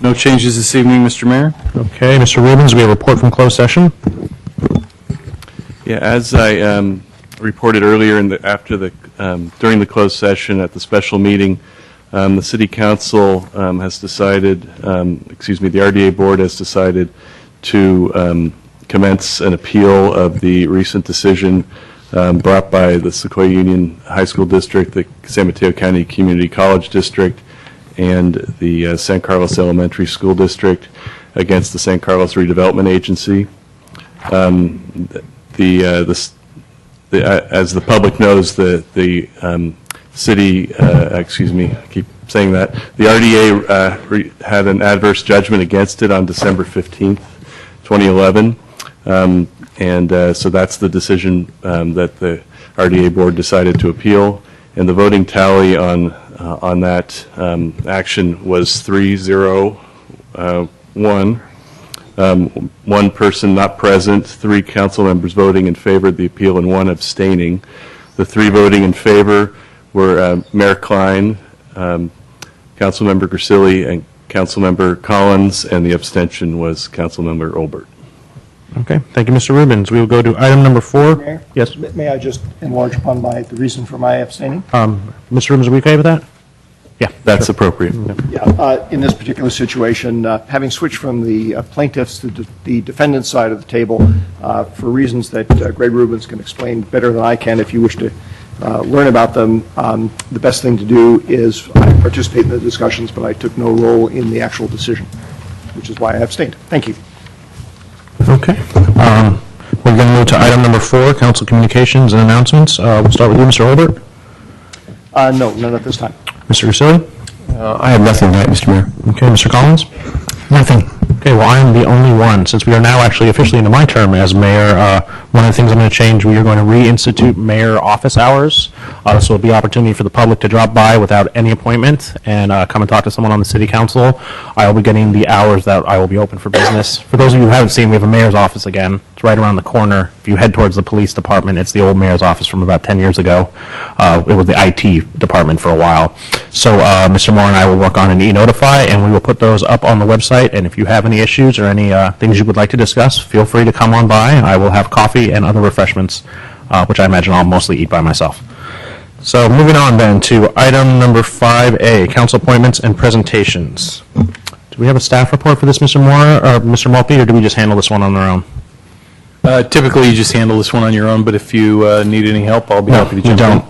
No changes this evening, Mr. Mayor. Okay, Mr. Rubens, we have a report from closed session. Yeah, as I reported earlier during the closed session at the special meeting, the City Council has decided, the RDA Board has decided to commence an appeal of the recent decision brought by the Sequoia Union High School District, the San Mateo County Community College District, and the San Carlos Elementary School District against the San Carlos Redevelopment Agency. As the public knows, the city, I keep saying that, the RDA had an adverse judgment against it on December 15th, 2011, so that's the decision that the RDA board decided to appeal, and the voting tally on that action was 3-0-1. One person not present, 3 council members voting in favor of the appeal, and 1 abstaining. The 3 voting in favor were Mayor Klein, Councilmember Grisilli, and Councilmember Collins, and the abstention was Councilmember Olbert. Okay, thank you, Mr. Rubens. We will go to item number 4. Mayor? Yes. May I just enlarge upon the reason for my abstaining? Mr. Rubens, are we okay with that? Yeah, That's appropriate. Yeah, in this particular situation, having switched from the plaintiffs to the defendant's side of the table, for reasons that Greg Rubens can explain better than I can if you wish to learn about them, the best thing to do is I participate in the discussions, but I took no role in the actual decision, which is why I abstained. Thank you. Okay. We're going to move to item number 4, council communications and announcements. We'll start with you, Mr. Olbert. No, none at this time. Mr. Grisilli? I have nothing tonight, Mr. Mayor. Okay, Mr. Collins? Nothing. Okay, well, I am the only one. Since we are now actually officially into my term as mayor, one of the things I'm going to change, we are going to reinstitute mayor office hours. So it'll be opportunity for the public to drop by without any appointment and come and talk to someone on the city council. I will be getting the hours that I will be open for business. For those of you who haven't seen, we have a mayor's office again. It's right around the corner. If you head towards the police department, it's the old mayor's office from about 10 years ago. It was the IT department for a while. So Mr. Moore and I will work on an e-notify, and we will put those up on the website. And if you have any issues or any things you would like to discuss, feel free to come on by. I will have coffee and other refreshments, which I imagine I'll mostly eat by myself. So moving on then to item number 5A, council appointments and presentations. Do we have a staff report for this, Mr. Moore or Mr. Mulkey, or do we just handle this one on our own? Typically, you just handle this one on your own, but if you need any help, I'll be happy to jump we in. don't.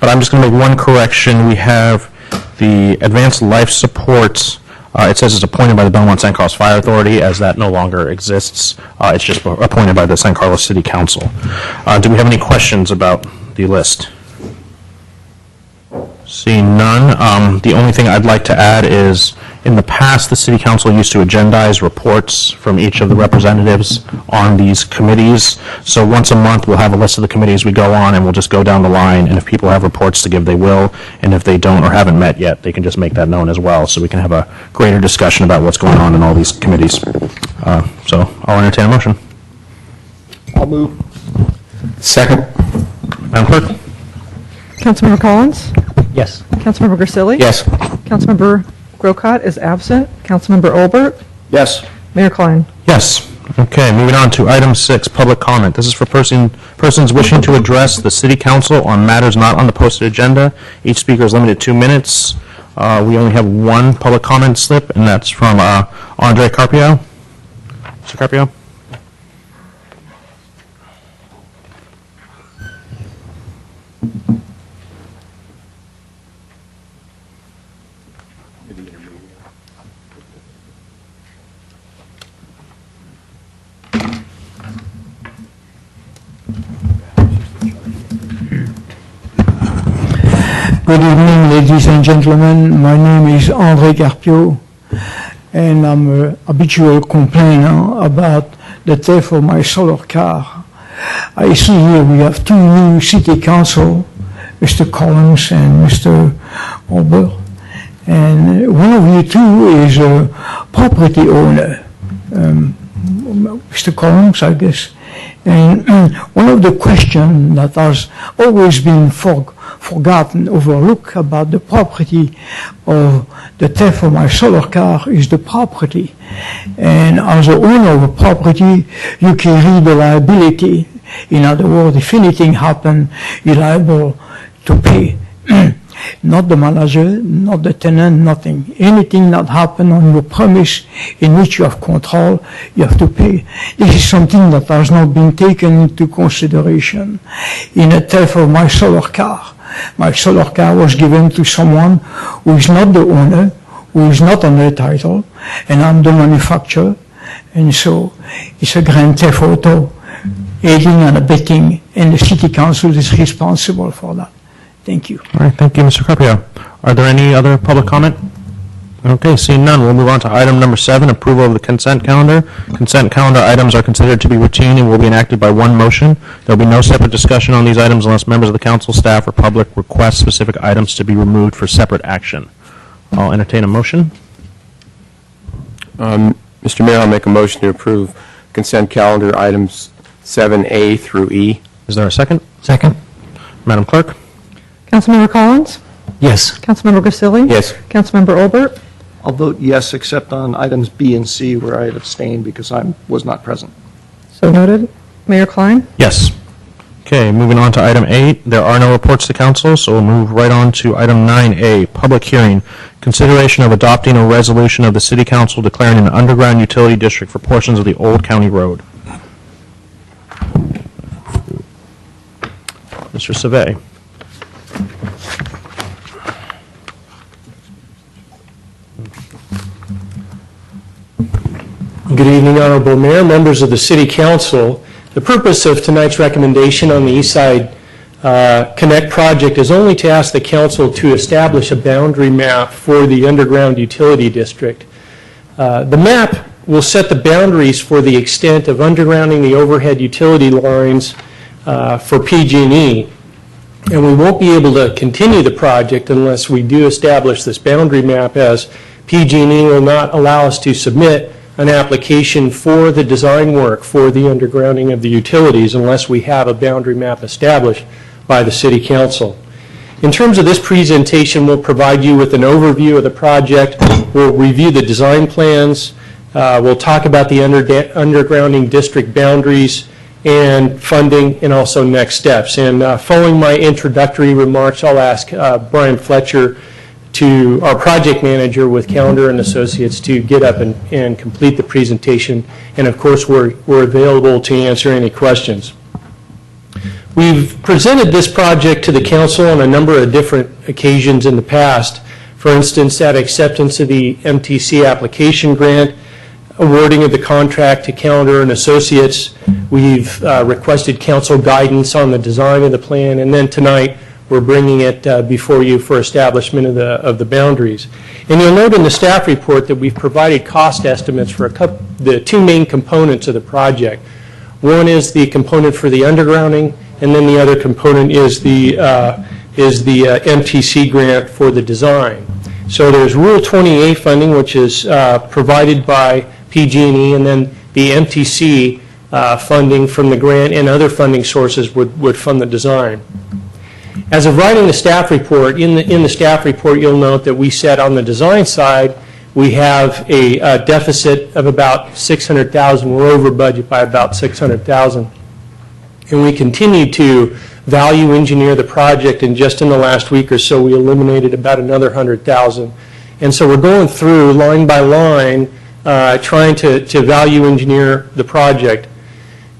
But I'm just going to make one correction. We have the advanced life support. It says it's appointed by the Belmont San Carlos Fire Authority, as that no longer exists. It's just appointed by the San Carlos City Council. Do we have any questions about the list? Seeing none, the only thing I'd like to add is, in the past, the City Council used to agendize reports from each of the representatives on these committees. So once a month, we'll have a list of the committees we go on, and we'll just go down the line, and if people have reports to give, they will, and if they don't or haven't met yet, they can just make that known as well, so we can have a greater discussion about what's going on in all these committees. So I'll entertain a motion. I'll move. Second. Madam Clerk? Councilmember Collins? Yes. Councilmember Grisilli? Yes. Councilmember Grocott is absent. Councilmember Olbert? Yes. Mayor Klein? Yes. Okay, moving on to item 6, public comment. This is for persons wishing to address the City Council on matters not on the posted agenda. Each speaker is limited to 2 minutes. We only have one public comment slip, and that's from Andre Carpio. Mr. Carpio? Good evening, ladies and gentlemen. My name is Andre Carpio, and I'm an habitual complainer about the theft of my solar car. I see here we have 2 new city council, Mr. Collins and Mr. Olbert, and one of you 2 is a property owner, Mr. Collins, I guess. And one of the questions that has always been forgotten, overlooked about the property of the theft of my solar car is the property. And as the owner of a property, you carry the liability. In other words, if anything happens, you're liable to pay. Not the manager, not the tenant, nothing. Anything that happens on your premise in which you have control, you have to pay. This is something that has not been taken into consideration in a theft of my solar car. My solar car was given to someone who is not the owner, who is not on the title, and I'm the manufacturer. And so it's a grand theft auto, aiding and abetting, and the city council is responsible for that. Thank you. All right, thank you, Mr. Carpio. Are there any other public comment? Okay, seeing none, we'll move on to item number 7, approval of the consent calendar. Consent calendar items are considered to be routine and will be enacted by one motion. There will be no separate discussion on these items unless members of the council, staff, or public request specific items to be removed for separate action. I'll entertain a motion. Mr. Mayor, I'll make a motion to approve consent calendar items 7A through E. Is there a second? Second. Madam Clerk? Councilmember Collins? Yes. Councilmember Grisilli? Yes. Councilmember Olbert? I'll vote yes, except on items B and C where I had abstained because I was not present. So noted. Mayor Klein? Yes. Okay, moving on to item 8. There are no reports to council, so we'll move right on to item 9A, public hearing. Consideration of adopting a resolution of the City Council declaring an underground utility district for portions of the Old County Road. Mr. Savay. Good evening, Honorable Mayor, members of the City Council. The purpose of tonight's recommendation on the East Side Connect project is only to ask the Council to establish a boundary map for the underground utility district. The map will set the boundaries for the extent of undergrounding the overhead utility lines for PG&E. And we won't be able to continue the project unless we do establish this boundary map, as PG&E will not allow us to submit an application for the design work for the undergrounding of the utilities unless we have a boundary map established by the City Council. In terms of this presentation, we'll provide you with an overview of the project. We'll review the design plans. We'll talk about the undergrounding district boundaries and funding, and also next steps. And following my introductory remarks, I'll ask Brian Fletcher, our project manager with Calendar and Associates, to get up and complete the presentation. And of course, we're available to answer any questions. We've presented this project to the council on a number of different occasions in the past. For instance, at acceptance of the MTC application grant, awarding of the contract to Calendar and Associates, we've requested council guidance on the design of the plan, and then tonight we're bringing it before you for establishment of the boundaries. And you'll note in the staff report that we've provided cost estimates for the two main components of the project. One is the component for the undergrounding, and then the other component is the MTC grant for the design. So there's Rule 28 funding, which is provided by PG&E, and then the MTC funding from the grant and other funding sources would fund the design. As of writing the staff report, in the staff report, you'll note that we said on the design side, we have a deficit of about $600,000. We're over budget by about $600,000. And we continue to value engineer the project, and just in the last week or so, we eliminated about another $100,000. And so we're going through line by line, trying to value engineer the project.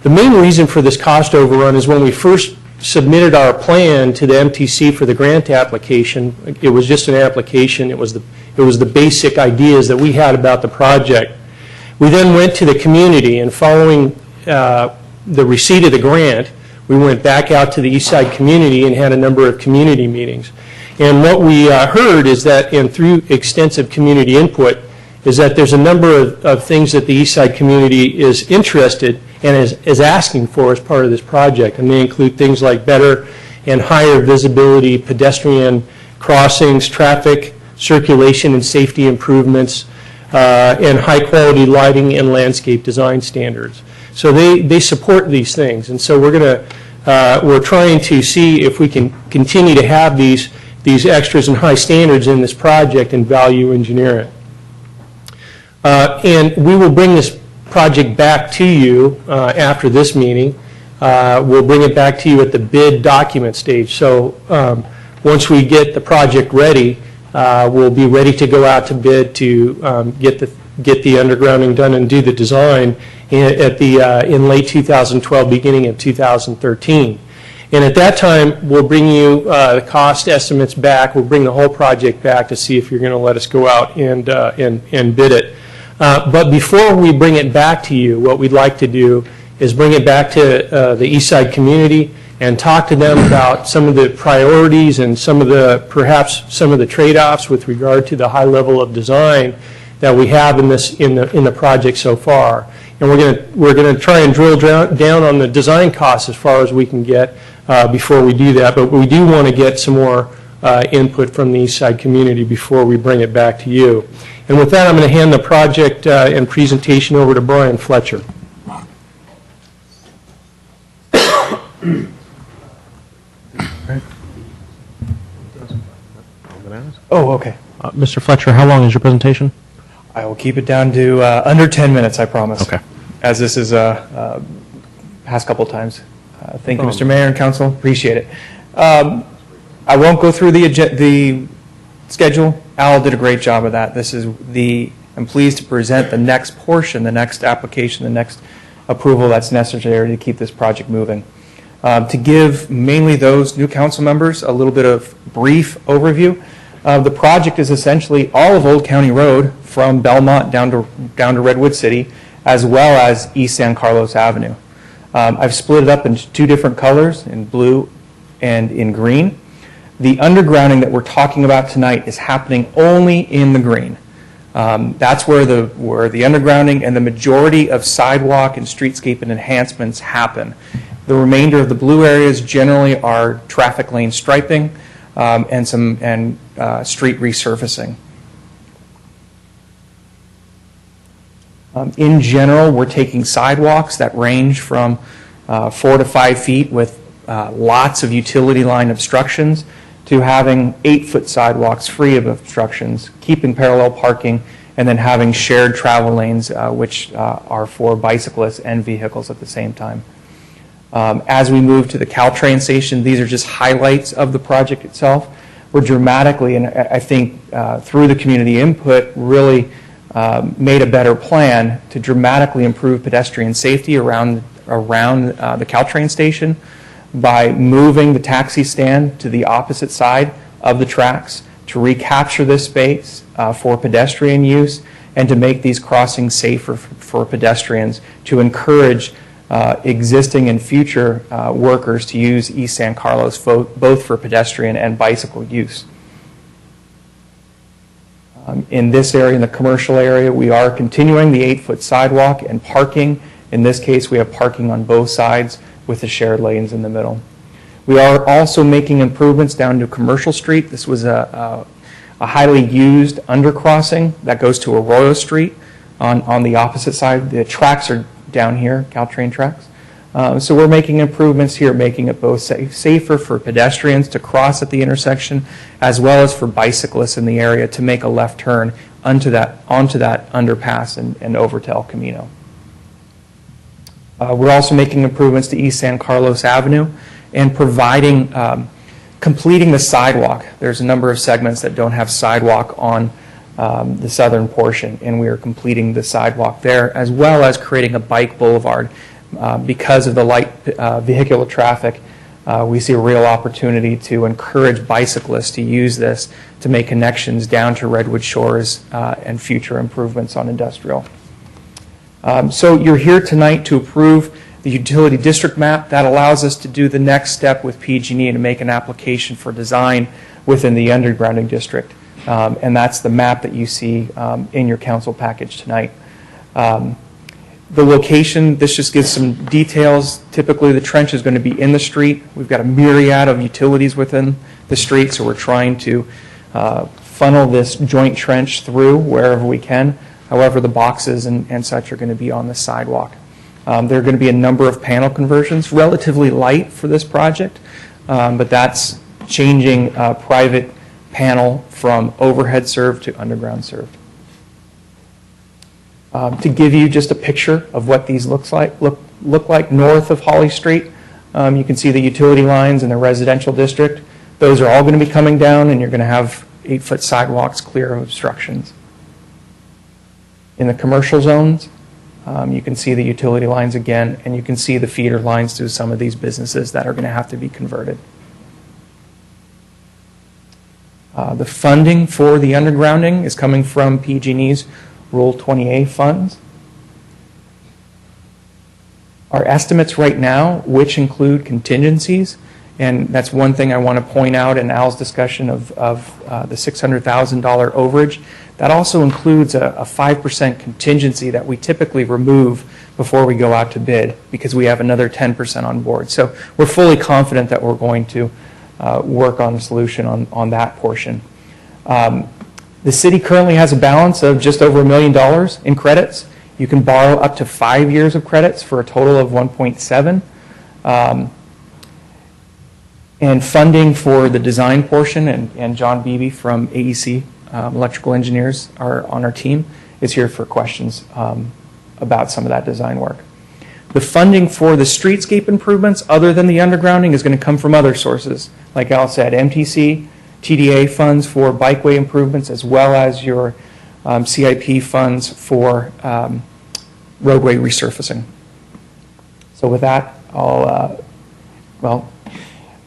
The main reason for this cost overrun is when we first submitted our plan to the MTC for the grant application. It was just an application. It was the basic ideas that we had about the project. We then went to the community, and following the receipt of the grant, we went back out to the East Side community and had a number of community meetings. And what we heard is that, and through extensive community input, is that there's a number of things that the East Side community is interested and is asking for as part of this project. And they include things like better and higher visibility, pedestrian crossings, traffic, circulation and safety improvements, and high quality lighting and landscape design standards. So they support these things. And so we're going we're trying to see if we can continue to have these extras and high standards in this project and value engineer it. And we will bring this project back to you after this meeting. We'll bring it back to you at the bid document stage. So once we get the project ready, we'll be ready to go out to bid to get the undergrounding done and do the design in late 2012, beginning of 2013. And at that time, we'll bring you the cost estimates back. We'll bring the whole project back to see if you're going to let us go out and bid it. But before we bring it back to you, what we'd like to do is bring it back to the East Side community and talk to them about some of the priorities and perhaps some of the trade-offs with regard to the high level of design that we have in the project so far. And we're going to try and drill down on the design costs as far as we can get before we do that. But we do want to get some more input from the East Side community before we bring it back to you. And with that, I'm going to hand the project and presentation over to Brian Fletcher. Oh, okay. Mr. Fletcher, how long is your presentation? I will keep it down to under 10 minutes, I promise. Okay. As this is past couple times. Thank you, Mr. Mayor and Council. Appreciate it. I won't go through the schedule. Al did a great job of that. I'm pleased to present the next portion, the next application, the next approval that's necessary to keep this project moving. To give mainly those new council members a little bit of brief overview, the project is essentially all of Old County Road from Belmont down to Redwood City, as well as East San Carlos Avenue. I've split it up into two different colors, in blue and in green. The undergrounding that we're talking about tonight is happening only in the green. That's where the undergrounding and the majority of sidewalk and streetscape and enhancements happen. The remainder of the blue areas generally are traffic lane striping and street resurfacing. In general, we're taking sidewalks that range from 4 to 5 feet with lots of utility line obstructions to having 8-foot sidewalks free of obstructions, keeping parallel parking, and then having shared travel lanes which are for bicyclists and vehicles at the same time. As we move to the Caltrain station, these are just highlights of the project itself. We're dramatically, and I think through the community input, really made a better plan to dramatically improve pedestrian safety around the Caltrain station by moving the taxi stand to the opposite side of the tracks to recapture this space for pedestrian use and to make these crossings safer for pedestrians, to encourage existing and future workers to use East San Carlos both for pedestrian and bicycle use. In this area, in the commercial area, we are continuing the 8-foot sidewalk and parking. In this case, we have parking on both sides with the shared lanes in the middle. We are also making improvements down to Commercial Street. This was a highly used undercrossing that goes to Arroyo Street on the opposite side. The tracks are down here, Caltrain tracks. So we're making improvements here, making it both safer for pedestrians to cross at the intersection, as well as for bicyclists in the area to make a left turn onto that underpass and over to El Camino. We're also making improvements to East San Carlos Avenue and completing the sidewalk. There's a number of segments that don't have sidewalk on the southern portion, and we are completing the sidewalk there, as well as creating a bike boulevard. Because of the light vehicular traffic, we see a real opportunity to encourage bicyclists to use this to make connections down to Redwood Shores and future improvements on industrial. So you're here tonight to approve the utility district map. That allows us to do the next step with PG&E to make an application for design within the undergrounding district. And that's the map that you see in your council package tonight. The location, this just gives some details. Typically, the trench is going to be in the street. We've got a myriad of utilities within the street, so we're trying to funnel this joint trench through wherever we can. However, the boxes and such are going to be on the sidewalk. There are going to be a number of panel conversions, relatively light for this project, but that's changing private panel from overhead served to underground served. To give you just a picture of what these look like north of Holly Street, you can see the utility lines in the residential district. Those are all going to be coming down, and you're going to have 8-foot sidewalks clear of obstructions. In the commercial zones, you can see the utility lines again, and you can see the feeder lines to some of these businesses that are going to have to be converted. The funding for the undergrounding is coming from PG&E's Rule 20A funds. Our estimates right now, which include contingencies, and that's one thing I want to point out in Al's discussion of the $600,000 overage, that also includes a 5% contingency that we typically remove before we go out to bid because we have another 10% on board. So we're fully confident that we're going to work on a solution on that portion. The city currently has a balance of just over $1 million in credits. You can borrow up to 5 years of credits for a total of 1.7. And funding for the design portion, and John Beebe from AEC Electrical Engineers are on our team, is here for questions about some of that design work. The funding for the streetscape improvements, other than the undergrounding, is going to come from other sources. Like Al said, MTC, TDA funds for bikeway improvements, as well as your CIP funds for roadway resurfacing. So with that,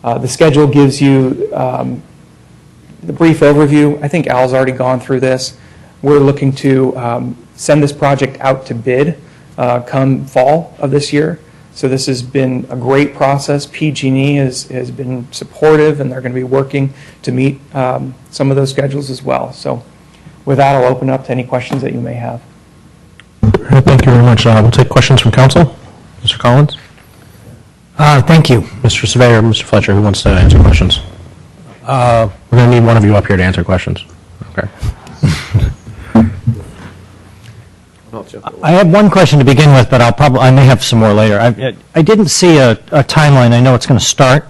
the schedule gives you the brief overview. I think Al's already gone through this. We're looking to send this project out to bid come fall of this year. So this has been a great process. PG&E has been supportive, and they're going to be working to meet some of those schedules as well. So with that, I'll open up to any questions that you may have. All right, thank you very much. We'll take questions from council. Mr. Collins? Thank you. Mr. Surveyor, Mr. Fletcher, who wants to answer questions? We're going to need one of you up here to answer questions. Okay. I have one question to begin with, but I may have some more later. I didn't see a timeline. I know it's going to start.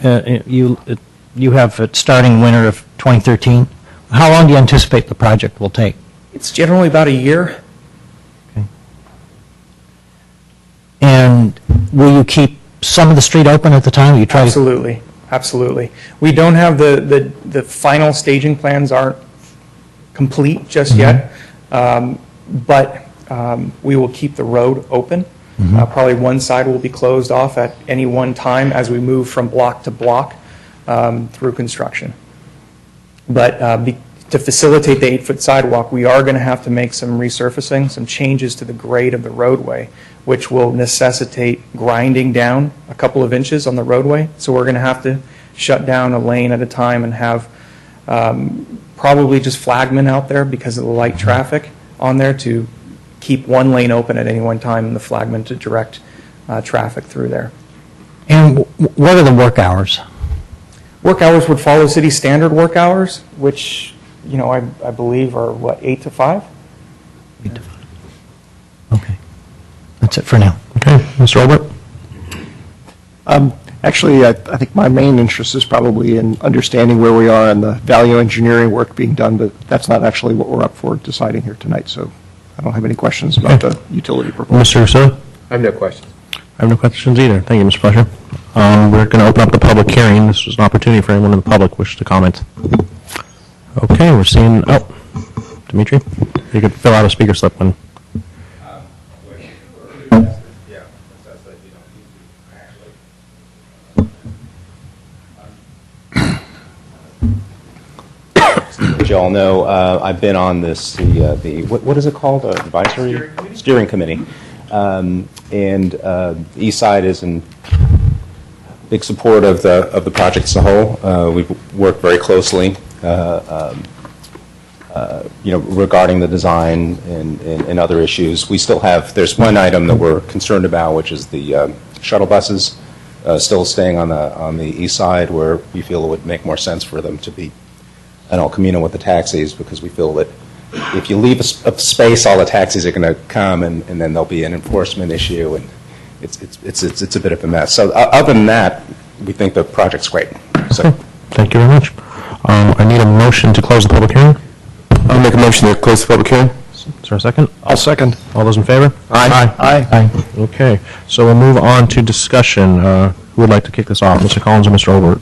You have it starting winter of 2013. How long do you anticipate the project will take? It's generally about a year. Okay. And will you keep some of the street open at the time? You try Absolutely. Absolutely. We don't have the final staging plans aren't complete just yet, but we will keep the road open. Probably one side will be closed off at any one time as we move from block to block through construction. But to facilitate the 8-foot sidewalk, we are going to have to make some resurfacing, some changes to the grade of the roadway, which will necessitate grinding down a couple of inches on the roadway. So we're going to have to shut down a lane at a time and have probably just flagmen out there because of the light traffic on there to keep one lane open at any one time and the flagmen to direct traffic through there. And what are the work hours? Work hours would follow city standard work hours, which, I believe are, 8 to 5? 8 to 5. Okay. That's it for now. Okay. Mr. Olbert? Actually, I think my main interest is probably in understanding where we are and the value engineering work being done, but that's not actually what we're up for deciding here tonight, so I don't have any questions about the utility proposal. Mr. Rousseau? I have no questions. I have no questions either. Thank you, Mr. Fletcher. We're going to open up the public hearing. This is an opportunity for anyone in the public wish to comment. Okay, we're seeing, Dimitri, you could fill out a speaker slip when. As you all know, I've been on this, what is it called? Advisory? Steering committee. And the East Side is in big support of the project as a whole. We've worked very closely, regarding the design and other issues. We still have, there's one item that we're concerned about, which is the shuttle buses still staying on the East Side, where we feel it would make more sense for them to be communal with the taxis, because we feel that if you leave a space, all the taxis are going to come, and then there'll be an enforcement issue, and it's a bit of a mess. So other than that, we think the project's great. So. Thank you very much. I need a motion to close the public hearing. I'll make a motion to close the public hearing. Is there a second? I'll second. All those in favor? Aye. Aye. Okay, so we'll move on to discussion. Who would like to kick this off, Mr. Collins or Mr. Olbert?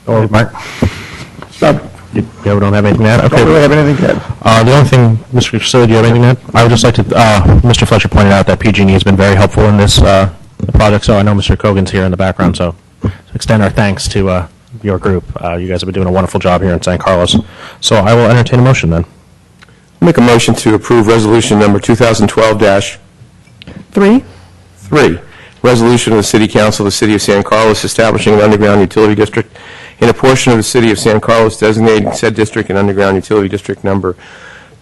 Or Mark? Yeah, we don't have anything to add? Okay. Don't really have anything to add. The only thing, Mr. Castillo, do you have anything to add? I would just like to, Mr. Fletcher pointed out that PG&E has been very helpful in this project, so I know Mr. Cogan's here in the background, so extend our thanks to your group. You guys have been doing a wonderful job here in San Carlos. So I will entertain a motion then. Make a motion to approve resolution number 2012-3, 3. resolution of the City Council of the City of San Carlos establishing an underground utility district in a portion of the City of San Carlos, designating said district an underground utility district number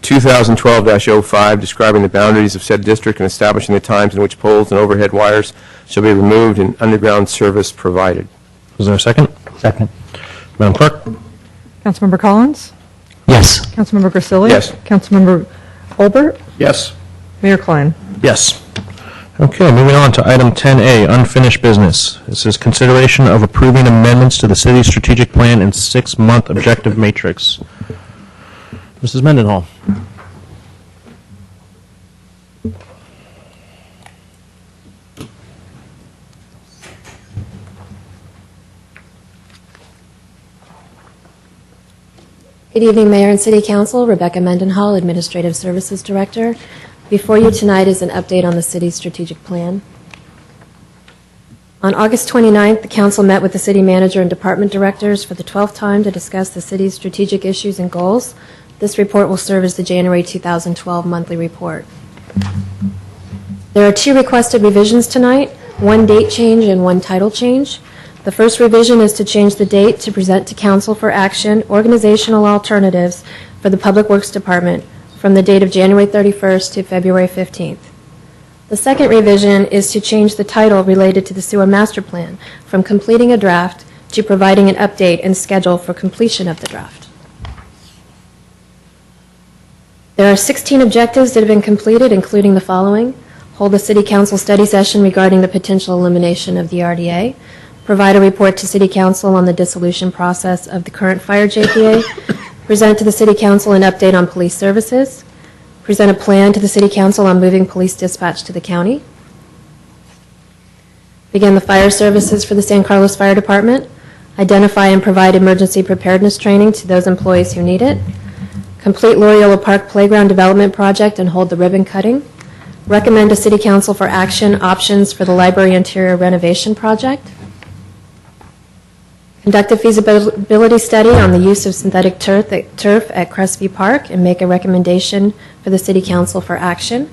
2012-05, describing the boundaries of said district and establishing the times in which poles and overhead wires shall be removed and underground service provided. Is there a second? Second. Madam Clerk? Councilmember Collins? Yes. Councilmember Grisilli? Yes. Councilmember Olbert? Yes. Mayor Klein? Yes. Okay, moving on to item 10A, unfinished business. This is consideration of approving amendments to the city's strategic plan and 6-month objective matrix. Mrs. Mendenhall. Good evening, Mayor and City Council. Rebecca Mendenhall, Administrative Services Director. Before you tonight is an update on the city's strategic plan. On August 29th, the Council met with the City Manager and Department Directors for the 12th time to discuss the city's strategic issues and goals. This report will serve as the January 2012 monthly report. There are 2 requested revisions tonight, 1 date change and 1 title change. The first revision is to change the date to present to Council for action organizational alternatives for the Public Works Department from the date of January 31st to February 15th. The second revision is to change the title related to the sewer master plan from completing a draft to providing an update and schedule for completion of the draft. There are 16 objectives that have been completed, including the following: hold a City Council study session regarding the potential elimination of the RDA, provide a report to City Council on the dissolution process of the current fire JPA, present to the City Council an update on police services, present a plan to the City Council on moving police dispatch to the county, begin the fire services for the San Carlos Fire Department, identify and provide emergency preparedness training to those employees who need it, complete Loyola Park Playground Development Project and hold the ribbon cutting, recommend to City Council for action options for the library interior renovation project, conduct a feasibility study on the use of synthetic turf at Crestview Park and make a recommendation for the City Council for action.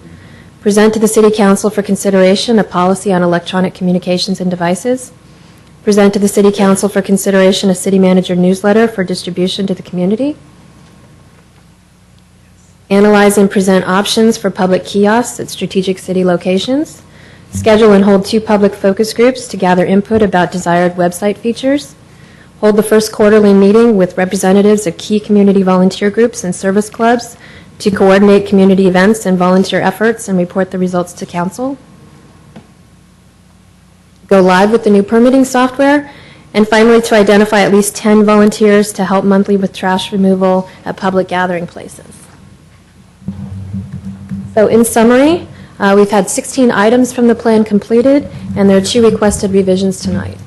Present to the City Council for consideration a policy on electronic communications and devices. Present to the City Council for consideration a City Manager newsletter for distribution to the community. Analyze and present options for public kiosks at strategic city locations. Schedule and hold 2 public focus groups to gather input about desired website features. Hold the first quarterly meeting with representatives of key community volunteer groups and service clubs to coordinate community events and volunteer efforts and report the results to Council. Go live with the new permitting software. And finally, to identify at least 10 volunteers to help monthly with trash removal at public gathering places. So in summary, we've had 16 items from the plan completed, and there are 2 requested revisions tonight.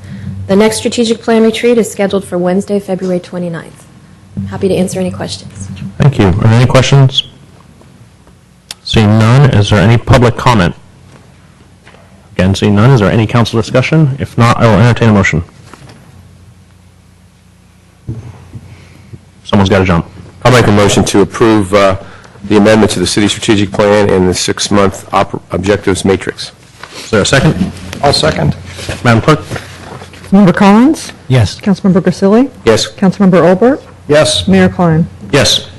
The next strategic plan retreat is scheduled for Wednesday, February 29th. Happy to answer any questions. Thank you. Are there any questions? Seeing none, is there any public comment? Again, seeing none, is there any council discussion? If not, I will entertain a motion. Someone's got to jump. I'll make a motion to approve the amendment to the city strategic plan and the 6-month objectives matrix. Is there a second? I'll second. Madam Clerk? Councilmember Collins? Yes. Councilmember Grisilli? Yes. Councilmember Olbert? Yes. Mayor Klein? Yes.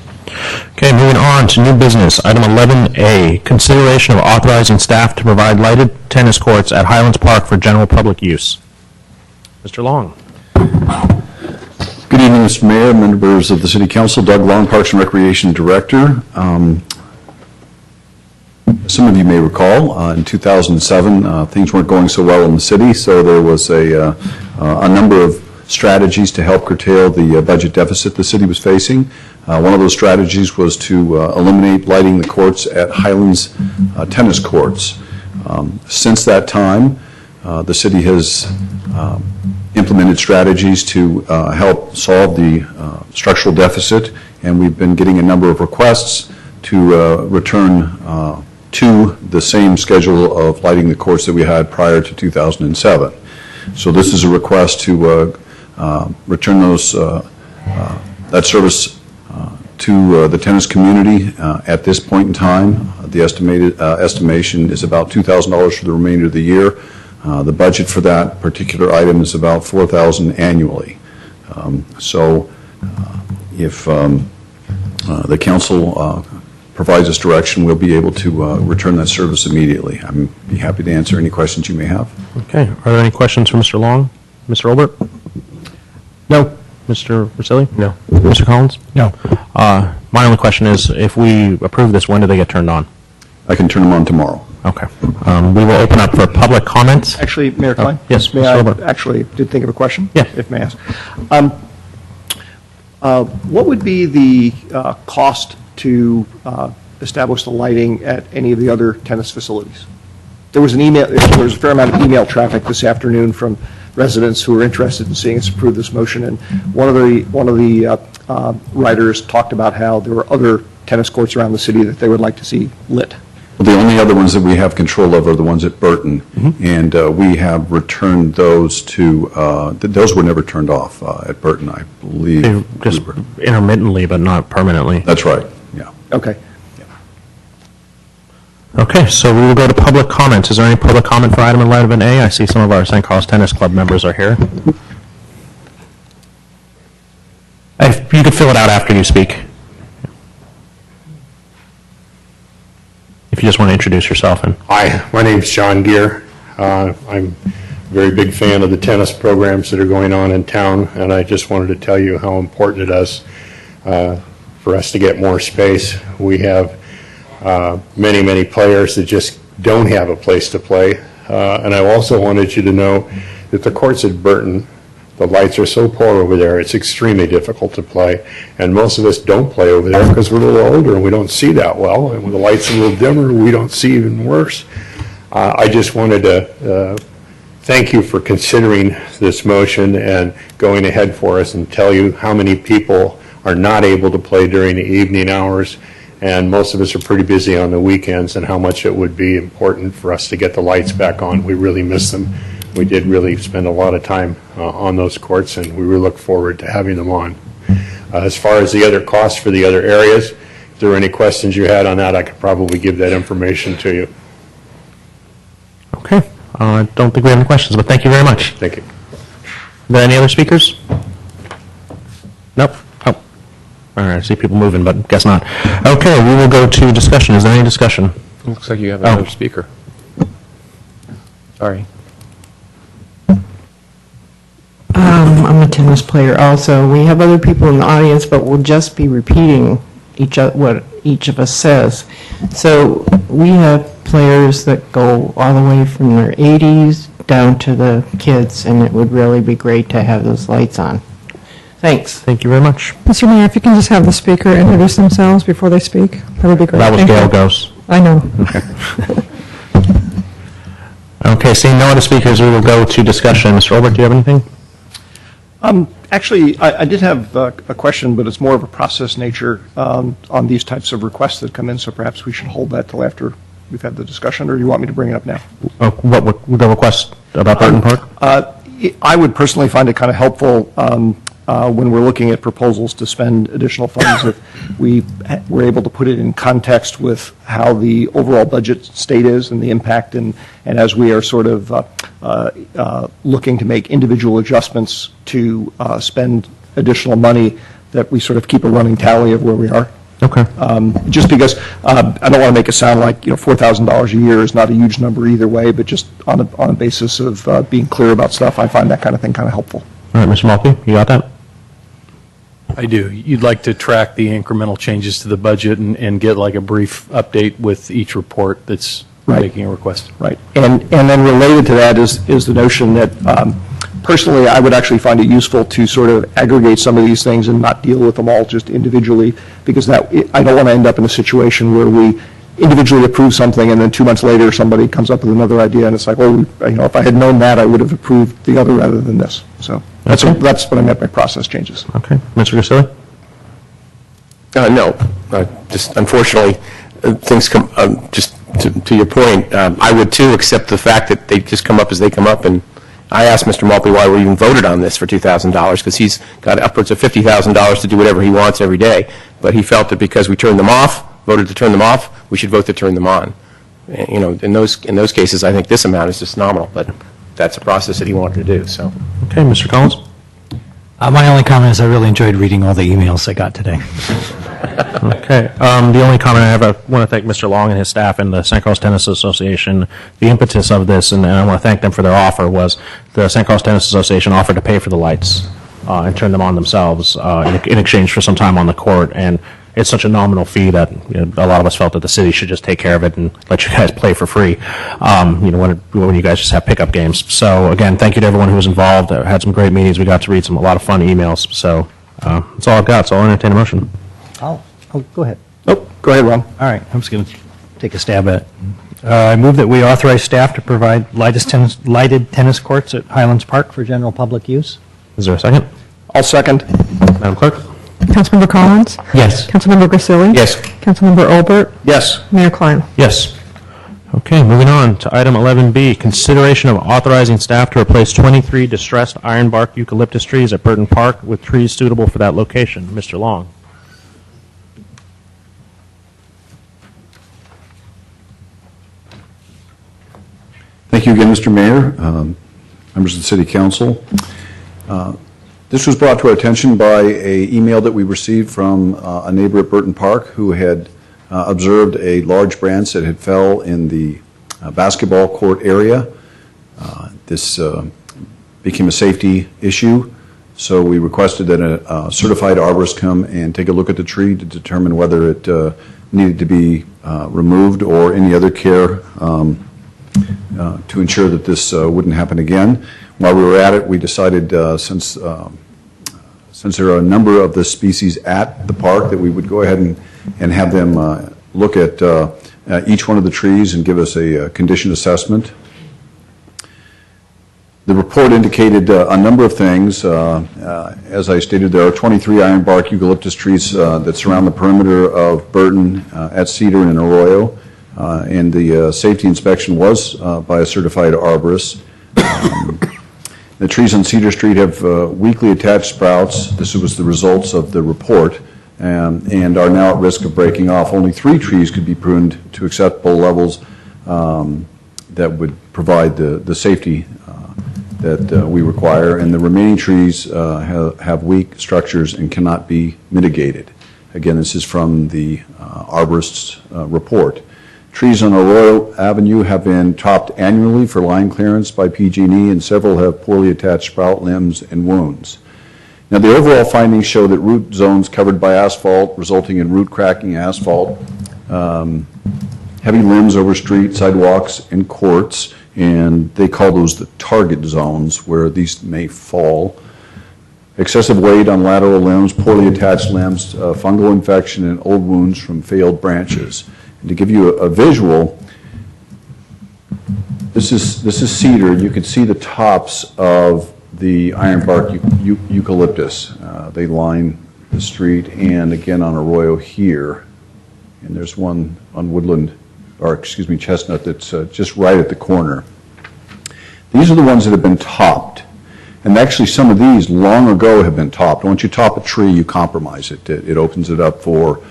Okay, moving on to new business. Item 11A, consideration of authorizing staff to provide lighted tennis courts at Highlands Park for general public use. Mr. Long. Good evening, Mr. Mayor, members of the City Council. Doug Long, Parks and Recreation Director. Some of you may recall, in 2007, things weren't going so well in the city, so there was a number of strategies to help curtail the budget deficit the city was facing. One of those strategies was to eliminate lighting the courts at Highlands tennis courts. Since that time, the city has implemented strategies to help solve the structural deficit, and we've been getting a number of requests to return to the same schedule of lighting the courts that we had prior to 2007. So this is a request to return that service to the tennis community at this point in time. The estimation is about $2,000 for the remainder of the year. The budget for that particular item is about $4,000 annually. So if the council provides us direction, we'll be able to return that service immediately. I'm be happy to answer any questions you may have. Okay. Are there any questions for Mr. Long? Mr. Olbert? No. Mr. Rosilli? No. Mr. Collins? No. My only question is, if we approve this, when do they get turned on? I can turn them on tomorrow. Okay. We will open up for public comments. Actually, Mayor Klein? Yes, May Mr. I Olbert. actually did think of a question? Yeah. If may I ask. What would be the cost to establish the lighting at any of the other tennis facilities? There was a fair amount of email traffic this afternoon from residents who are interested in seeing us approve this motion, and one of the writers talked about how there were other tennis courts around the city that they would like to see lit. Well, the only other ones that we have control of are the ones at Burton, and we have returned those to, those were never turned off at Burton, I believe. Just intermittently, but not permanently. That's right, yeah. Okay. Okay, so we will go to public comments. Is there any public comment for item 11A? I see some of our St. Carlos Tennis Club members are here. If you could fill it out after you speak. If you just want to introduce yourself. Hi, my name's John Gear. I'm a very big fan of the tennis programs that are going on in town, and I just wanted to tell you how important it is for us to get more space. We have many, many players that just don't have a place to play. And I also wanted you to know that the courts at Burton, the lights are so poor over there, it's extremely difficult to play. And most of us don't play over there because we're a little older and we don't see that well. And when the light's a little dimmer, we don't see even worse. I just wanted to thank you for considering this motion and going ahead for us and tell you how many people are not able to play during the evening hours. And most of us are pretty busy on the weekends, and how much it would be important for us to get the lights back on. We really miss them. We did really spend a lot of time on those courts, and we really look forward to having them on. As far as the other costs for the other areas, if there were any questions you had on that, I could probably give that information to you. Okay. I don't think we have any questions, but thank you very much. Thank you. Are there any other speakers? Nope. Oh. All right, I see people moving, but guess not. Okay, we will go to discussion. Is there any discussion? Looks like you have another speaker. Sorry. I'm a tennis player also. We have other people in the audience, but we'll just be repeating what each of us says. So we have players that go all the way from their 80s down to the kids, and it would really be great to have those lights on. Thanks. Thank you very much. Mr. Mayor, if you can just have the speaker introduce themselves before they speak, that would be great. That was Thank Gail you. Gose. I know. Okay, seeing no other speakers, we will go to discussion. Mr. Olbert, do you have anything? Actually, I did have a question, but it's more of a process nature on these types of requests that come in, so perhaps we should hold that till after we've had the discussion, or do you want me to bring it up now? What the request about Burton Park? I would personally find it kind of helpful when we're looking at proposals to spend additional funds, if we were able to put it in context with how the overall budget state is and the impact, and as we are sort of looking to make individual adjustments to spend additional money, that we sort of keep a running tally of where we are. Okay. Just because I don't want to make it sound like $4,000 a year is not a huge number either way, but just on a basis of being clear about stuff, I find that kind of thing kind of helpful. All right, Mr. Maltby, you got that? I do. You'd like to track the incremental changes to the budget and get like a brief update with each report that's Right. making a request. Right. And then related to that is the notion that personally, I would actually find it useful to sort of aggregate some of these things and not deal with them all just individually, because I don't want to end up in a situation where we individually approve something and then 2 months later somebody comes up with another idea and it's like, oh, if I had known that, I would have approved the other rather than this. So that's what I meant by process changes. Okay. Mr. Grisilli? No, just unfortunately, things come, just to your point, I would too, accept the fact that they just come up as they come up, and I asked Mr. Maltby why we even voted on this for $2,000, because he's got upwards of $50,000 to do whatever he wants every day, but he felt that because we turned them off, voted to turn them off, we should vote to turn them on. You know, in those cases, I think this amount is just nominal, but that's a process that he wanted to do, so. Okay, Mr. Collins? My only comment is I really enjoyed reading all the emails I got today. Okay. The only comment I have, I want to thank Mr. Long and his staff and the St. Carlos Tennis Association. The impetus of this, and I want to thank them for their offer, was the St. Carlos Tennis Association offered to pay for the lights and turn them on themselves in exchange for some time on the court. And it's such a nominal fee that a lot of us felt that the city should just take care of it and let you guys play for free, when you guys just have pickup games. So, again, thank you to everyone who was involved. I had some great meetings. We got to read a lot of fun emails. So that's all I've got. So I'll entertain a motion. Oh, go ahead. Oh, go ahead, Ron. All right, I'm just going to take a stab at it. I move that we authorize staff to provide lighted tennis courts at Highlands Park for general public use. Is there a second? I'll second. Madam Clerk? Councilmember Collins? Yes. Councilmember Grisilli? Yes. Councilmember Olbert? Yes. Mayor Klein? Yes. Okay, moving on to item 11B, consideration of authorizing staff to replace 23 distressed ironbark eucalyptus trees at Burton Park with trees suitable for that location. Mr. Long. Thank you again, Mr. Mayor, members of the City Council. This was brought to our attention by an email that we received from a neighbor at Burton Park who had observed a large branch that had fell in the basketball court area. This became a safety issue, so we requested that a certified arborist come and take a look at the tree to determine whether it needed to be removed or any other care to ensure that this wouldn't happen again. While we were at it, we decided since there are a number of the species at the park that we would go ahead and have them look at each one of the trees and give us a condition assessment. The report indicated a number of things. As I stated, there are 23 ironbark eucalyptus trees that surround the perimeter of Burton at Cedar and in Arroyo. And the safety inspection was by a certified arborist. The trees on Cedar Street have weakly attached sprouts. This was the results of the report, and are now at risk of breaking off. Only 3 trees could be pruned to acceptable levels that would provide the safety that we require, and the remaining trees have weak structures and cannot be mitigated. Again, this is from the arborist's report. Trees on Arroyo Avenue have been topped annually for line clearance by PG&E, and several have poorly attached sprout limbs and wounds. Now, the overall findings show that root zones covered by asphalt, resulting in root cracking asphalt, heavy limbs over street, sidewalks, and courts, and they call those the target zones where these may fall. Excessive weight on lateral limbs, poorly attached limbs, fungal infection, and old wounds from failed branches. And to give you a visual, this is cedar. You can see the tops of the ironbark eucalyptus. They line the street, and again on Arroyo here. And there's one on Woodland, or excuse me, Chestnut, that's just right at the corner. These are the ones that have been topped. And actually some of these long ago have been topped. Once you top a tree, you compromise it. It opens it up for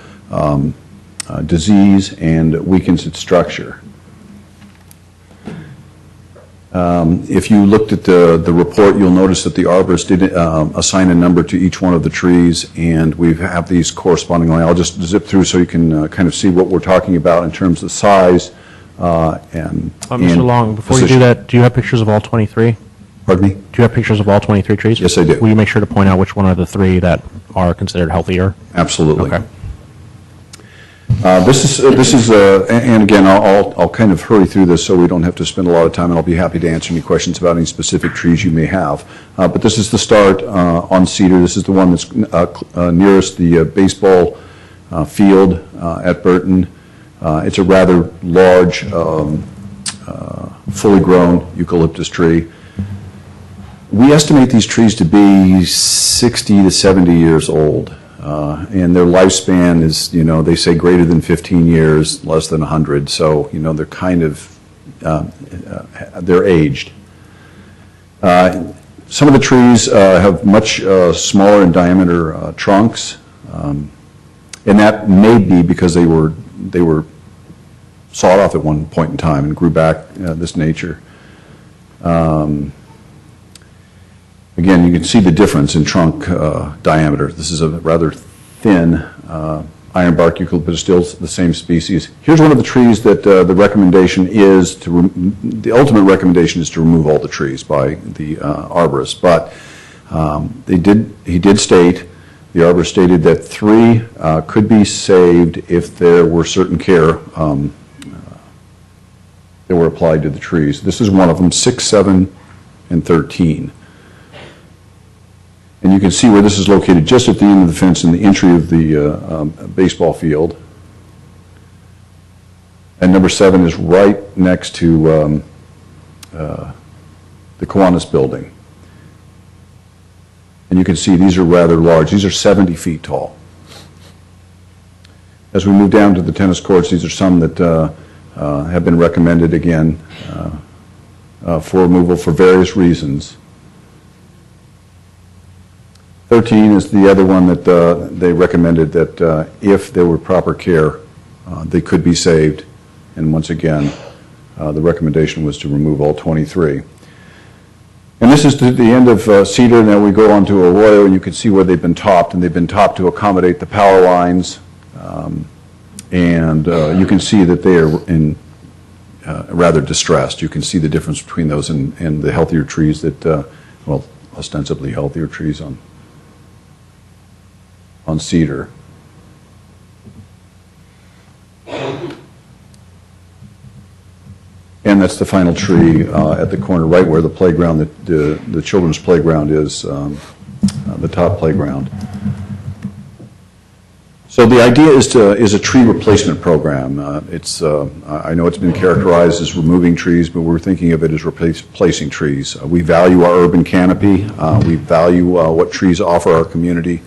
disease and weakens its structure. If you looked at the report, you'll notice that the arborist did assign a number to each one of the trees, and we have these correspondingly. I'll just zip through so you can kind of see what we're talking about in terms of size and Mr. Long, before you do that, do you have pictures of all 23? Pardon me? Do you have pictures of all 23 trees? Yes, I do. Will you make sure to point out which one are the 3 that are considered healthier? Absolutely. Okay. This is, and again, I'll kind of hurry through this so we don't have to spend a lot of time, and I'll be happy to answer any questions about any specific trees you may have. But this is the start on Cedar. This is the one that's nearest the baseball field at Burton. It's a rather large, fully grown eucalyptus tree. We estimate these trees to be 60 to 70 years old. And their lifespan is, they say greater than 15 years, less than 100. So, they're kind of, they're aged. Some of the trees have much smaller in diameter trunks. And that may be because they were sawed off at one point in time and grew back this nature. Again, you can see the difference in trunk diameter. This is a rather thin ironbark eucalyptus, still the same species. Here's one of the trees that the recommendation is the ultimate recommendation is to remove all the trees by the arborist. But he did state, the arborist stated that 3 could be saved if there were certain care that were applied to the trees. This is one of them, 6, 7, and 13. And you can see where this is located just at the end of the fence in the entry of the baseball field. And number 7 is right next to the Kiwanis building. And you can see these are rather large. These are 70 feet tall. As we move down to the tennis courts, these are some that have been recommended again for removal for various reasons. 13 is the other one that they recommended that if there were proper care, they could be saved. And once again, the recommendation was to remove all 23. And this is to the end of Cedar. Now we go on to Arroyo, and you can see where they've been topped. And they've been topped to accommodate the power lines. And you can see that they are in rather distressed. You can see the difference between those and the healthier trees that, ostensibly healthier trees on Cedar. And that's the final tree at the corner, right where the playground, the children's playground is, the top playground. So the idea is a tree replacement program. I know it's been characterized as removing trees, but we're thinking of it as replacing trees. We value our urban canopy. We value what trees offer our community.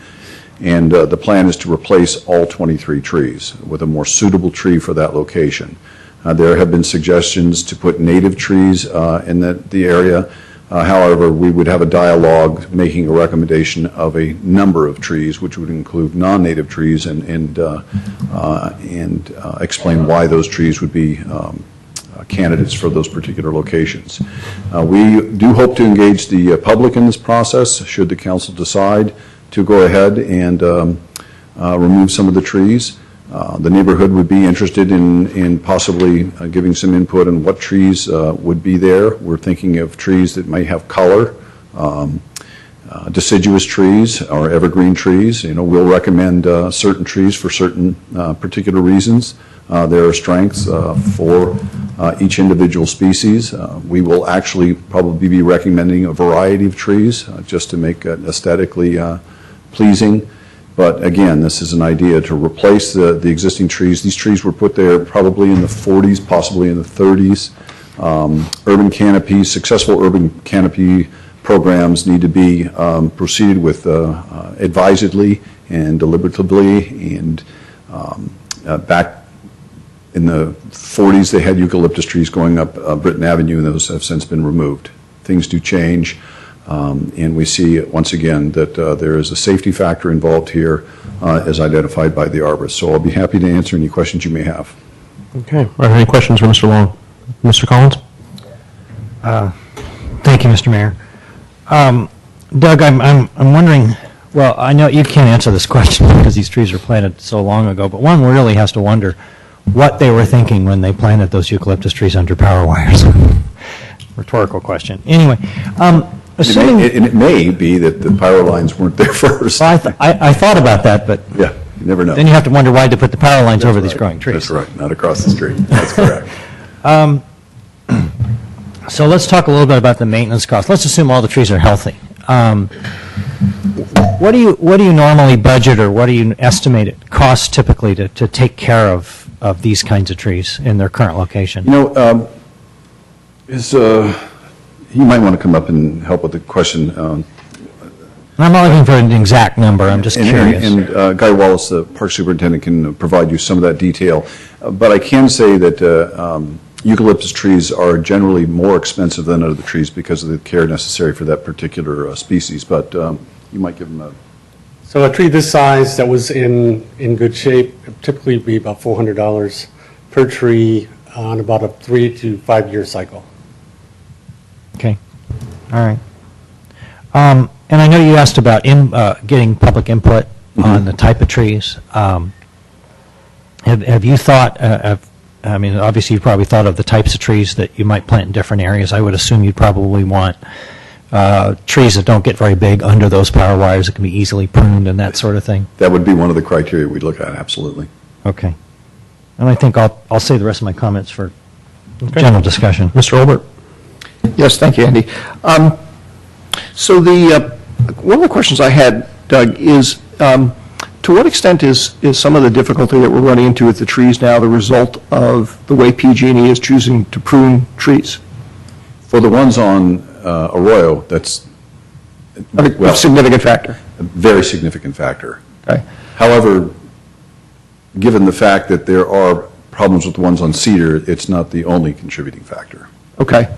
And the plan is to replace all 23 trees with a more suitable tree for that location. There have been suggestions to put native trees in the area. However, we would have a dialogue making a recommendation of a number of trees, which would include non-native trees, and explain why those trees would be candidates for those particular locations. We do hope to engage the public in this process, should the council decide to go ahead and remove some of the trees. The neighborhood would be interested in possibly giving some input on what trees would be there. We're thinking of trees that may have color, deciduous trees or evergreen trees. We'll recommend certain trees for certain particular reasons. There are strengths for each individual species. We will actually probably be recommending a variety of trees just to make it aesthetically pleasing. But again, this is an idea to replace the existing trees. These trees were put there probably in the 40s, possibly in the 30s. Urban canopies, successful urban canopy programs need to be proceeded with advisedly and deliberatively. And back in the 40s, they had eucalyptus trees going up Britton Avenue, and those have since been removed. Things do change. And we see, once again, that there is a safety factor involved here as identified by the arborist. So I'll be happy to answer any questions you may have. Okay. Are there any questions for Mr. Long? Mr. Collins? Thank you, Mr. Mayor. Doug, I'm wondering, well, I know you can't answer this question because these trees were planted so long ago, but one really has to wonder what they were thinking when they planted those eucalyptus trees under power wires. rhetorical question. Anyway, And assuming... it may be that the power lines weren't there first. Well, I thought about that, but Yeah, you never know. then you have to wonder why to put the power lines over these growing trees. That's right, not across the street. That's correct. So let's talk a little bit about the maintenance costs. Let's assume all the trees are healthy. What do you normally budget, or what do you estimate it costs typically to take care of these kinds of trees in their current location? You know, you might want to come up and help with the question. I'm not looking for an exact number, I'm just curious. And Guy Wallace, the park superintendent, can provide you some of that detail. But I can say that eucalyptus trees are generally more expensive than other trees because of the care necessary for that particular species. But you might give them a... So a tree this size that was in good shape typically would be about $400 per tree on about a 3 to 5 year cycle. Okay, all right. And I know you asked about getting public input on the type of trees. Have you thought, I mean, obviously you probably thought of the types of trees that you might plant in different areas. I would assume you'd probably want trees that don't get very big under those power wires that can be easily pruned and that sort of thing. That would be one of the criteria we'd look at, absolutely. Okay. And I think I'll save the rest of my comments for general discussion. Mr. Olbert? Yes, thank you, Andy. So one of the questions I had, Doug, is to what extent is some of the difficulty that we're running into with the trees now the result of the way PG&E is choosing to prune trees? For the ones on Arroyo, that's A significant factor. a very significant factor. Okay. However, given the fact that there are problems with the ones on Cedar, it's not the only contributing factor. Okay.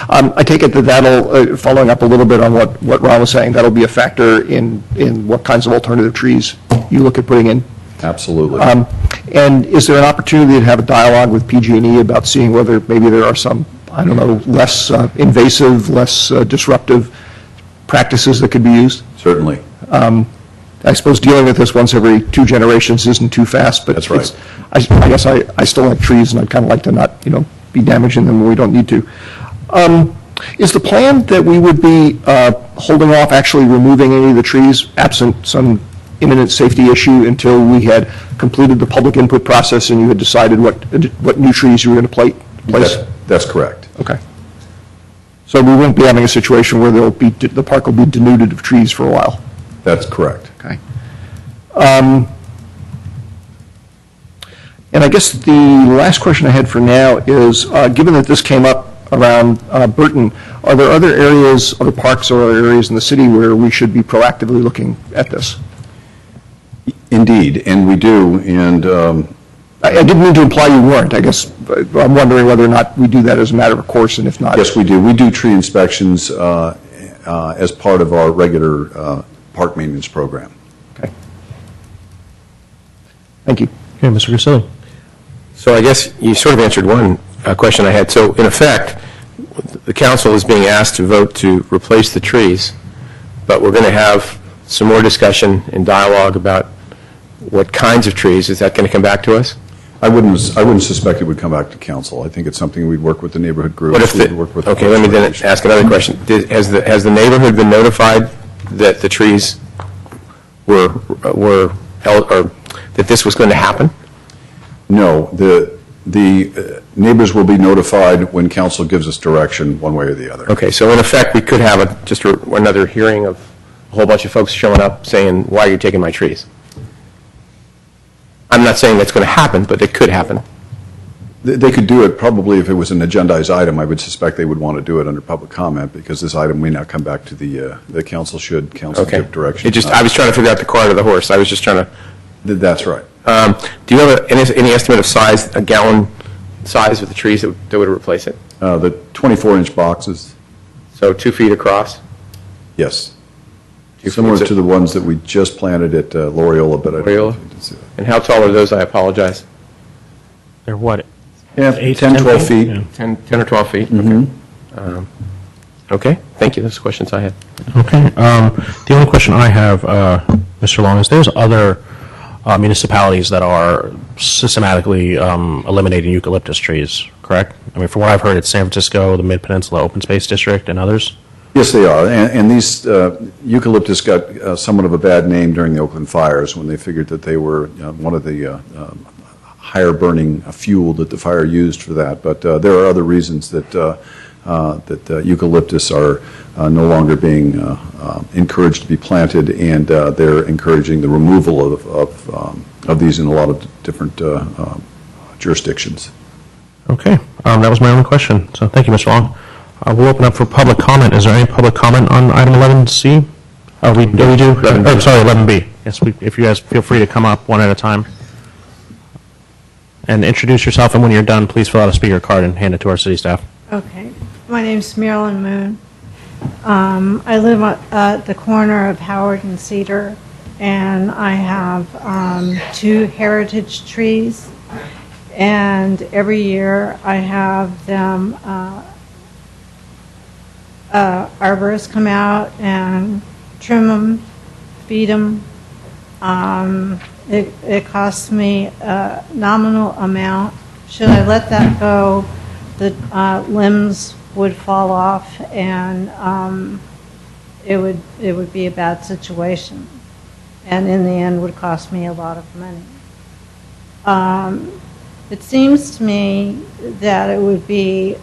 I take it that that'll, following up a little bit on what Ron was saying, that'll be a factor in what kinds of alternative trees you look at putting in? Absolutely. And is there an opportunity to have a dialogue with PG&E about seeing whether maybe there are some, I don't know, less invasive, less disruptive practices that could be used? Certainly. I suppose dealing with this once every 2 generations isn't too fast, but That's right. I guess I still like trees, and I'd kind of like to not, be damaging them when we don't need to. Is the plan that we would be holding off actually removing any of the trees absent some imminent safety issue until we had completed the public input process and you had decided what new trees you were going to place? That's correct. Okay. So we won't be having a situation where the park will be denuded of trees for a while? That's correct. Okay. And I guess the last question I had for now is, given that this came up around Burton, are there other areas, other parks or other areas in the city where we should be proactively looking at this? Indeed, and we do, and... I didn't mean to imply you weren't. I guess I'm wondering whether or not we do that as a matter of course, and if not... Yes, we do. We do tree inspections as part of our regular park maintenance program. Okay. Thank you. Okay, Mr. Grisilli. So I guess you sort of answered one question I had. So in effect, the council is being asked to vote to replace the trees, but we're going to have some more discussion and dialogue about what kinds of trees. Is that going to come back to us? I wouldn't suspect it would come back to council. I think it's something we'd work with the neighborhood groups. What if we'd work with okay, let me then ask another question. Has the neighborhood been notified that the trees were held, or that this was going to happen? No, the neighbors will be notified when council gives us direction one way or the other. Okay, so in effect, we could have just another hearing of a whole bunch of folks showing up saying, why are you taking my trees? I'm not saying that's going to happen, but it could happen. They could do it probably if it was an agendized item. I would suspect they would want to do it under public comment because this item may not come back to the council should council give direction. I was trying to figure out the cart or the horse. I was just trying to... That's right. Do you have any estimate of size, a gallon size of the trees that would replace it? The 24-inch boxes. So 2 feet across? Yes. Similar to the ones that we just planted at Loreola, but I don't know if you can see that. And how tall are those? I apologize. They're what? Yeah, 10, 12 feet. Yeah. 10 or 12 feet? Mm-hmm. Okay, thank you. Those are the questions I had. Okay. The only question I have, Mr. Long, is there's other municipalities that are systematically eliminating eucalyptus trees, correct? correct? I mean, from what I've heard, it's San Francisco, the Mid-Peninsula Open Space District, and others. Yes, they are. And these eucalyptus got somewhat of a bad name during the Oakland fires when they figured that they were one of the higher burning fuel that the fire used for that. But there are other reasons that eucalyptus are no longer being encouraged to be planted, and they're encouraging the removal of these in a lot of different jurisdictions. Okay, that was my only question. So thank you, Mr. Long. We'll open up for public comment. Is there any public comment on item 11C? We do. 11B. Sorry, 11B. Yes, if you guys feel free to come up one at a time. And introduce yourself, and when you're done, please fill out a speaker card and hand it to our city staff. Okay. My name's Marilyn Moon. I live at the corner of Howard and Cedar, and I have 2 heritage trees, and every year I have them arborists come out and trim them, feed them. It costs me a nominal amount. Should I let that go, the limbs would fall off, and it would be a bad situation, and in the end would cost me a lot of money. It seems to me that it would be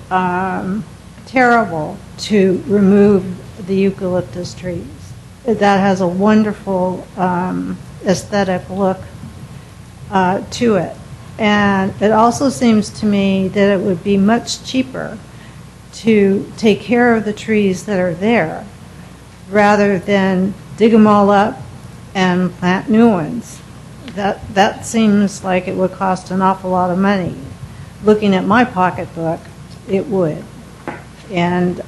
terrible to remove the eucalyptus trees. That has a wonderful aesthetic look to it. And it also seems to me that it would be much cheaper to take care of the trees that are there rather than dig them all up and plant new ones. That seems like it would cost an awful lot of money. Looking at my pocketbook, it would. And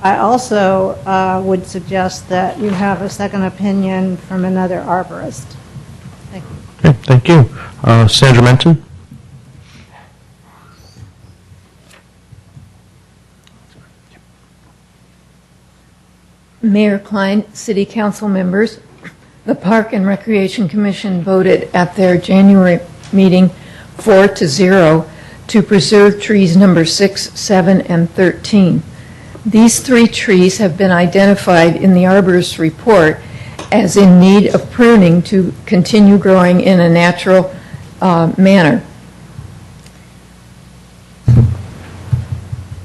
I also would suggest that you have a second opinion from another arborist. Thank you. Okay, thank you. Sandra Menton? Mayor Klein, City Council members, the Park and Recreation Commission voted at their January meeting 4-0 to preserve trees number 6, 7, and 13. These 3 trees have been identified in the arborist's report as in need of pruning to continue growing in a natural manner.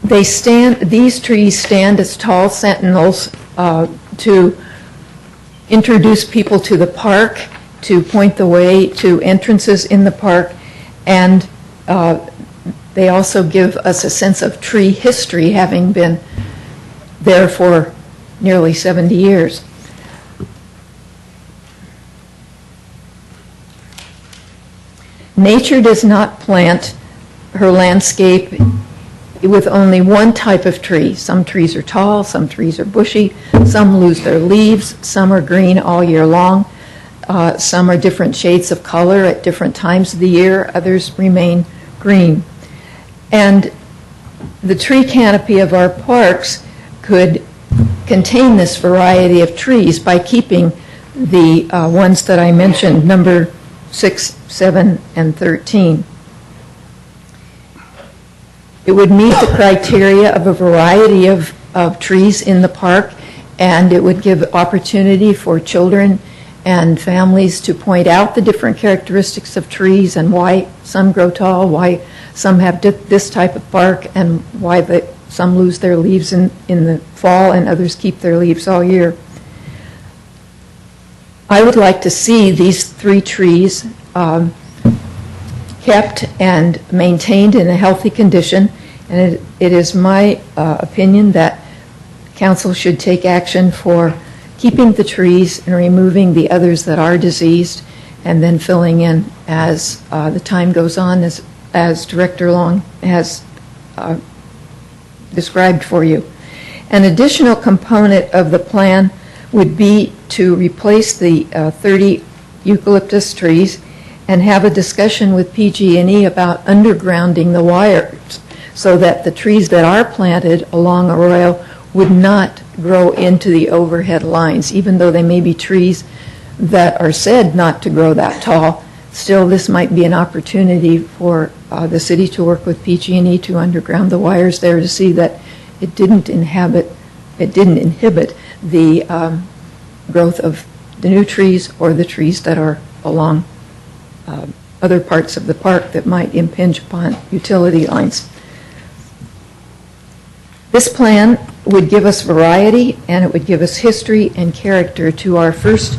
These trees stand as tall sentinels to introduce people to the park, to point the way to entrances in the park, and they also give us a sense of tree history, having been there for nearly 70 years. Nature does not plant her landscape with only one type of tree. Some trees are tall, some trees are bushy, some lose their leaves, some are green all year long, some are different shades of color at different times of the year, others remain green. And the tree canopy of our parks could contain this variety of trees by keeping the ones that I mentioned, number 6, 7, and 13. It would meet the criteria of a variety of trees in the park, and it would give opportunity for children and families to point out the different characteristics of trees and why some grow tall, why some have this type of bark, and why some lose their leaves in the fall and others keep their leaves all year. I would like to see these 3 trees kept and maintained in a healthy condition, and it is my opinion that council should take action for keeping the trees and removing the others that are diseased, and then filling in as the time goes on, as Director Long has described for you. An additional component of the plan would be to replace the 30 eucalyptus trees and have a discussion with PG&E about undergrounding the wires so that the trees that are planted along Arroyo would not grow into the overhead lines, even though they may be trees that are said not to grow that tall. Still, this might be an opportunity for the city to work with PG&E to underground the wires there to see that it didn't inhibit the growth of the new trees or the trees that are along other parts of the park that might impinge upon utility lines. This plan would give us variety, and it would give us history and character to our first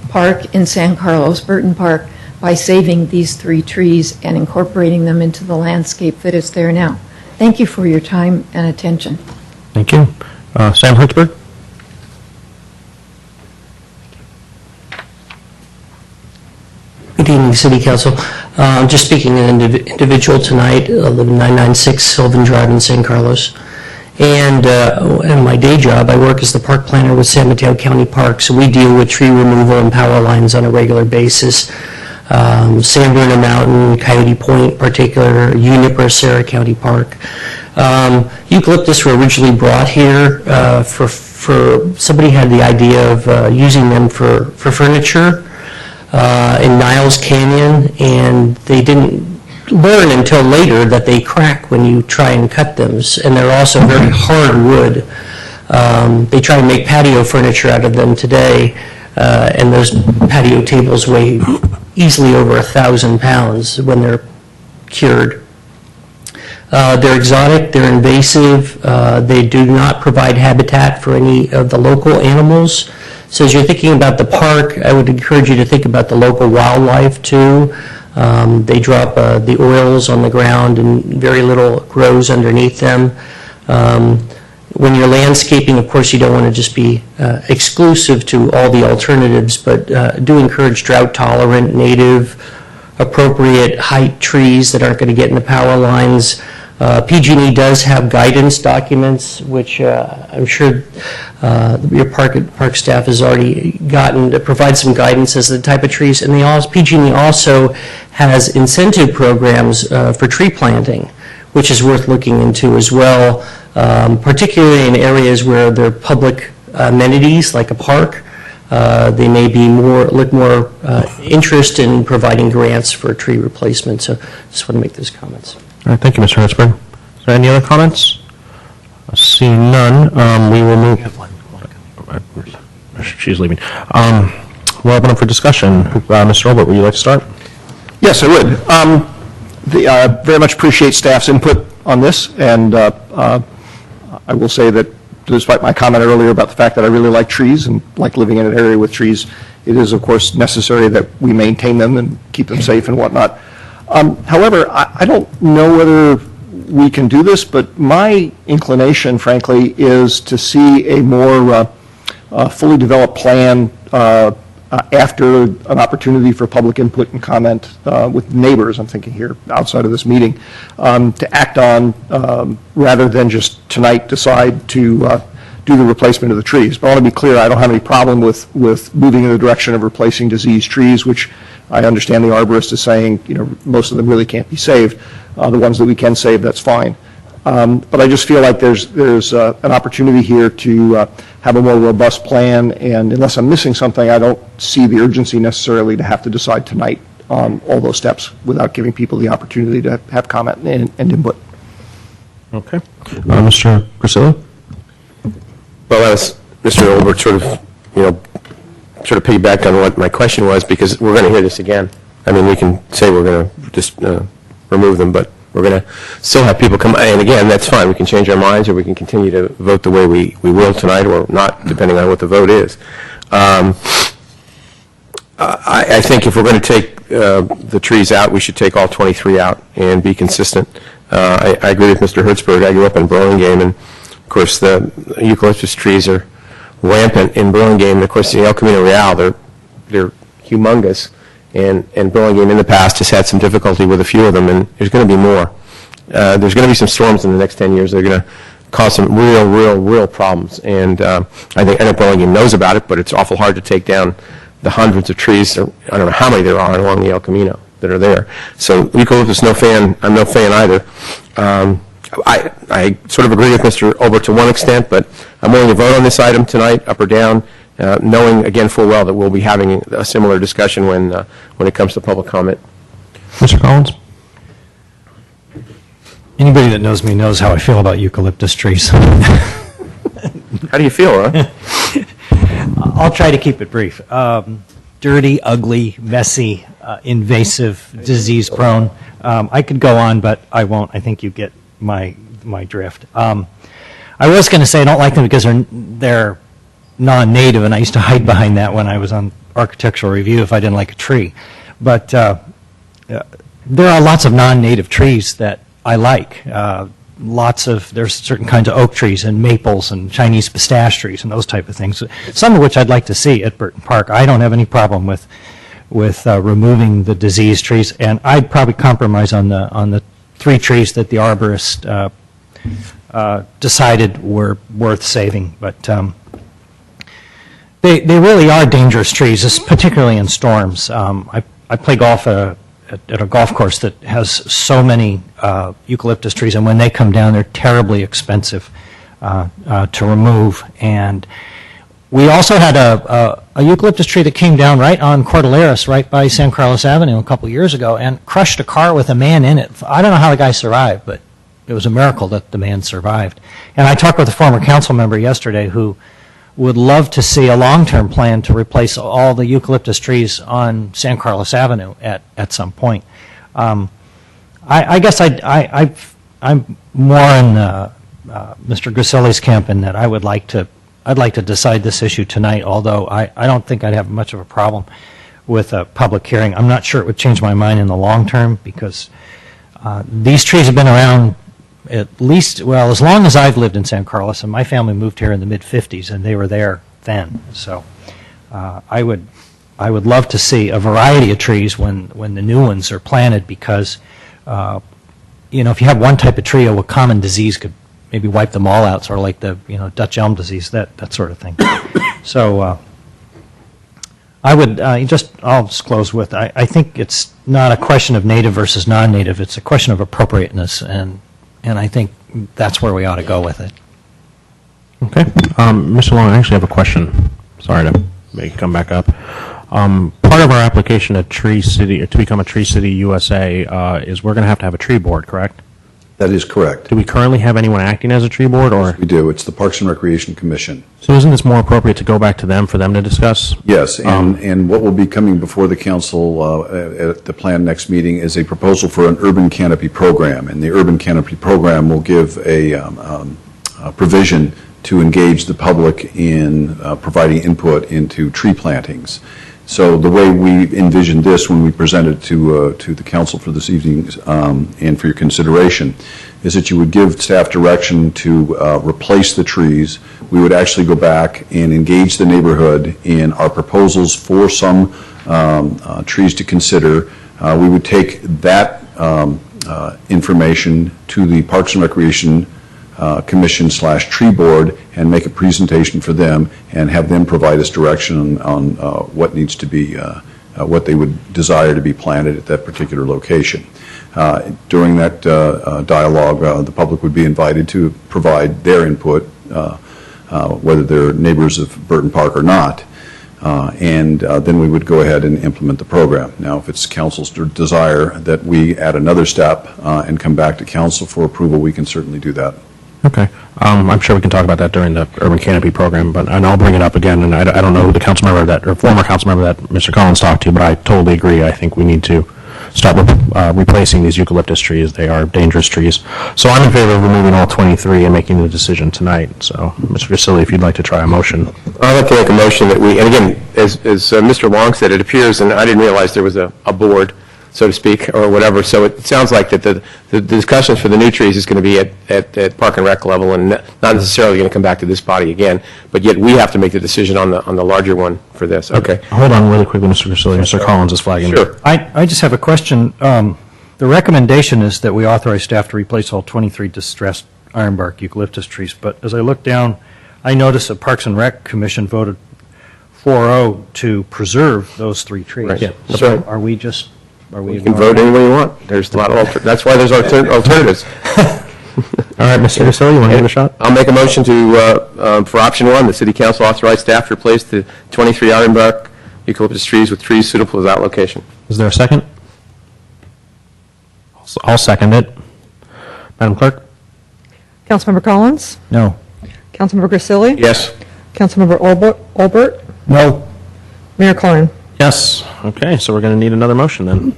park in San Carlos, Burton Park, by saving these 3 trees and incorporating them into the landscape that is there now. Thank you for your time and attention. Thank you. Sam Hertzberg? Good evening, City Council. I'm just speaking as an individual tonight. I live in 996 Sylvan Drive in San Carlos. And in my day job, I work as the park planner with San Mateo County Parks. So we deal with tree removal and power lines on a regular basis. San Bruno Mountain, Coyote Point in particular, Juniper, Sarah County Park. Eucalyptus were originally brought here for somebody had the idea of using them for furniture in Niles Canyon, and they didn't learn until later that they crack when you try and cut them, and they're also very hard wood. They try to make patio furniture out of them today, and those patio tables weigh easily over 1,000 pounds when they're cured. They're exotic, they're invasive, they do not provide habitat for any of the local animals. So as you're thinking about the park, I would encourage you to think about the local wildlife too. They drop the oils on the ground and very little grows underneath them. When you're landscaping, of course, you don't want to just be exclusive to all the alternatives, but do encourage drought-tolerant, native, appropriate height trees that aren't going to get in the power lines. PG&E does have guidance documents, which I'm sure your park staff has already gotten to provide some guidance as to the type of trees. And PG&E also has incentive programs for tree planting, which is worth looking into as well, particularly in areas where there are public amenities like a park. They may be look more interest in providing grants for tree replacement. So just want to make those comments. All right, thank you, Mr. Hertzberg. Is there any other comments? Seeing none, we will move. She's leaving. We'll open up for discussion. Mr. Olbert, would you like to start? Yes, I would. I very much appreciate staff's input on this, and I will say that despite my comment earlier about the fact that I really like trees and like living in an area with trees, it is, of course, necessary that we maintain them and keep them safe and whatnot. However, I don't know whether we can do this, but my inclination, frankly, is to see a more fully developed plan after an opportunity for public input and comment with neighbors, I'm thinking here outside of this meeting, to act on rather than just tonight decide to do the replacement of the trees. But I want to be clear, I don't have any problem with moving in the direction of replacing diseased trees, which I understand the arborist is saying, most of them really can't be saved. The ones that we can save, that's fine. But I just feel like there's an opportunity here to have a more robust plan, and unless I'm missing something, I don't see the urgency necessarily to have to decide tonight on all those steps without giving people the opportunity to have comment and input. Okay. Mr. Grisillo? Well, as Mr. Olbert sort of piggybacked on what my question was, because we're going to hear this again. I mean, we can say we're going to just remove them, but we're going to still have people come, and again, that's fine. We can change our minds, or we can continue to vote the way we will tonight, or not, depending on what the vote is. I think if we're going to take the trees out, we should take all 23 out and be consistent. I agree with Mr. Hertzberg. I grew up in Burlingame, and of course the eucalyptus trees are rampant in Burlingame. And of course, the El Camino Real, they're humongous. And Burlingame in the past has had some difficulty with a few of them, and there's going to be more. There's going to be some storms in the next 10 years that are going to cause some real problems. And I know Burlingame knows about it, but it's awful hard to take down the hundreds of trees. I don't know how many there are along the El Camino that are there. So eucalyptus, I'm no fan either. I sort of agree with Mr. Olbert to one extent, but I'm willing to vote on this item tonight, up or down, knowing, again, full well that we'll be having a similar discussion when it comes to public comment. Mr. Collins? Anybody that knows me knows how I feel about eucalyptus trees. How do you feel, huh? I'll try to keep it brief. Dirty, ugly, messy, invasive, disease-prone. I could go on, but I won't. I think you get my drift. I was going to say I don't like them because they're non-native, and I used to hide behind that when I was on architectural review if I didn't like a tree. But there are lots of non-native trees that I like. There's certain kinds of oak trees and maples and Chinese pistache trees and those type of things, some of which I'd like to see at Burton Park. I don't have any problem with removing the diseased trees, and I'd probably compromise on the 3 trees that the arborist decided were worth saving. But they really are dangerous trees, particularly in storms. I play golf at a golf course that has so many eucalyptus trees, and when they come down, they're terribly expensive to remove. And we also had a eucalyptus tree that came down right on Cordilleras, right by San Carlos Avenue a couple years ago, and crushed a car with a man in it. I don't know how the guy survived, but it was a miracle that the man survived. And I talked with a former council member yesterday who would love to see a long-term plan to replace all the eucalyptus trees on San Carlos Avenue at some point. I guess I'm more in Mr. Griselli's camp in that I'd like to decide this issue tonight, although I don't think I'd have much of a problem with a public hearing. I'm not sure it would change my mind in the long term because these trees have been around at least, well, as long as I've lived in San Carlos, and my family moved here in the mid-'50s, and they were there then. So I would love to see a variety of trees when the new ones are planted because, if you have one type of tree, a common disease could maybe wipe them all out, sort of like the Dutch elm disease, that sort of thing. So I'll just close with, I think it's not a question of native versus non-native, it's a question of appropriateness, and I think that's where we ought to go with it. Okay. Mr. Long, I actually have a question. Sorry to make you come back up. Part of our application to become a Tree City USA is we're going to have a tree board, correct? That is correct. Do we currently have anyone acting as a tree board? Or? Yes, we do. It's the Parks and Recreation Commission. So isn't this more appropriate to go back to them for them to discuss? Yes, and what will be coming before the council at the planned next meeting is a proposal for an urban canopy program. And the urban canopy program will give a provision to engage the public in providing input into tree plantings. So the way we envisioned this when we presented to the council for this evening and for your consideration is that you would give staff direction to replace the trees. We would actually go back and engage the neighborhood in our proposals for some trees to consider. We would take that information to the Parks and Recreation Commission/Tree Board and make a presentation for them and have them provide us direction on what needs to be, what they would desire to be planted at that particular location. During that dialogue, the public would be invited to provide their input, whether they're neighbors of Burton Park or not, and then we would go ahead and implement the program. Now, if it's council's desire that we add another step and come back to council for approval, we can certainly do that. Okay. I'm sure we can talk about that during the Urban Canopy program, and I'll bring it up again. And I don't know who the council member that, or former council member that Mr. Collins talked to, but I totally agree. I think we need to start replacing these eucalyptus trees. They are dangerous trees. So I'm in favor of removing all 23 and making the decision tonight. So, Mr. Grisilli, if you'd like to try a motion. I'd like to make a motion that we, and again, as Mr. Long said, it appears, and I didn't realize there was a board, so to speak, or whatever. So it sounds like that the discussions for the new trees is going to be at Park and Rec level and not necessarily going to come back to this body again, but yet we have to make the decision on the larger one for this. Okay. Hold on really quickly, Mr. Grisilli. Mr. Collins is flagging. Sure. I just have a question. The recommendation is that we authorize staff to replace all 23 distressed ironbark eucalyptus trees, but as I look down, I notice the Parks and Rec Commission voted 4-0 to preserve those 3 trees. Right. Yeah, that's so right. are we just... You can vote any way you want. There's a lot of that's why there's alternatives. All right, Mr. Grisilli, you want to give it a shot? I'll make a motion to, for option one, the city council authorize staff to replace the 23 ironbark eucalyptus trees with trees suitable for that location. Is there a second? I'll second it. Madam Clerk? Councilmember Collins? No. Councilmember Grisilli? Yes. Councilmember Olbert? No. Mayor Klein? Yes. Okay, so we're going to need another motion then.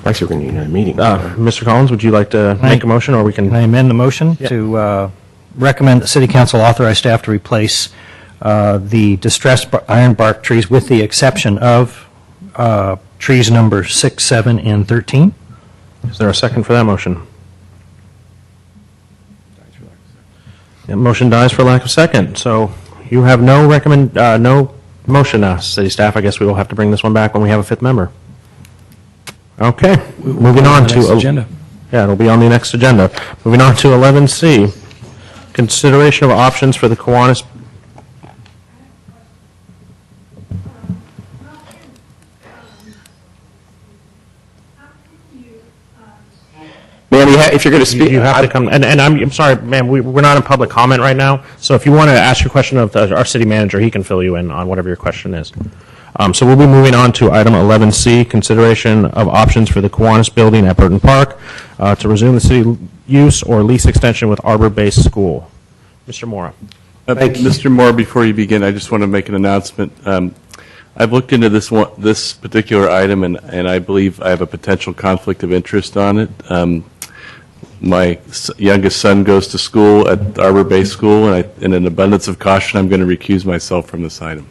Actually, we're going to need another meeting. Mr. Collins, would you like to make a motion, or we can? Can I amend the motion to recommend the city council authorize staff to replace the distressed iron bark trees with the exception of trees number 6, 7, and 13? Is there a second for that motion? Motion dies for lack of second. So you have no no motion, city staff. I guess we will have to bring this one back when we have a fifth member. Okay, moving on to agenda. Yeah, it'll be on the next agenda. Moving on to 11C, consideration of options for the Kiwanis. Ma'am, if you're going to speak, You have to come, and I'm sorry, ma'am, we're not in public comment right now, so if you want to ask your question of our city manager, he can fill you in on whatever your question is. So we'll be moving on to item 11C, consideration of options for the Kiwanis Building at Burton Park to resume the city use or lease extension with Arbor-based school. Mr. Mora. Mr. Moore, before you begin, I just want to make an announcement. I've looked into this particular item, and I believe I have a potential conflict of interest on it. My youngest son goes to school at Arbor-based school, and in an abundance of caution, I'm going to recuse myself from this item.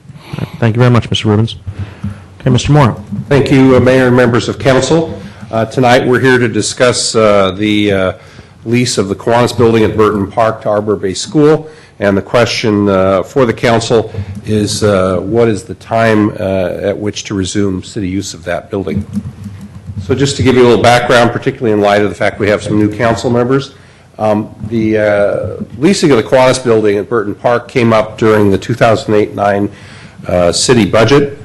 Thank you very much, Mr. Rubens. Okay, Mr. Mora. Thank you, Mayor and members of council. Tonight, we're here to discuss the lease of the Kiwanis Building at Burton Park to Arbor-based school. And the question for the council is, what is the time at which to resume city use of that building? So just to give you a little background, particularly in light of the fact we have some new council members, the leasing of the Kiwanis Building at Burton Park came up during the 2008-9 city budget.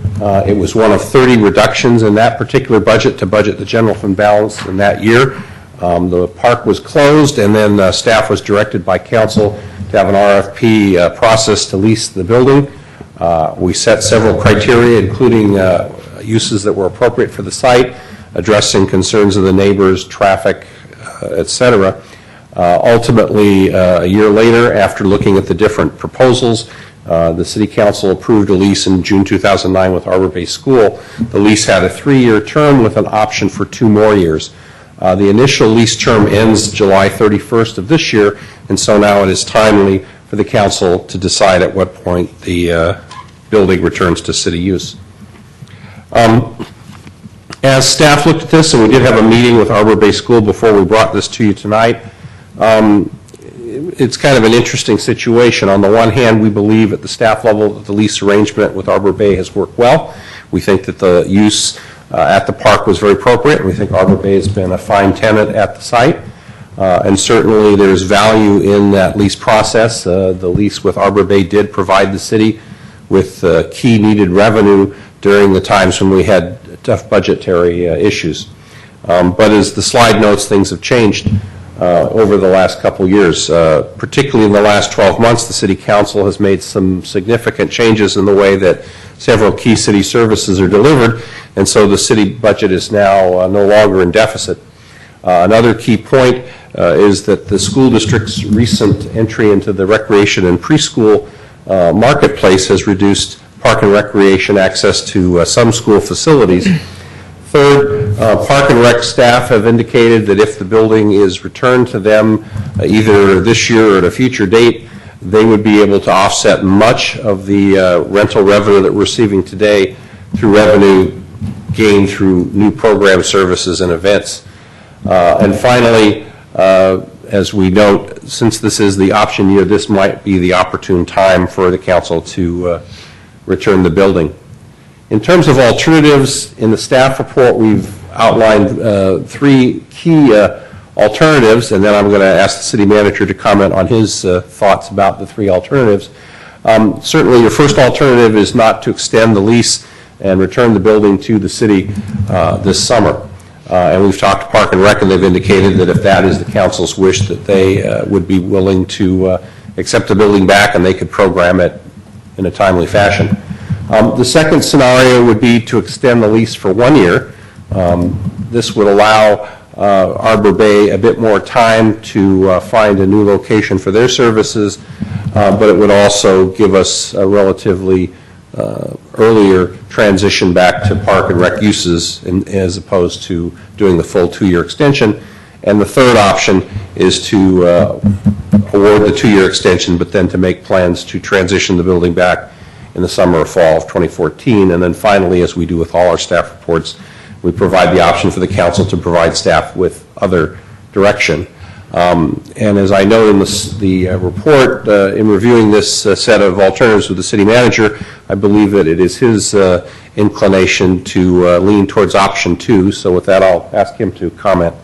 It was one of 30 reductions in that particular budget to budget the general fund balance in that year. The park was closed, and then staff was directed by council to have an RFP process to lease the building. We set several criteria, including uses that were appropriate for the site, addressing concerns of the neighbors, traffic, et cetera. Ultimately, a year later, after looking at the different proposals, the City Council approved a lease in June 2009 with Arbor-based school. The lease had a 3-year term with an option for 2 more years. The initial lease term ends July 31st of this year, and so now it is timely for the council to decide at what point the building returns to city use. As staff looked at this, and we did have a meeting with Arbor-based school before we brought this to you tonight, it's kind of an interesting situation. On the one hand, we believe at the staff level that the lease arrangement with Arbor Bay has worked well. We think that the use at the park was very appropriate. We think Arbor Bay has been a fine tenant at the site. And certainly there's value in that lease process. The lease with Arbor Bay did provide the city with key needed revenue during the times when we had tough budgetary issues. But as the slide notes, things have changed over the last couple years. Particularly in the last 12 months, the City Council has made some significant changes in the way that several key city services are delivered, and so the city budget is now no longer in deficit. Another key point is that the school district's recent entry into the recreation and preschool marketplace has reduced park and recreation access to some school facilities. Third, Park and Rec staff have indicated that if the building is returned to them either this year or at a future date, they would be able to offset much of the rental revenue that we're receiving today through revenue gained through new program services and events. And finally, as we note, since this is the option year, this might be the opportune time for the council to return the building. In terms of alternatives, in the staff report, we've outlined 3 key alternatives, and then I'm going to ask the city manager to comment on his thoughts about the 3 alternatives. Certainly, your first alternative is not to extend the lease and return the building to the city this summer. And we've talked to Park and Rec, and they've indicated that if that is the council's wish, that they would be willing to accept the building back, and they could program it in a timely fashion. The second scenario would be to extend the lease for 1 year. This would allow Arbor Bay a bit more time to find a new location for their services, but it would also give us a relatively earlier transition back to Park and Rec uses as opposed to doing the full 2-year extension. And the third option is to award the 2-year extension, but then to make plans to transition the building back in the summer or fall of 2014. And then finally, as we do with all our staff reports, we provide the option for the council to provide staff with other direction. And as I note in the report, in reviewing this set of alternatives with the city manager, I believe that it is his inclination to lean towards option 2. So with that, I'll ask him to comment.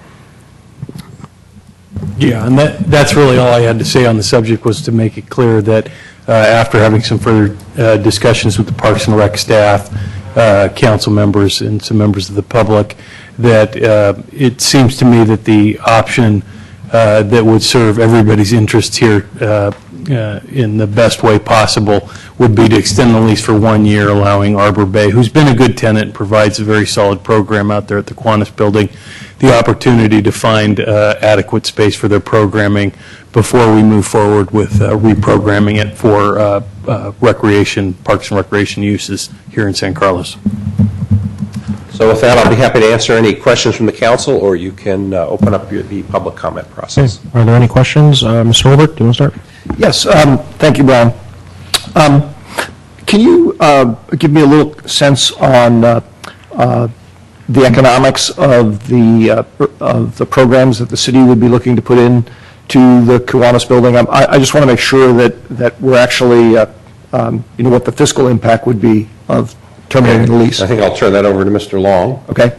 Yeah, and that's really all I had to say on the subject, was to make it clear that after having some further discussions with the Parks and Rec staff, council members, and some members of the public, that it seems to me that the option that would serve everybody's interests here in the best way possible would be to extend the lease for 1 year, allowing Arbor Bay, who's been a good tenant and provides a very solid program out there at the Kiwanis Building, the opportunity to find adequate space for their programming before we move forward with reprogramming it for recreation, parks and recreation uses here in San Carlos. So with that, I'll be happy to answer any questions from the council, or you can open up the public comment process. Are there any questions? Mr. Holbert, do you want to start? Yes, thank you, Brian. Can you give me a little sense on the economics of the programs that the city would be looking to put in to the Kiwanis Building? I just want to make sure that we're actually, what the fiscal impact would be of terminating the lease. I think I'll turn that over to Mr. Long. Okay.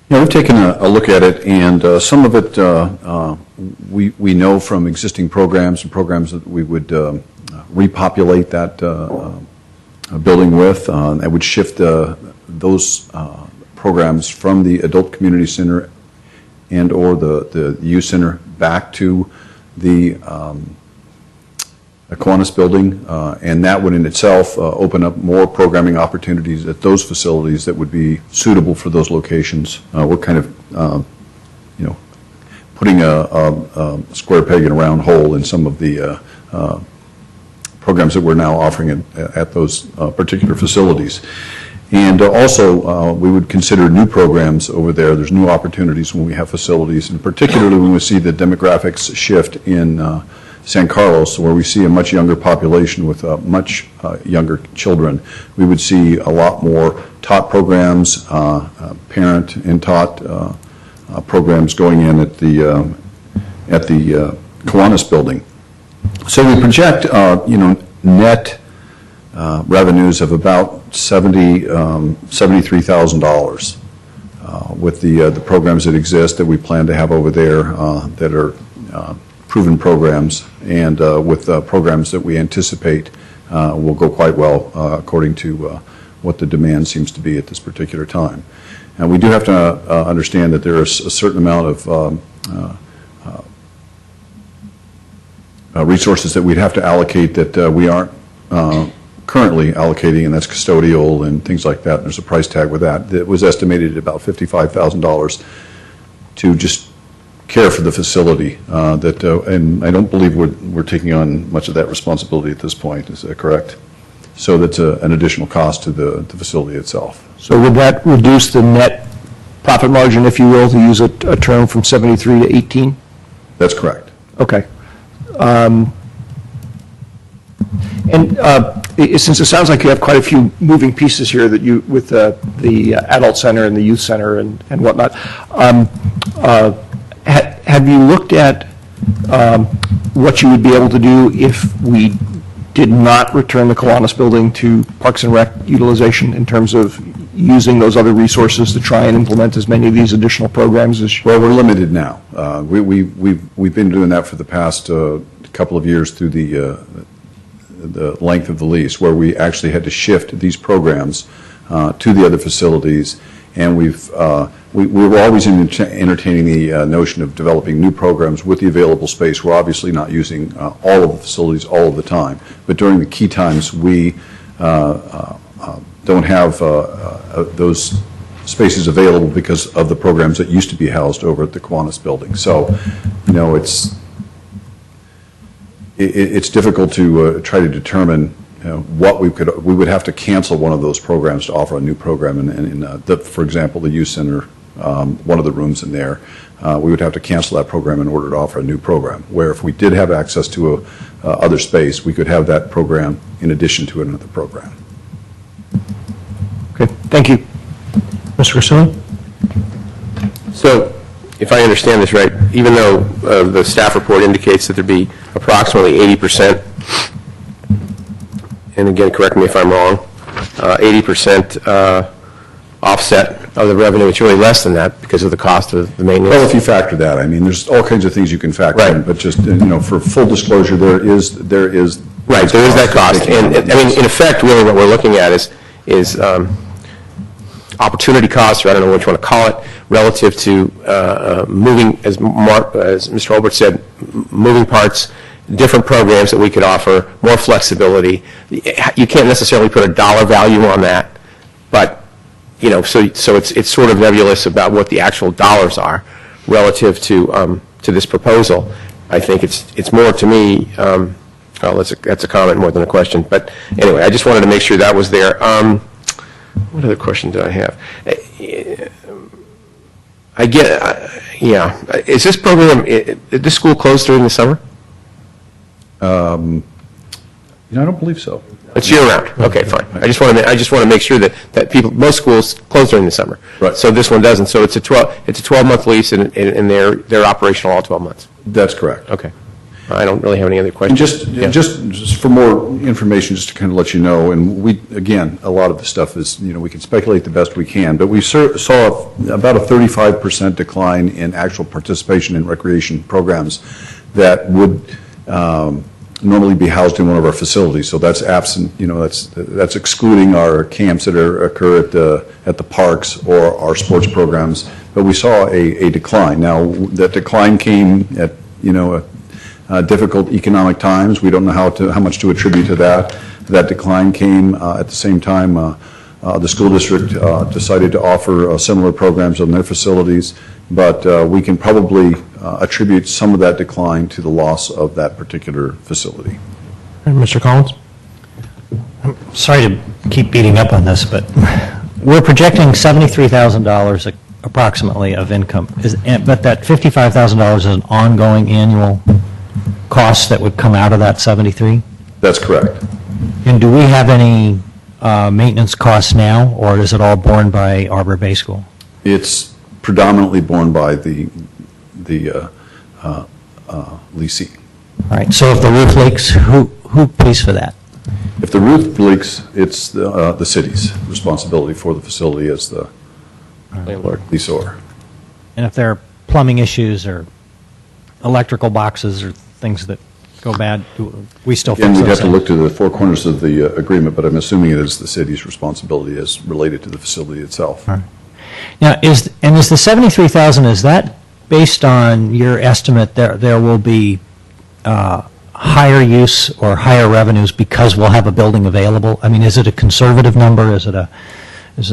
Yeah, we've taken a look at it, and some of it we know from existing programs and programs that we would repopulate that building with. That would shift those programs from the Adult Community Center and or the youth center back to the Kiwanis Building, and that would in itself open up more programming opportunities at those facilities that would be suitable for those locations. We're kind of, putting a square peg in a round hole in some of the programs that we're now offering at those particular facilities. And also, we would consider new programs over there. There's new opportunities when we have facilities, and particularly when we see the demographics shift in San Carlos, where we see a much younger population with much younger children. We would see a lot more taught programs, parent and taught programs going in at the Kiwanis Building. So we project, net revenues of about $73,000 with the programs that exist that we plan to have over there that are proven programs, and with programs that we anticipate will go quite well according to what the demand seems to be at this particular time. And we do have to understand that there is a certain amount of resources that we'd have to allocate that we aren't currently allocating, and that's custodial and things like that. There's a price tag with that. It was estimated at about $55,000 to just care for the facility, and I don't believe we're taking on much of that responsibility at this point. Is that correct? So that's an additional cost to the facility itself. So would that reduce the net profit margin, if you will, to use a term, from 73 to 18? That's correct. Okay. Since it sounds like you have quite a few moving pieces here that you, with the adult center and the youth center and whatnot, have you looked at what you would be able to do if we did not return the Kiwanis Building to Parks and Rec utilization, in terms of using those other resources to try and implement as many of these additional programs as? Well, we're limited now. We've been doing that for the past couple of years through the the length of the lease, where we actually had to shift these programs to the other facilities. And we were always entertaining the notion of developing new programs with the available space. We're obviously not using all of the facilities all of the time, but during the key times, we don't have those spaces available because of the programs that used to be housed over at the Kiwanis building. So, it's difficult to try to determine what we would have to cancel one of those programs to offer a new program. For example, the youth center, one of the rooms in there, we would have to cancel that program in order to offer a new program. Where if we did have access to other space, we could have that program in addition to another program. Okay, thank you. Mr. Grisilli? So, if I understand this right, even though the staff report indicates that there'd be approximately 80%, and again, correct me if I'm wrong, 80% offset of the revenue, it's really less than that because of the cost of the maintenance. Well, if you factor that, I mean, there's all kinds of things you can factor in, but just, for full disclosure, there is Right, there is that cost. And, I mean, in effect, really what we're looking at is opportunity costs, or I don't know what you want to call it, relative to moving, as Mr. Holbert said, moving parts, different programs that we could offer, more flexibility. You can't necessarily put a dollar value on that, but, so it's sort of nebulous about what the actual dollars are relative to this proposal. I think it's more, to me, well, that's a comment more than a question, but anyway, I just wanted to make sure that was there. What other question do I have? Is this program, did this school close during the summer? I don't believe so. It's year-round. Okay, fine. I just want to make sure that most schools close during the summer. Right. So this one doesn't. So it's a 12-month lease, and they're operational all 12 months. That's correct. Okay. I don't really have any other questions. And just for more information, just to kind of let you know, and again, a lot of the stuff is, we can speculate the best we can, but we saw about a 35% decline in actual participation in recreation programs that would normally be housed in one of our facilities. So that's absent, that's excluding our camps that occur at the parks or our sports programs. But we saw a decline. Now, that decline came at, difficult economic times. We don't know how much to attribute to that. That decline came at the same time the school district decided to offer similar programs on their facilities, but we can probably attribute some of that decline to the loss of that particular facility. Mr. Collins? I'm sorry to keep beating up on this, but we're projecting $73,000 approximately of income, but that $55,000 is an ongoing annual cost that would come out of that 73? That's correct. And do we have any maintenance costs now, or is it all borne by Arbor Bay School? It's predominantly borne by the leasing. All right, so if the roof leaks, who pays for that? If the roof leaks, it's the city's responsibility for the facility as the landlord, leaseor. And if there are plumbing issues or electrical boxes or things that go bad, we still fix And those we'd have to things? look to the four corners of the agreement, but I'm assuming it is the city's responsibility as related to the facility itself. All right. Now, is the $73,000, is that based on your estimate that there will be higher use or higher revenues because we'll have a building available? I mean, is it a conservative number? Is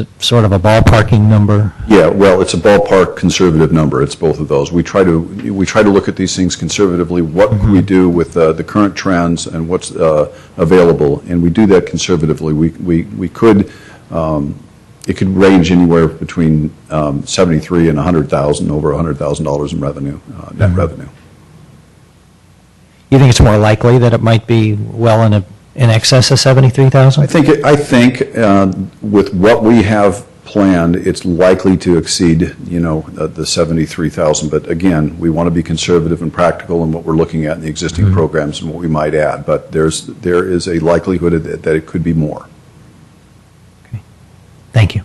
it sort of a ballparking number? Yeah, well, it's a ballpark conservative number. It's both of those. We try to look at these things conservatively. What can we do with the current trends and what's available? And we do that conservatively. We could. It could range anywhere between 73 and 100,000, over $100,000 in revenue, net revenue. You think it's more likely that it might be well in excess of 73,000? I think with what we have planned, it's likely to exceed, the 73,000. But again, we want to be conservative and practical in what we're looking at in the existing programs and what we might add. But there is a likelihood that it could be more. Thank you.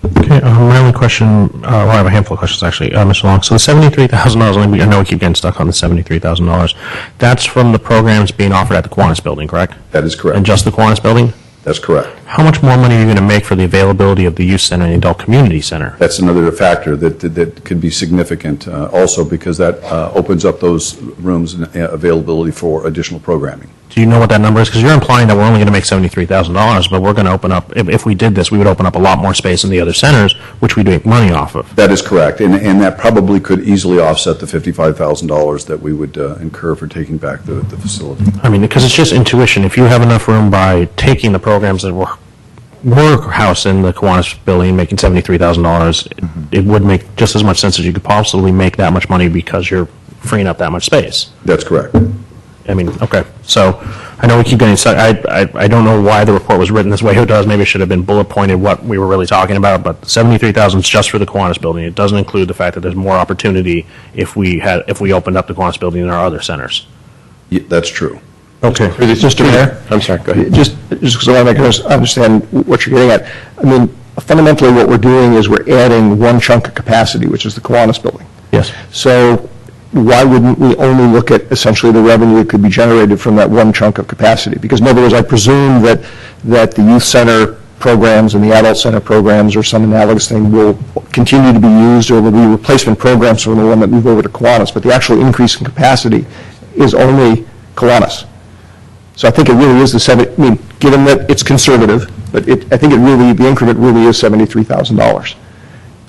Okay, my only question, well, I have a handful of questions, actually, Mr. Long. So the $73,000, I know we keep getting stuck on the $73,000. That's from the programs being offered at the Kiwanis Building, correct? That is correct. And just the Kiwanis Building? That's correct. How much more money are you going to make for the availability of the youth center and the adult community center? That's another factor that could be significant also, because that opens up those rooms and availability for additional programming. Do you know what that number is? Because you're implying that we're only going to make $73,000, but we're going to open up, if we did this, we would open up a lot more space in the other centers, which we do make money off of. That is correct, and that probably could easily offset the $55,000 that we would incur for taking back the facility. I mean, because it's just intuition. If you have enough room by taking the programs that were housed in the Kiwanis Building, making $73,000, it would make just as much sense as you could possibly make that much money because you're freeing up that much space. That's correct. I mean, okay, so I know we keep getting stuck. I don't know why the report was written this way it does. Maybe it should have been bullet pointed what we were really talking about, but $73,000 is just for the Kiwanis Building. It doesn't include the fact that there's more opportunity if we opened up the Kiwanis Building in our other centers. Yeah, that's true. Okay. Mr. Mayor? I'm sorry, go ahead. Just because I want to make understand what you're getting at. I mean, fundamentally what we're doing is we're adding one chunk of capacity, which is the Kiwanis Building. Yes. So why wouldn't we only look at essentially the revenue that could be generated from that one chunk of capacity? Because in other words, I presume that the youth center programs and the adult center programs or some analogous thing will continue to be used, or will be replacement programs for the one that move over to Kiwanis, but the actual increase in capacity is only Kiwanis. So I think it really is given that it's conservative, but I think the increment really is $73,000.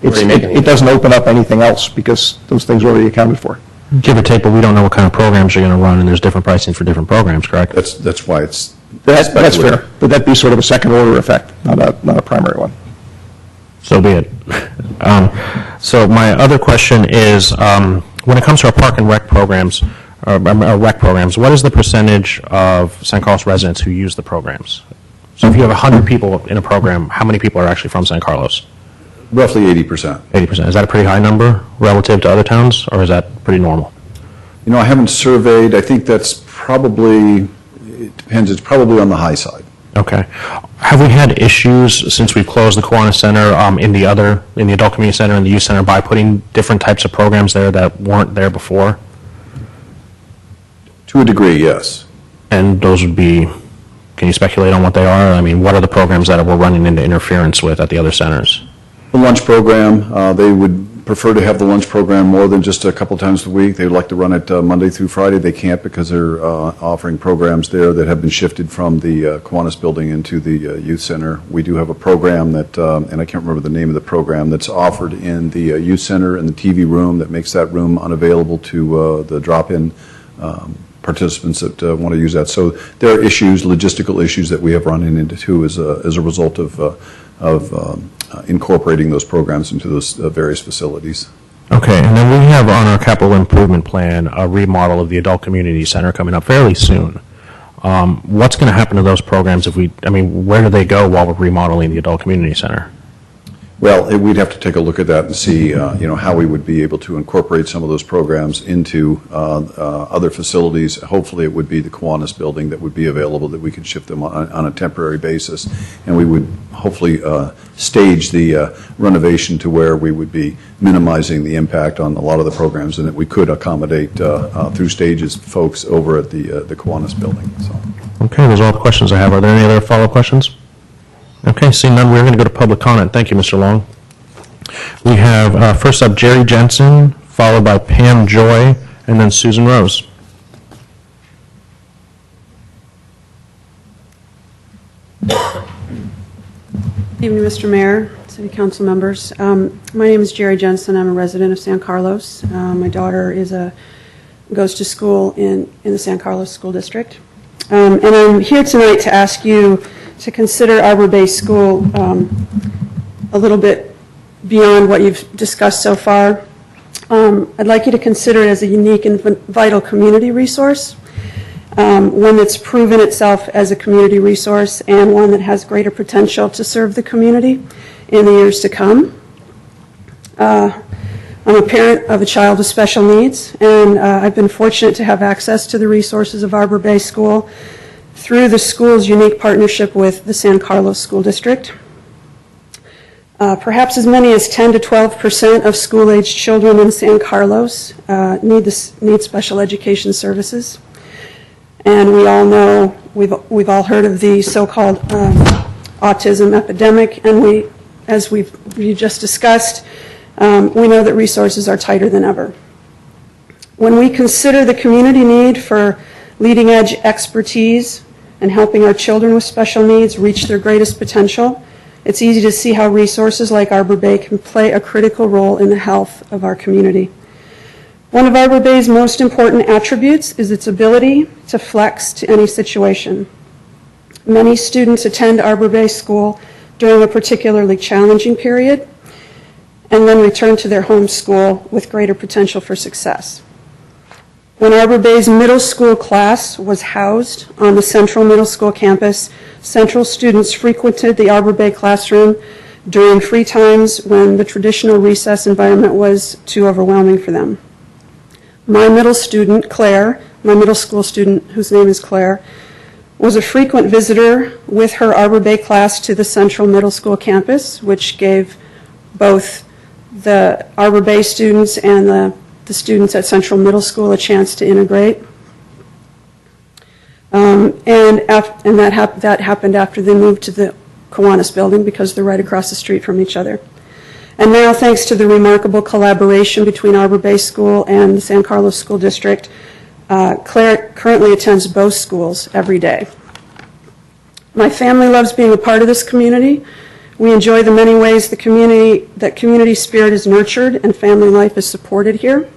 It doesn't open up anything else because those things are already accounted for. Give or take, but we don't know what kind of programs you're going to run, and there's different pricing for different programs, correct? That's why it's That's fair, but that'd be sort of a second order effect, not a primary one. So be it. So my other question is, when it comes to our park and rec programs, what is the percentage of San Carlos residents who use the programs? So if you have 100 people in a program, how many people are actually from San Carlos? Roughly 80%. 80%. Is that a pretty high number relative to other towns, or is that pretty normal? You know, I haven't surveyed. I think that's probably, it depends. It's probably on the high side. Okay. Have we had issues since we've closed the Kiwanis Center in the adult community center and the youth center by putting different types of programs there that weren't there before? To a degree, yes. And those would be, can you speculate on what they are? I mean, what are the programs that we're running into interference with at the other centers? The lunch program, they would prefer to have the lunch program more than just a couple times a week. They'd like to run it Monday through Friday. They can't because they're offering programs there that have been shifted from the Kiwanis Building into the youth center. We do have a program that, and I can't remember the name of the program, that's offered in the youth center in the TV room that makes that room unavailable to the drop-in participants that want to use that. So there are issues, logistical issues that we have run into as a result of incorporating those programs into those various facilities. Okay, and then we have on our capital improvement plan a remodel of the adult community center coming up fairly soon. What's going to happen to those programs where do they go while we're remodeling the adult community center? Well, we'd have to take a look at that and see, how we would be able to incorporate some of those programs into other facilities. Hopefully, it would be the Kiwanis Building that would be available, that we could shift them on a temporary basis, and we would hopefully stage the renovation to where we would be minimizing the impact on a lot of the programs, and that we could accommodate through stages folks over at the Kiwanis Building. So. Okay, those are all the questions I have. Are there any other follow-up questions? Okay, seeing none, we're going to go to public comment. Thank you, Mr. Long. We have, first up, Jerry Jensen, followed by Pam Joy, and then Susan Rose. Good evening, Mr. Mayor, City Council members. My name is Jerry Jensen. I'm a resident of San Carlos. My daughter goes to school in the San Carlos School District. And I'm here tonight to ask you to consider Arbor Bay School a little bit beyond what you've discussed so far. I'd like you to consider it as a unique and vital community resource, one that's proven itself as a community resource and one that has greater potential to serve the community in the years to come. I'm a parent of a child with special needs, and I've been fortunate to have access to the resources of Arbor Bay School through the school's unique partnership with the San Carlos School District. Perhaps as many as 10 to 12% of school-aged children in San Carlos need special education services. And we all know, we've all heard of the so-called autism epidemic, and as we just discussed, we know that resources are tighter than ever. When we consider the community need for leading-edge expertise and helping our children with special needs reach their greatest potential, it's easy to see how resources like Arbor Bay can play a critical role in the health of our community. One of Arbor Bay's most important attributes is its ability to flex to any situation. Many students attend Arbor Bay School during a particularly challenging period and then return to their home school with greater potential for success. When Arbor Bay's middle school class was housed on the Central Middle School campus, Central students frequented the Arbor Bay classroom during free times when the traditional recess environment was too overwhelming for them. My middle student, Claire, my middle school student, whose name is Claire, was a frequent visitor with her Arbor Bay class to the Central Middle School campus, which gave both the Arbor Bay students and the students at Central Middle School a chance to integrate. And that happened after they moved to the Kiwanis building because they're right across the street from each other. And now, thanks to the remarkable collaboration between Arbor Bay School and the San Carlos School District, Claire currently attends both schools every day. My family loves being a part of this community. We enjoy the many ways that community spirit is nurtured and family life is supported here.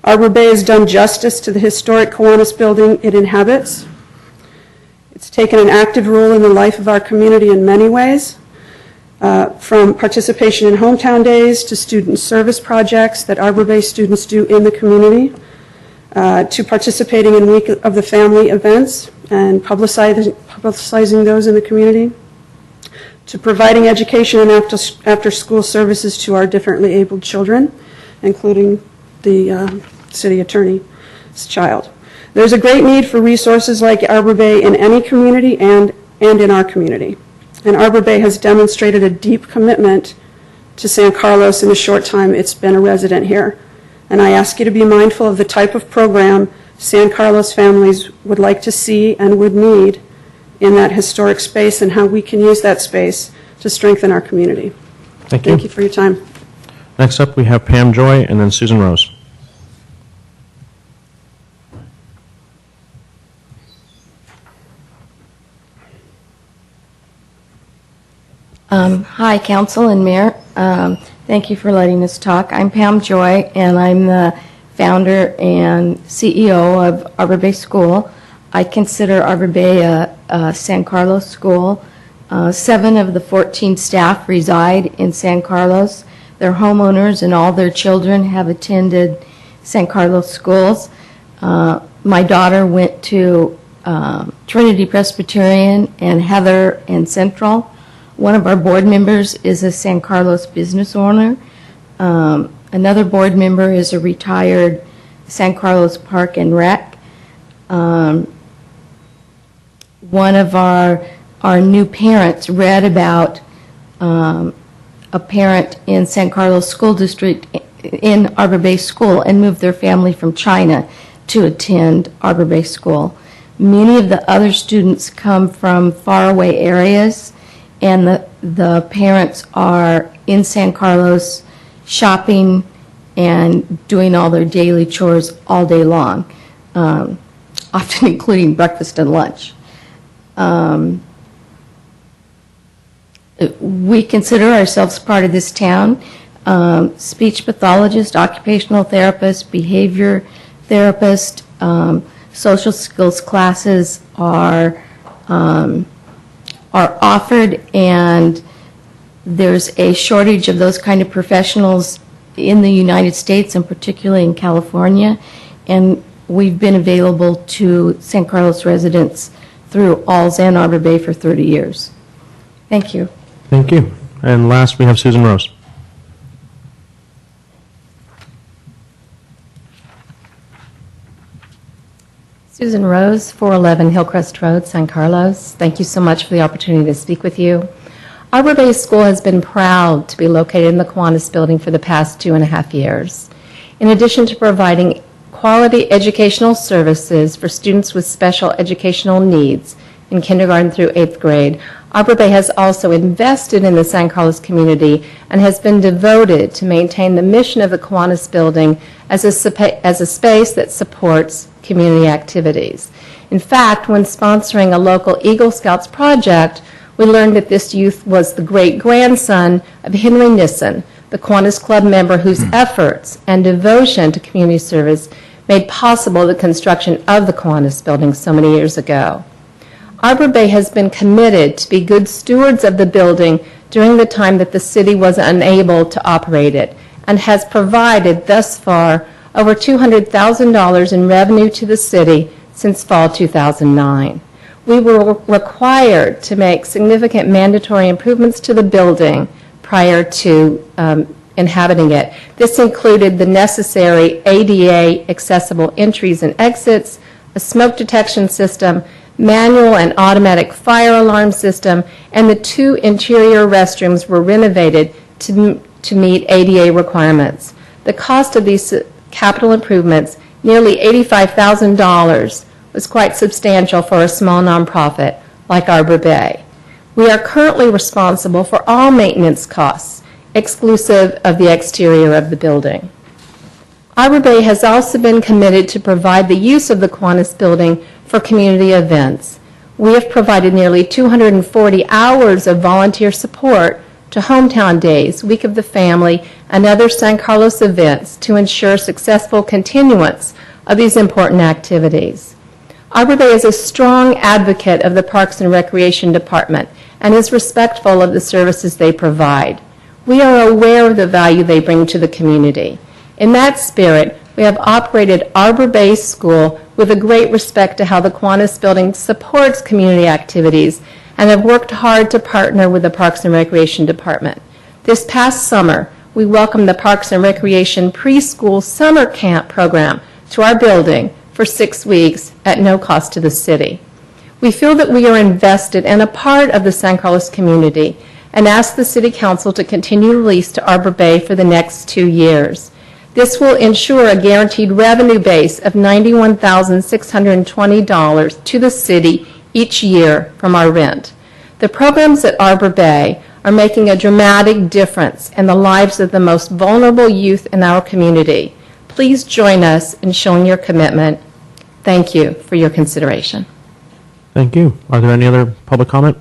Arbor Bay has done justice to the historic Kiwanis building it inhabits. It's taken an active role in the life of our community in many ways, from participation in hometown days to student service projects that Arbor Bay students do in the community, to participating in Week of the Family events and publicizing those in the community, to providing education and after-school services to our differently abled children, including the city attorney's child. There's a great need for resources like Arbor Bay in any community and in our community. And Arbor Bay has demonstrated a deep commitment to San Carlos in the short time it's been a resident here. And I ask you to be mindful of the type of program San Carlos families would like to see and would need in that historic space and how we can use that space to strengthen our community. Thank you. Thank you for your time. Next up, we have Pam Joy and then Susan Rose. Hi, Council and Mayor. Thank you for letting us talk. I'm Pam Joy, and I'm the founder and CEO of Arbor Bay School. I consider Arbor Bay a San Carlos school. 7 of the 14 staff reside in San Carlos. They're homeowners, and all their children have attended San Carlos schools. My daughter went to Trinity Presbyterian and Heather and Central. One of our board members is a San Carlos business owner. Another board member is a retired San Carlos Park and Rec. One of our new parents read about a parent in San Carlos School District in Arbor Bay School and moved their family from China to attend Arbor Bay School. Many of the other students come from faraway areas, and the parents are in San Carlos shopping and doing all their daily chores all day long, often including breakfast and lunch. We consider ourselves part of this town. Speech pathologist, occupational therapist, behavior therapist, social skills classes are offered, and there's a shortage of those kind of professionals in the United States and particularly in California, and we've been available to San Carlos residents through ALS and Arbor Bay for 30 years. Thank you. Thank you. And last, we have Susan Rose. Susan Rose, 411 Hillcrest Road, San Carlos. Thank you so much for the opportunity to speak with you. Arbor Bay School has been proud to be located in the Kiwanis Building for the past 2.5 years. In addition to providing quality educational services for students with special educational needs in kindergarten through 8th grade, Arbor Bay has also invested in the San Carlos community and has been devoted to maintain the mission of the Kiwanis Building as a space that supports community activities. In fact, when sponsoring a local Eagle Scouts project, we learned that this youth was the great-grandson of Henry Nissen, the Kiwanis Club member whose efforts and devotion to community service made possible the construction of the Kiwanis Building so many years ago. Arbor Bay has been committed to be good stewards of the building during the time that the city was unable to operate it, and has provided thus far over $200,000 in revenue to the city since fall 2009. We were required to make significant mandatory improvements to the building prior to inhabiting it. This included the necessary ADA accessible entries and exits, a smoke detection system, manual and automatic fire alarm system, and the 2 interior restrooms were renovated to meet ADA requirements. The cost of these capital improvements, nearly $85,000, was quite substantial for a small nonprofit like Arbor Bay. We are currently responsible for all maintenance costs, exclusive of the exterior of the building. Arbor Bay has also been committed to provide the use of the Kiwanis Building for community events. We have provided nearly 240 hours of volunteer support to Hometown Days, Week of the Family, and other San Carlos events to ensure successful continuance of these important activities. Arbor Bay is a strong advocate of the Parks and Recreation Department and is respectful of the services they provide. We are aware of the value they bring to the community. In that spirit, we have operated Arbor Bay School with a great respect to how the Kiwanis Building supports community activities and have worked hard to partner with the Parks and Recreation Department. This past summer, we welcomed the Parks and Recreation Preschool Summer Camp program to our building for 6 weeks at no cost to the city. We feel that we are invested and a part of the San Carlos community and ask the City Council to continue the lease to Arbor Bay for the next 2 years. This will ensure a guaranteed revenue base of $91,620 to the city each year from our rent. The programs at Arbor Bay are making a dramatic difference in the lives of the most vulnerable youth in our community. Please join us in showing your commitment. Thank you for your consideration. Thank you. Are there any other public comment?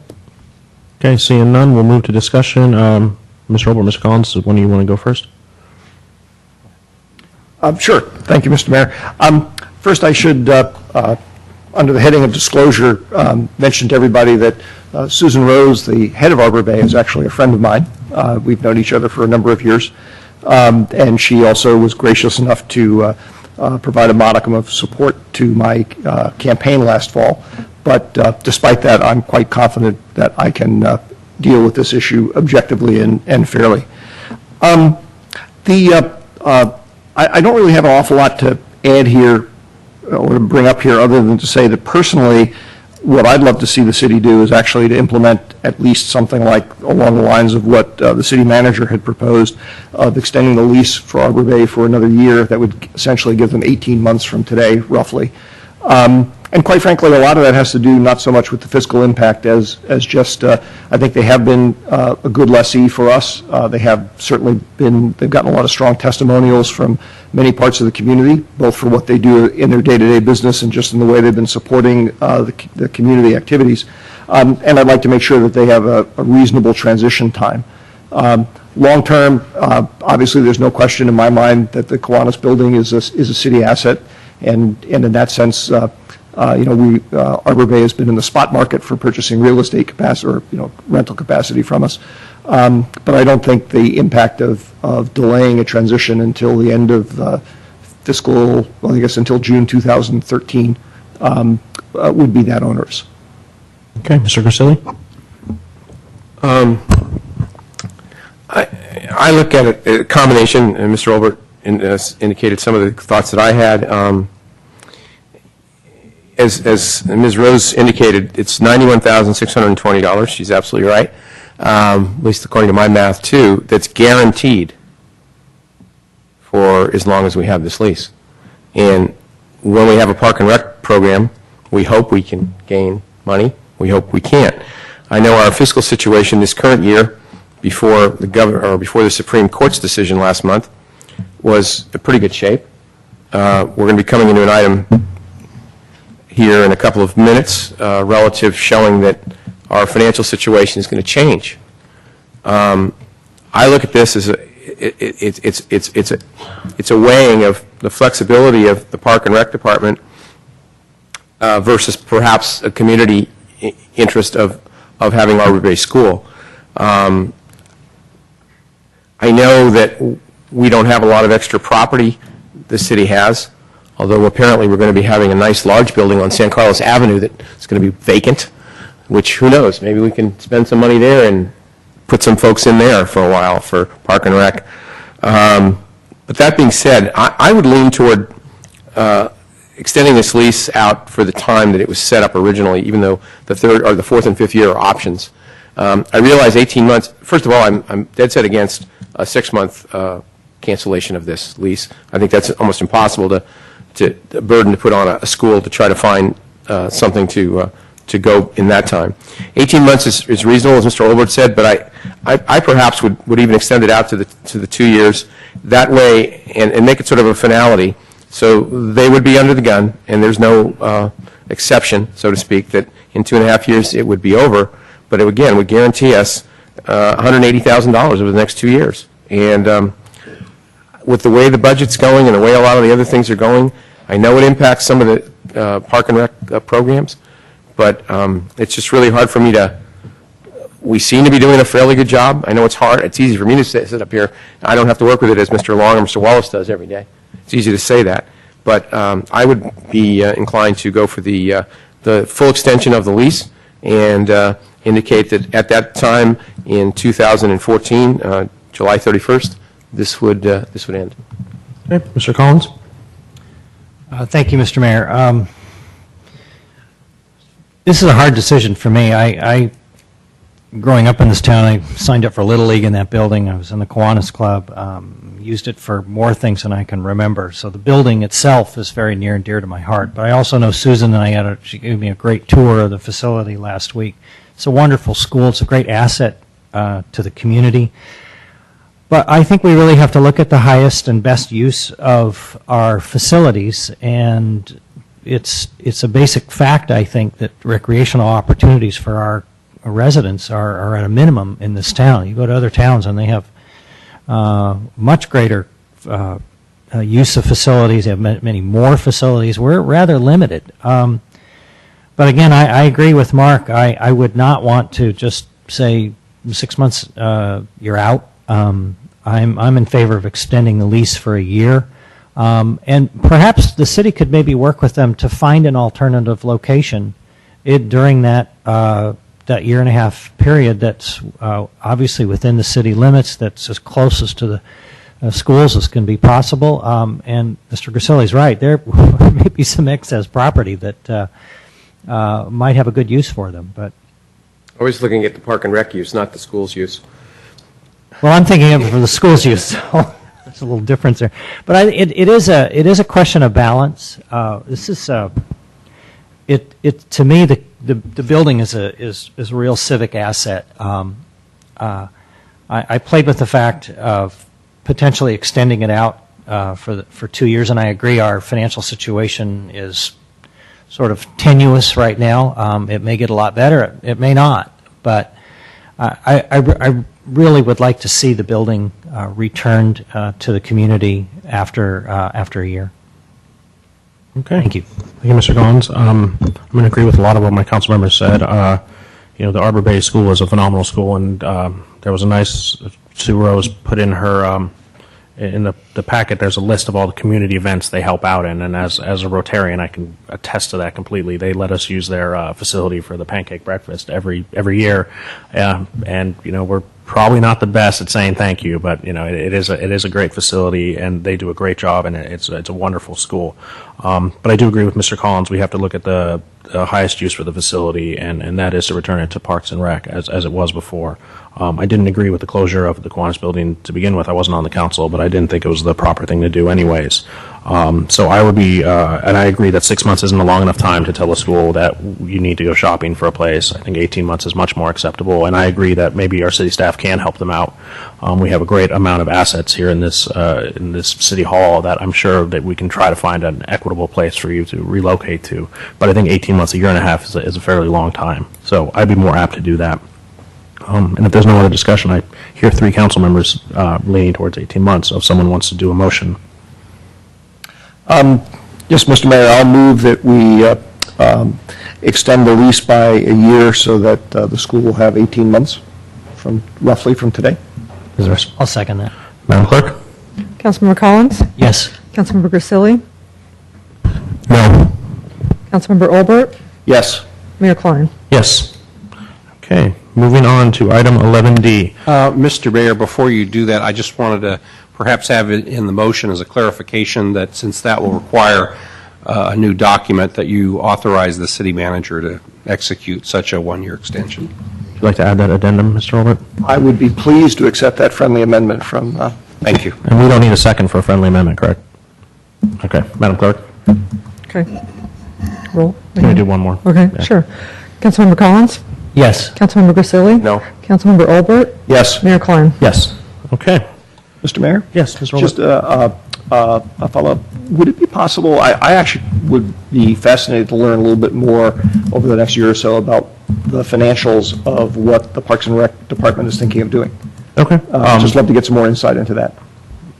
Okay, seeing none, we'll move to discussion. Mr. Olbert, Mr. Collins, when do you want to go first? Sure. Thank you, Mr. Mayor. First, I should, under the heading of disclosure, mention to everybody that Susan Rose, the head of Arbor Bay, is actually a friend of mine. We've known each other for a number of years. And she also was gracious enough to provide a modicum of support to my campaign last fall. But despite that, I'm quite confident that I can deal with this issue objectively and fairly. I don't really have an awful lot to add here or to bring up here other than to say that personally, what I'd love to see the city do is actually to implement at least something like along the lines of what the city manager had proposed of extending the lease for Arbor Bay for another year. That would essentially give them 18 months from today, roughly. And quite frankly, a lot of that has to do not so much with the fiscal impact as just, I think they have been a good lessee for us. They have certainly been, they've gotten a lot of strong testimonials from many parts of the community, both for what they do in their day-to-day business and just in the way they've been supporting the community activities. And I'd like to make sure that they have a reasonable transition time. Long term, obviously there's no question in my mind that the Kiwanis Building is a city asset, and in that sense, Arbor Bay has been in the spot market for purchasing real estate capacity or rental capacity from us. But I don't think the impact of delaying a transition until the end of fiscal, well, I guess until June 2013 would be that onerous. Okay, Mr. Grisilli? I look at it, a combination, and Mr. Olbert indicated some of the thoughts that I had. As Ms. Rose indicated, it's $91,620. She's absolutely right. at least according to my math too, that's guaranteed for as long as we have this lease. And when we have a park and rec program, we hope we can gain money. We hope we can't. I know our fiscal situation this current year, before the governor or before the Supreme Court's decision last month, was in pretty good shape. We're going to be coming into an item here in a couple of minutes relative showing that our financial situation is going to change. I look at this as it's a weighing of the flexibility of the Park and Rec Department versus perhaps a community interest of having Arbor Bay School. I know that we don't have a lot of extra property the city has, although apparently we're going to be having a nice large building on San Carlos Avenue that's going to be vacant, which who knows, maybe we can spend some money there and put some folks in there for a while for Park and Rec. But that being said, I would lean toward extending this lease out for the time that it was set up originally, even though the third or the fourth and fifth year are options. I realize 18 months, first of all, I'm dead set against a 6-month cancellation of this lease. I think that's almost impossible to burden to put on a school to try to find something to go in that time. 18 months is reasonable, as Mr. Olbert said, but I perhaps would even extend it out to the 2 years that way and make it sort of a finality. So they would be under the gun, and there's no exception, so to speak, that in 2.5 years it would be over. But it, again, would guarantee us $180,000 over the next 2 years. And with the way the budget's going and the way a lot of the other things are going, I know it impacts some of the Park and Rec programs, but it's just really hard for me to. We seem to be doing a fairly good job. I know it's hard. It's easy for me to sit up here. I don't have to work with it as Mr. Long or Mr. Wallace does every day. It's easy to say that. But I would be inclined to go for the full extension of the lease and indicate that at that time in 2014, July 31st, this would end. Okay, Mr. Collins? Thank you, Mr. Mayor. This is a hard decision for me. I growing up in this town, I signed up for Little League in that building. I was in the Kiwanis Club, used it for more things than I can remember. So the building itself is very near and dear to my heart. But I also know Susan, and she gave me a great tour of the facility last week. It's a wonderful school. It's a great asset to the community. But I think we really have to look at the highest and best use of our facilities, and it's a basic fact, I think, that recreational opportunities for our residents are at a minimum in this town. You go to other towns and they have much greater use of facilities. They have many more facilities. We're rather limited. But again, I agree with Mark. I would not want to just say 6 months, you're out. I'm in favor of extending the lease for a year. And perhaps the city could maybe work with them to find an alternative location during that year and a half period that's obviously within the city limits, that's as closest to the schools as can be possible. And Mr. Grisilli's right. There may be some excess property that might have a good use for them. But Always looking at the Park and Rec use, not the school's use. well, I'm thinking of it for the school's use. So there's a little difference there. But it is a question of balance. This is to me the building is a real civic asset. I played with the fact of potentially extending it out for 2 years, and I agree our financial situation is sort of tenuous right now. It may get a lot better. It may not. But I really would like to see the building returned to the community after a year. Okay. Thank you. Thank you, Mr. Collins. I'm going to agree with a lot of what my council members said. The Arbor Bay School is a phenomenal school, and there was a nice, Sue Rose put in her, in the packet, there's a list of all the community events they help out in, and as a Rotarian, I can attest to that completely. They let us use their facility for the pancake breakfast every year, and we're probably not the best at saying thank you, but it is a great facility, and they do a great job, and it's a wonderful school. But I do agree with Mr. Collins. We have to look at the highest use for the facility, and that is to return it to Parks and Rec as it was before. I didn't agree with the closure of the Kiwanis building to begin with. I wasn't on the council, but I didn't think it was the proper thing to do anyways. So I would be, and I agree that 6 months isn't a long enough time to tell a school that you need to go shopping for a place. I think 18 months is much more acceptable, and I agree that maybe our city staff can help them out. We have a great amount of assets here in this city hall that I'm sure that we can try to find an equitable place for you to relocate to. But I think 18 months, a year and a half is a fairly long time. So I'd be more apt to do that. And if there's no other discussion, I hear 3 council members leaning towards 18 months. So if someone wants to do a motion. Yes, Mr. Mayor, I'll move that we extend the lease by a year so that the school will have 18 months roughly from today. I'll second that. Madam Clerk? Councilmember Collins? Yes. Councilmember Grisilli? No. Councilmember Olbert? Yes. Mayor Klein? Yes. Okay, moving on to item 11D. Mr. Mayor, before you do that, I just wanted to perhaps have it in the motion as a clarification that since that will require a new document, that you authorize the city manager to execute such a one-year extension. Would you like to add that addendum, Mr. Olbert? I would be pleased to accept that friendly amendment from... Thank you. And we don't need a second for a friendly amendment, correct? Okay, Madam Clerk? Okay. Roll. Can we do one more? Okay, Yeah. sure. Councilmember Collins? Yes. Councilmember Grisilli? No. Councilmember Olbert? Yes. Mayor Klein? Yes. Okay. Mr. Mayor? Yes, Mr. Olbert. Just a follow-up. Would it be possible, I actually would be fascinated to learn a little bit more over the next year or so about the financials of what the Parks and Rec Department is thinking of doing. Okay. Just love to get some more insight into that.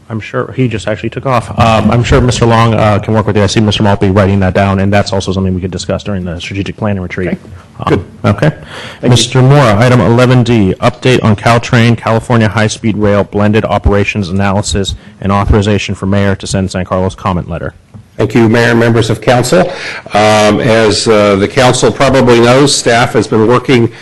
I'm sure he just actually took off. I'm sure Mr. Long can work with you. I see Mr. Maltby writing that down, and that's also something we could discuss during the strategic planning retreat. Good. Okay. Mr. Mora, item 11D, update on Caltrain, California High-Speed Rail blended operations analysis and authorization for mayor to send San Carlos comment letter. Thank you, Mayor and members of council. As the council probably knows, staff has been working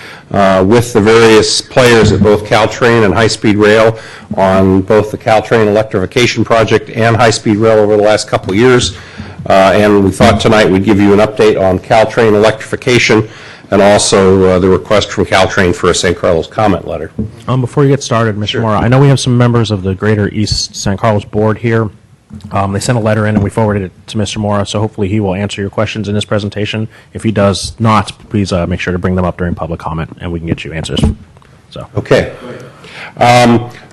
with the various players at both Caltrain and High Speed Rail on both the Caltrain electrification project and High Speed Rail over the last couple of years. And we thought tonight we'd give you an update on Caltrain electrification and also the request from Caltrain for a San Carlos comment letter. Before you get started, Mr. Mora, I know we have some members of the Greater East San Carlos board here. They sent a letter in and we forwarded it to Mr. Mora, so hopefully he will answer your questions in his presentation. If he does not, please make sure to bring them up during public comment and we can get you answers. So. Okay.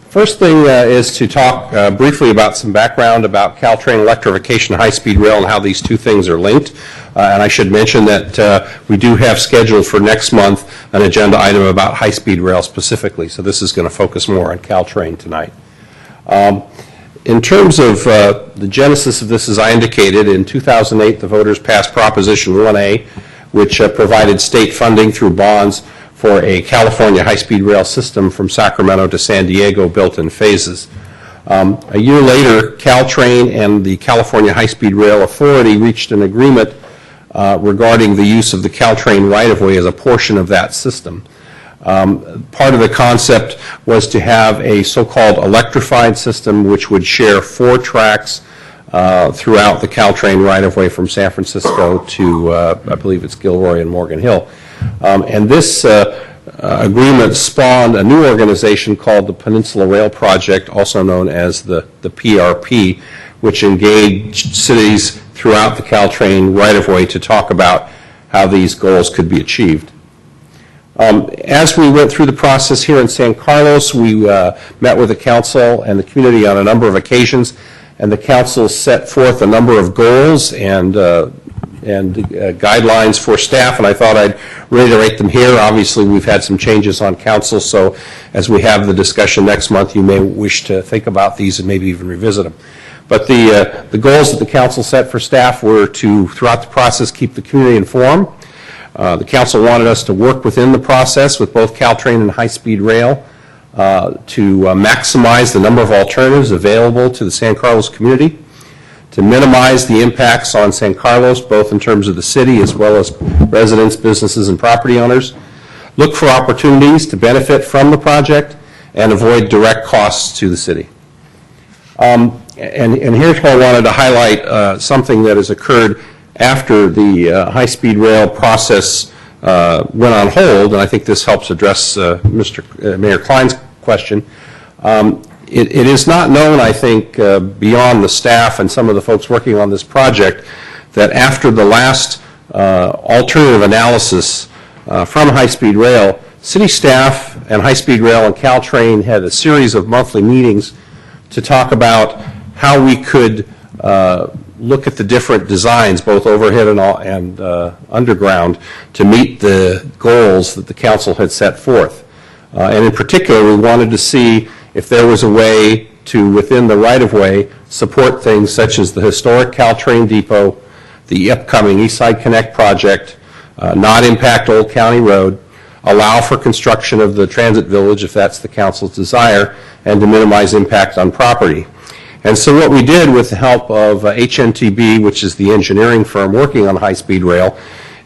First thing is to talk briefly about some background about Caltrain electrification and high-speed rail and how these two things are linked. And I should mention that we do have scheduled for next month an agenda item about high-speed rail specifically, so this is going to focus more on Caltrain tonight. In terms of the genesis of this, as I indicated, in 2008 the voters passed Proposition 1A, which provided state funding through bonds for a California high-speed rail system from Sacramento to San Diego built in phases. A year later, Caltrain and the California High-Speed Rail Authority reached an agreement regarding the use of the Caltrain right-of-way as a portion of that system. Part of the concept was to have a so-called electrified system which would share 4 tracks throughout the Caltrain right-of-way from San Francisco to, I believe it's Gilroy and Morgan Hill. And this agreement spawned a new organization called the Peninsula Rail Project, also known as the PRP, which engaged cities throughout the Caltrain right-of-way to talk about how these goals could be achieved. As we went through the process here in San Carlos, we met with the council and the community on a number of occasions, and the council set forth a number of goals and guidelines for staff, and I thought I'd reiterate them here. Obviously, we've had some changes on council, so as we have the discussion next month, you may wish to think about these and maybe even revisit them. But the goals that the council set for staff were to, throughout the process, keep the community informed. The council wanted us to work within the process with both Caltrain and high-speed rail to maximize the number of alternatives available to the San Carlos community, to minimize the impacts on San Carlos, both in terms of the city as well as residents, businesses, and property owners, look for opportunities to benefit from the project, and avoid direct costs to the city. And here's where I wanted to highlight something that has occurred after the high-speed rail process went on hold, and I think this helps address Mayor Klein's question. It is not known, I think, beyond the staff and some of the folks working on this project, that after the last alternative analysis from high-speed rail, city staff and high-speed rail and Caltrain had a series of monthly meetings to talk about how we could look at the different designs, both overhead and underground, to meet the goals that the council had set forth. And in particular, we wanted to see if there was a way to, within the right-of-way, support things such as the historic Caltrain depot, the upcoming Eastside Connect project, not impact Old County Road, allow for construction of the transit village if that's the council's desire, and to minimize impact on property. And so what we did with the help of HNTB, which is the engineering firm working on high-speed rail,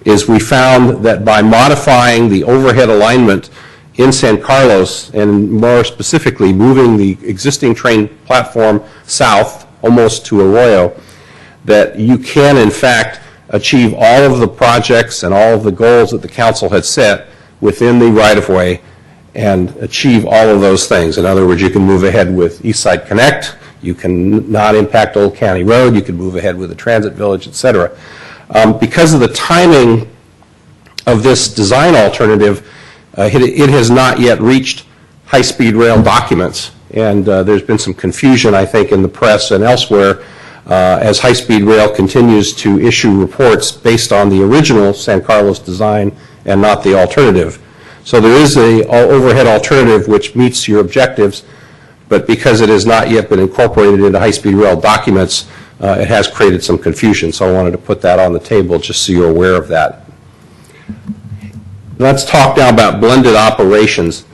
is we found that by modifying the overhead alignment in San Carlos, and more specifically moving the existing train platform south, almost to Arroyo, that you can in fact achieve all of the projects and all of the goals that the council had set within the right-of-way and achieve all of those things. In other words, you can move ahead with Eastside Connect, you can not impact Old County Road, you can move ahead with the transit village, et cetera. Because of the timing of this design alternative, it has not yet reached high-speed rail documents, and there's been some confusion, I think, in the press and elsewhere as high-speed rail continues to issue reports based on the original San Carlos design and not the alternative. So there is an overhead alternative which meets your objectives, but because it has not yet been incorporated into high-speed rail documents, it has created some confusion. So I wanted to put that on the table just so you're aware of that. Let's talk now about blended operations.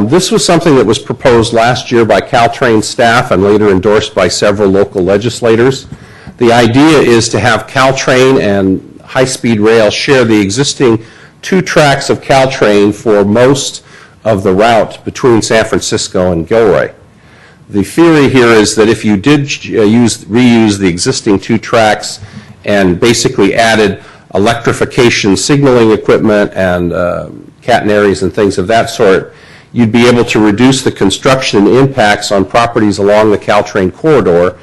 This was something that was proposed last year by Caltrain staff and later endorsed by several local legislators. The idea is to have Caltrain and high-speed rail share the existing 2 tracks of Caltrain for most of the route between San Francisco and Gilroy. The theory here is that if you did reuse the existing 2 tracks and basically added electrification signaling equipment and catenaries and things of that sort, you'd be able to reduce the construction impacts on properties along the Caltrain corridor,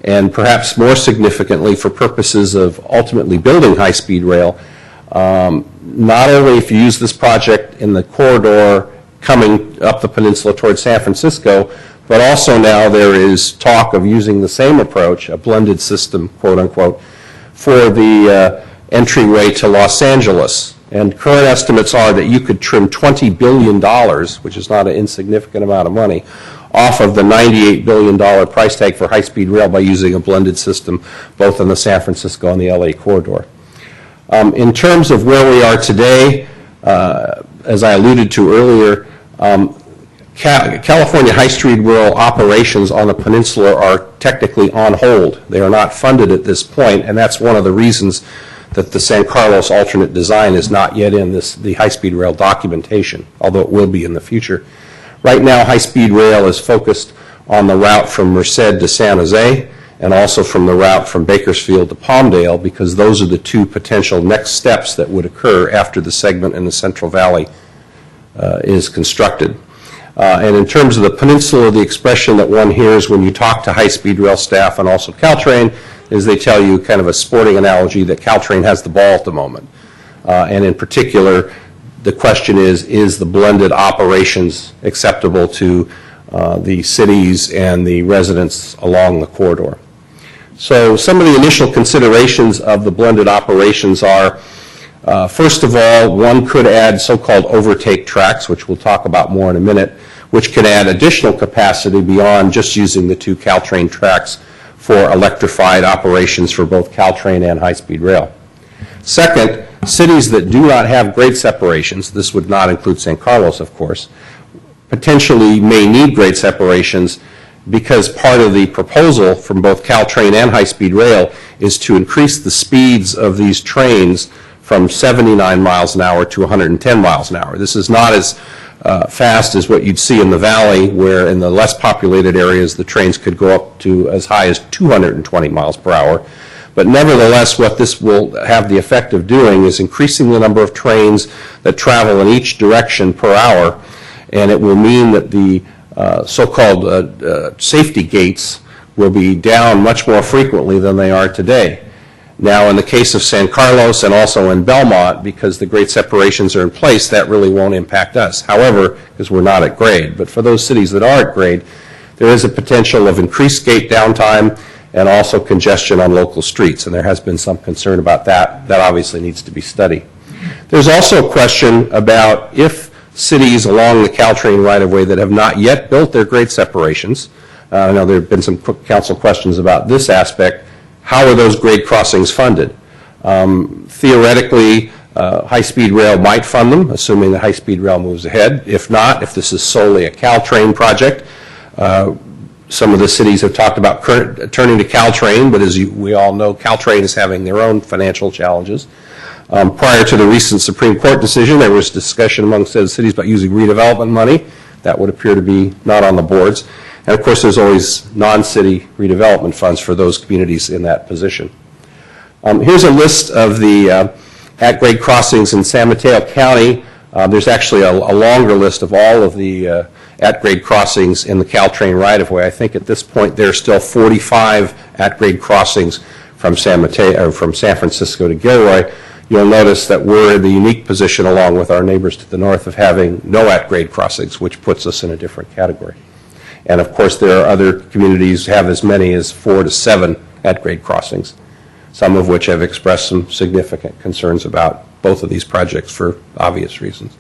and perhaps more significantly for purposes of ultimately building high-speed rail, not only if you use this project in the corridor coming up the peninsula towards San Francisco, but also now there is talk of using the same approach, a blended system, quote unquote, for the entryway to Los Angeles. And current estimates are that you could trim $20 billion, which is not an insignificant amount of money, off of the $98 billion price tag for high-speed rail by using a blended system both in the San Francisco and the LA corridor. In terms of where we are today, as I alluded to earlier, California high-speed rail operations on the peninsula are technically on hold. They are not funded at this point, and that's one of the reasons that the San Carlos alternate design is not yet in the high-speed rail documentation, although it will be in the future. Right now, high-speed rail is focused on the route from Merced to San Jose, and also from the route from Bakersfield to Palmdale, because those are the 2 potential next steps that would occur after the segment in the Central Valley is constructed. And in terms of the peninsula, the expression that one hears when you talk to high-speed rail staff and also Caltrain is they tell you kind of a sporting analogy that Caltrain has the ball at the moment. And in particular, the question is the blended operations acceptable to the cities and the residents along the corridor? So some of the initial considerations of the blended operations are, first of all, one could add so-called overtake tracks, which we'll talk about more in a minute, which can add additional capacity beyond just using the 2 Caltrain tracks for electrified operations for both Caltrain and high-speed rail. Second, cities that do not have grade separations, this would not include San Carlos, of course, potentially may need grade separations because part of the proposal from both Caltrain and high-speed rail is to increase the speeds of these trains from 79 miles an hour to 110 miles an hour. This is not as fast as what you'd see in the valley, where in the less populated areas, the trains could go up to as high as 220 miles per hour. But nevertheless, what this will have the effect of doing is increasing the number of trains that travel in each direction per hour, and it will mean that the so-called safety gates will be down much more frequently than they are today. Now, in the case of San Carlos and also in Belmont, because the grade separations are in place, that really won't impact us. However, because we're not at grade. But for those cities that are at grade, there is a potential of increased gate downtime and also congestion on local streets, and there has been some concern about that. That obviously needs to be studied. There's also a question about if cities along the Caltrain right-of-way that have not yet built their grade separations, I know there have been some council questions about this aspect, how are those grade crossings funded? Theoretically, high-speed rail might fund them, assuming that high-speed rail moves ahead. If not, if this is solely a Caltrain project, some of the cities have talked about turning to Caltrain, but as we all know, Caltrain is having their own financial challenges. Prior to the recent Supreme Court decision, there was discussion among cities about using redevelopment money. That would appear to be not on the boards. And of course, there's always non-city redevelopment funds for those communities in that position. Here's a list of the at-grade crossings in San Mateo County. There's actually a longer list of all of the at-grade crossings in the Caltrain right-of-way. I think at this point there are still 45 at-grade crossings from San Francisco to Gilroy. You'll notice that we're in the unique position, along with our neighbors to the north, of having no at-grade crossings, which puts us in a different category. And of course, there are other communities who have as many as 4 to 7 at-grade crossings, some of which have expressed some significant concerns about both of these projects for obvious reasons.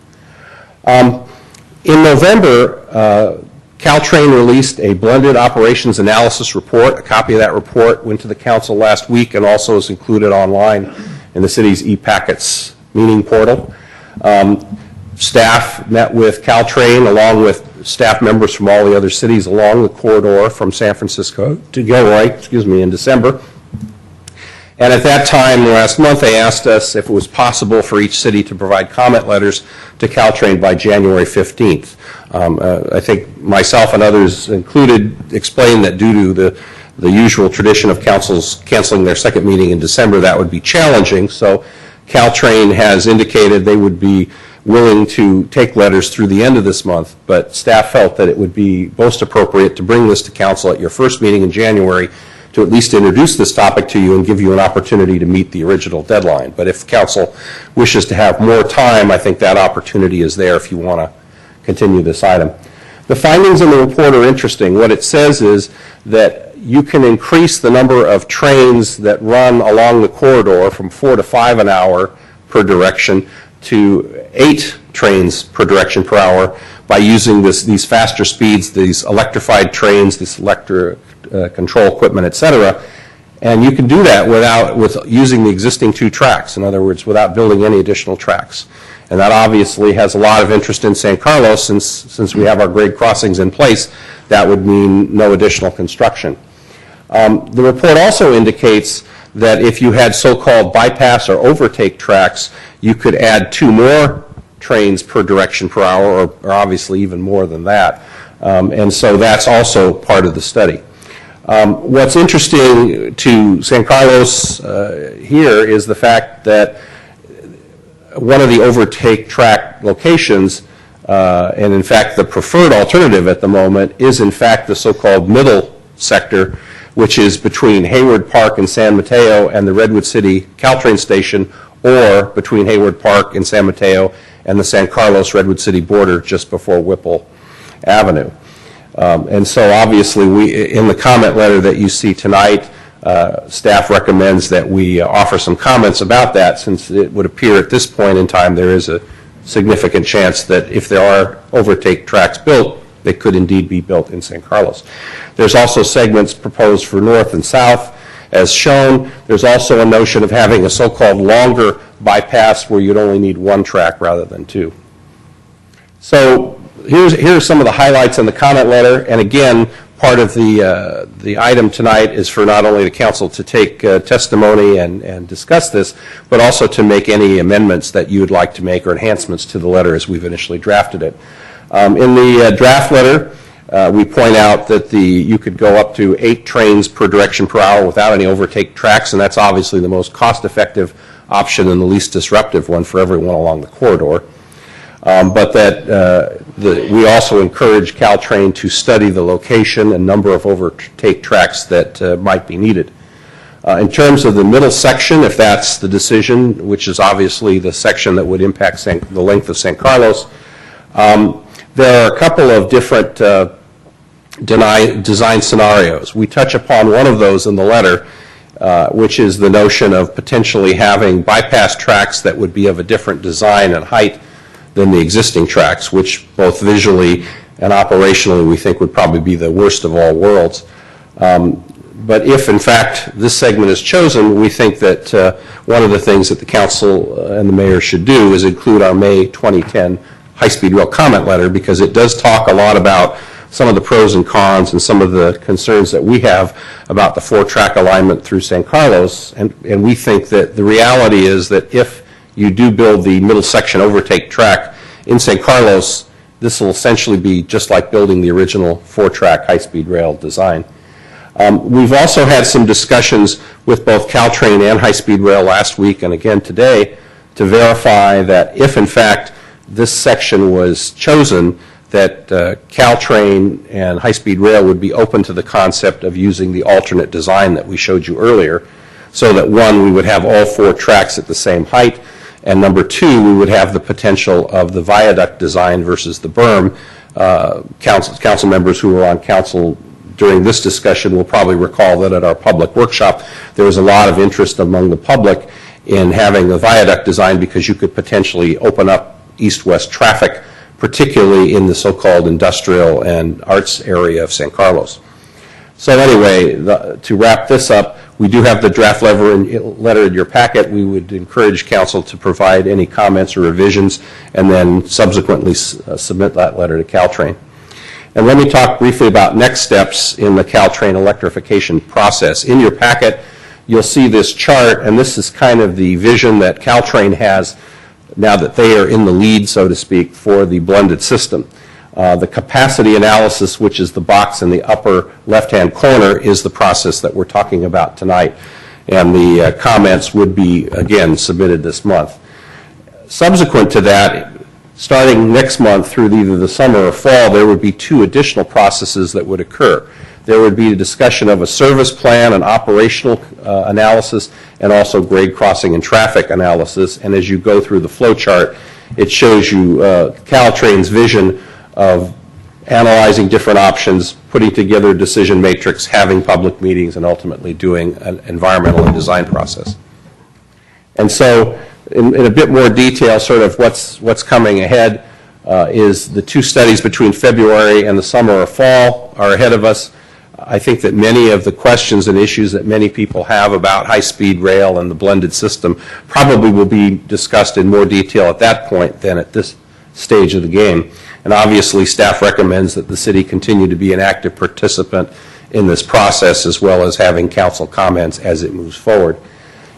In November, Caltrain released a blended operations analysis report. A copy of that report went to the council last week and also is included online in the city's e-packets meeting portal. Staff met with Caltrain along with staff members from all the other cities along the corridor from San Francisco to Gilroy, in December. And at that time, last month, they asked us if it was possible for each city to provide comment letters to Caltrain by January 15th. I think myself and others included explained that due to the usual tradition of councils canceling their second meeting in December, that would be challenging. So Caltrain has indicated they would be willing to take letters through the end of this month, but staff felt that it would be most appropriate to bring this to council at your first meeting in January to at least introduce this topic to you and give you an opportunity to meet the original deadline. But if council wishes to have more time, I think that opportunity is there if you want to continue this item. The findings in the report are interesting. What it says is that you can increase the number of trains that run along the corridor from 4 to 5 an hour per direction to 8 trains per direction per hour by using these faster speeds, these electrified trains, this electric control equipment, et cetera. And you can do that with using the existing 2 tracks, in other words, without building any additional tracks. And that obviously has a lot of interest in San Carlos since we have our grade crossings in place. That would mean no additional construction. The report also indicates that if you had so-called bypass or overtake tracks, you could add 2 more trains per direction per hour, or obviously even more than that. And so that's also part of the study. What's interesting to San Carlos here is the fact that one of the overtake track locations, and in fact the preferred alternative at the moment, is in fact the so-called middle sector, which is between Hayward Park and San Mateo and the Redwood City Caltrain station, or between Hayward Park and San Mateo and the San Carlos-Redwood City border just before Whipple Avenue. And so obviously in the comment letter that you see tonight, staff recommends that we offer some comments about that, since it would appear at this point in time there is a significant chance that if there are overtake tracks built, they could indeed be built in San Carlos. There's also segments proposed for north and south, as shown. There's also a notion of having a so-called longer bypass where you'd only need 1 track rather than 2. So here's some of the highlights in the comment letter. And again, part of the item tonight is for not only the council to take testimony and discuss this, but also to make any amendments that you would like to make or enhancements to the letter as we've initially drafted it. In the draft letter, we point out that you could go up to 8 trains per direction per hour without any overtake tracks, and that's obviously the most cost-effective option and the least disruptive one for everyone along the corridor. But that we also encourage Caltrain to study the location and number of overtake tracks that might be needed. In terms of the middle section, if that's the decision, which is obviously the section that would impact the length of San Carlos, there are a couple of different design scenarios. We touch upon one of those in the letter, which is the notion of potentially having bypass tracks that would be of a different design and height than the existing tracks, which both visually and operationally we think would probably be the worst of all worlds. But if, in fact, this segment is chosen, we think that one of the things that the council and the mayor should do is include our May 2010 high-speed rail comment letter, because it does talk a lot about some of the pros and cons and some of the concerns that we have about the 4-track alignment through San Carlos. And we think that the reality is that if you do build the middle section overtake track in San Carlos, this will essentially be just like building the original 4-track high-speed rail design. We've also had some discussions with both Caltrain and High Speed Rail last week and again today to verify that if, in fact, this section was chosen, that Caltrain and High Speed Rail would be open to the concept of using the alternate design that we showed you earlier, so that, one, we would have all 4 tracks at the same height, and number 2, we would have the potential of the viaduct design versus the berm. Council members who were on council during this discussion will probably recall that at our public workshop, there was a lot of interest among the public in having the viaduct design because you could potentially open up east-west traffic, particularly in the so-called industrial and arts area of San Carlos. So anyway, to wrap this up, we do have the draft letter in your packet. We would encourage council to provide any comments or revisions and then subsequently submit that letter to Caltrain. And let me talk briefly about next steps in the Caltrain electrification process. In your packet, you'll see this chart, and this is kind of the vision that Caltrain has now that they are in the lead, so to speak, for the blended system. The capacity analysis, which is the box in the upper left-hand corner, is the process that we're talking about tonight. And the comments would be, again, submitted this month. Subsequent to that, starting next month through either the summer or fall, there would be 2 additional processes that would occur. There would be a discussion of a service plan, an operational analysis, and also grade crossing and traffic analysis. And as you go through the flow chart, it shows you Caltrain's vision of analyzing different options, putting together a decision matrix, having public meetings, and ultimately doing an environmental and design process. And so in a bit more detail, sort of what's coming ahead is the 2 studies between February and the summer or fall are ahead of us. I think that many of the questions and issues that many people have about high-speed rail and the blended system probably will be discussed in more detail at that point than at this stage of the game. And obviously, staff recommends that the city continue to be an active participant in this process, as well as having council comments as it moves forward.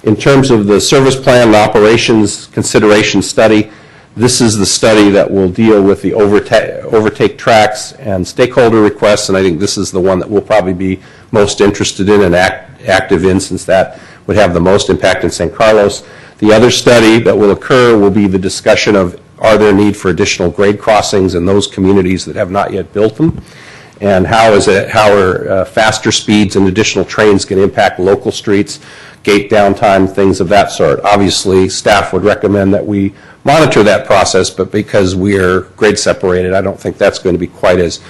In terms of the service plan and operations consideration study, this is the study that will deal with the overtake tracks and stakeholder requests, and I think this is the one that we'll probably be most interested in and active in, since that would have the most impact in San Carlos. The other study that will occur will be the discussion of are there need for additional grade crossings in those communities that have not yet built them, and how are faster speeds and additional trains can impact local streets, gate downtime, things of that sort. Obviously, staff would recommend that we monitor that process, but because we are grade separated, I don't think that's going to be quite as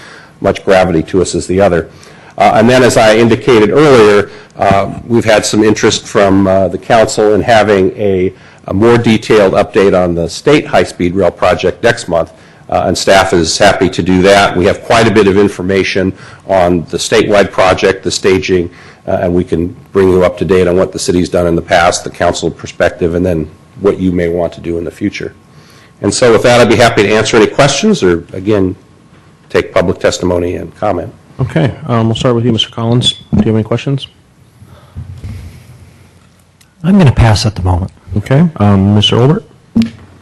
much gravity to us as the other. And then, as I indicated earlier, we've had some interest from the council in having a more detailed update on the state high-speed rail project next month, and staff is happy to do that. We have quite a bit of information on the statewide project, the staging, and we can bring you up to date on what the city's done in the past, the council perspective, and then what you may want to do in the future. And so with that, I'd be happy to answer any questions or, again, take public testimony and comment. Okay, we'll start with you, Mr. Collins. Do you have any questions? I'm going to pass at the moment. Okay, Mr. Olbert?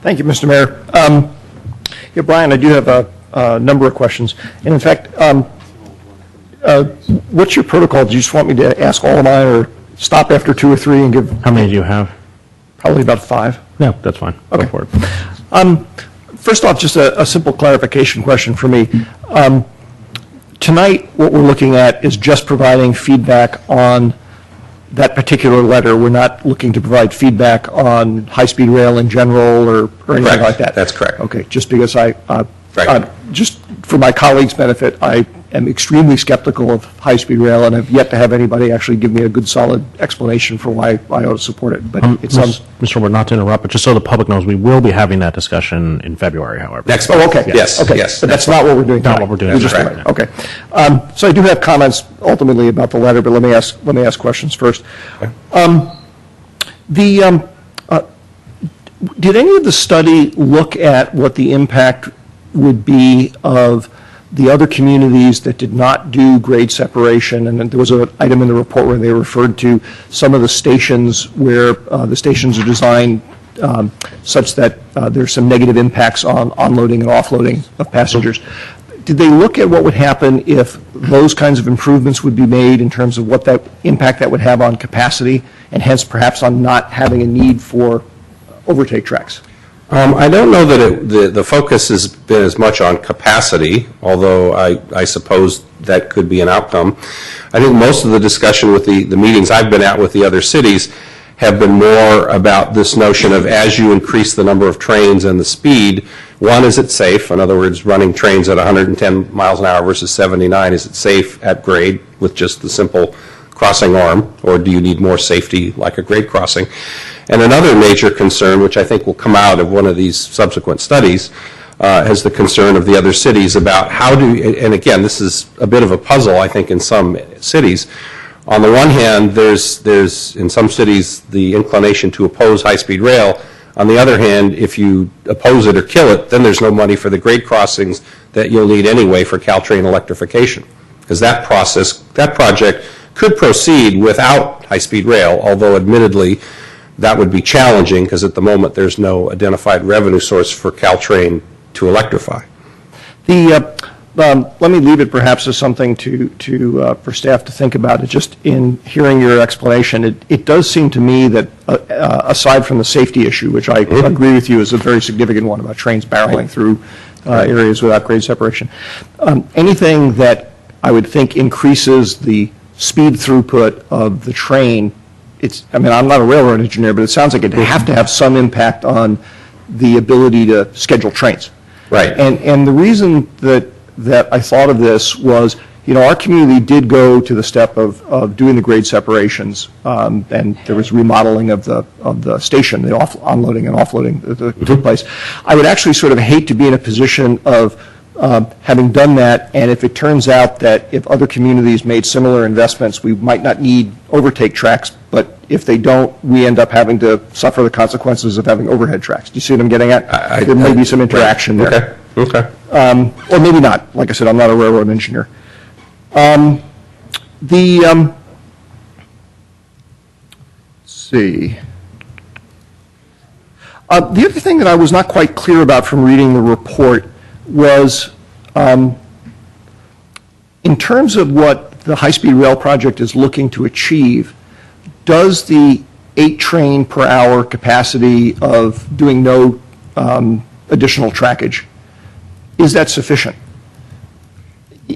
Thank you, Mr. Mayor. Yeah, Brian, I do have a number of questions. And in fact, what's your protocol? Do you just want me to ask all of mine or stop after 2 or 3 and give? How many do you have? Probably about 5. No, that's fine. Okay. Go for it. First off, just a simple clarification question for me. Tonight, what we're looking at is just providing feedback on that particular letter. We're not looking to provide feedback on high-speed rail in general or anything Correct. like that. That's correct. Okay, just because Right. just for my colleagues' benefit, I am extremely skeptical of high-speed rail and have yet to have anybody actually give me a good, solid explanation for why I ought to support it. But it's Mr. Robert, not to interrupt, but just so the public knows, we will be having that discussion in February, however. Next Oh, month. okay. Yes, Okay. yes. But that's not what we're doing tonight. Not what we're doing You're just tonight. right. Okay. So I do have comments ultimately about the letter, but let me ask questions first. Did any of the study look at what the impact would be of the other communities that did not do grade separation? And then there was an item in the report where they referred to some of the stations where the stations are designed such that there's some negative impacts on onloading and offloading of passengers. Did they look at what would happen if those kinds of improvements would be made in terms of what that impact that would have on capacity and hence perhaps on not having a need for overtake tracks? I don't know that the focus has been as much on capacity, although I suppose that could be an outcome. I think most of the discussion with the meetings I've been at with the other cities have been more about this notion of as you increase the number of trains and the speed, one, is it safe? In other words, running trains at 110 miles an hour versus 79, is it safe at grade with just the simple crossing arm, or do you need more safety like a grade crossing? And another major concern, which I think will come out of one of these subsequent studies, is the concern of the other cities about how do, and again, this is a bit of a puzzle, I think, in some cities. On the one hand, there's in some cities the inclination to oppose high-speed rail. On the other hand, if you oppose it or kill it, then there's no money for the grade crossings that you'll need anyway for Caltrain electrification. Because that project could proceed without high-speed rail, although admittedly that would be challenging because at the moment there's no identified revenue source for Caltrain to electrify. Let me leave it perhaps as something for staff to think about. It just in hearing your explanation, it does seem to me that aside from the safety issue, which I agree with you is a very significant one about trains barreling through areas without grade separation, anything that I would think increases the speed throughput of the train, I'm not a railroad engineer, but it sounds like it'd have to have some impact on the ability to schedule trains. Right. And the reason that I thought of this was, our community did go to the step of doing the grade separations, and there was remodeling of the station, the onloading and offloading that took place. I would actually sort of hate to be in a position of having done that, and if it turns out that if other communities made similar investments, we might not need overtake tracks, but if they don't, we end up having to suffer the consequences of having overhead tracks. Do you see what I'm getting at? There may be some interaction there. Okay. Or maybe not. Like I said, I'm not a railroad engineer. Let's see. The other thing that I was not quite clear about from reading the report was in terms of what the high-speed rail project is looking to achieve, does the 8 train per hour capacity of doing no additional trackage, is that sufficient?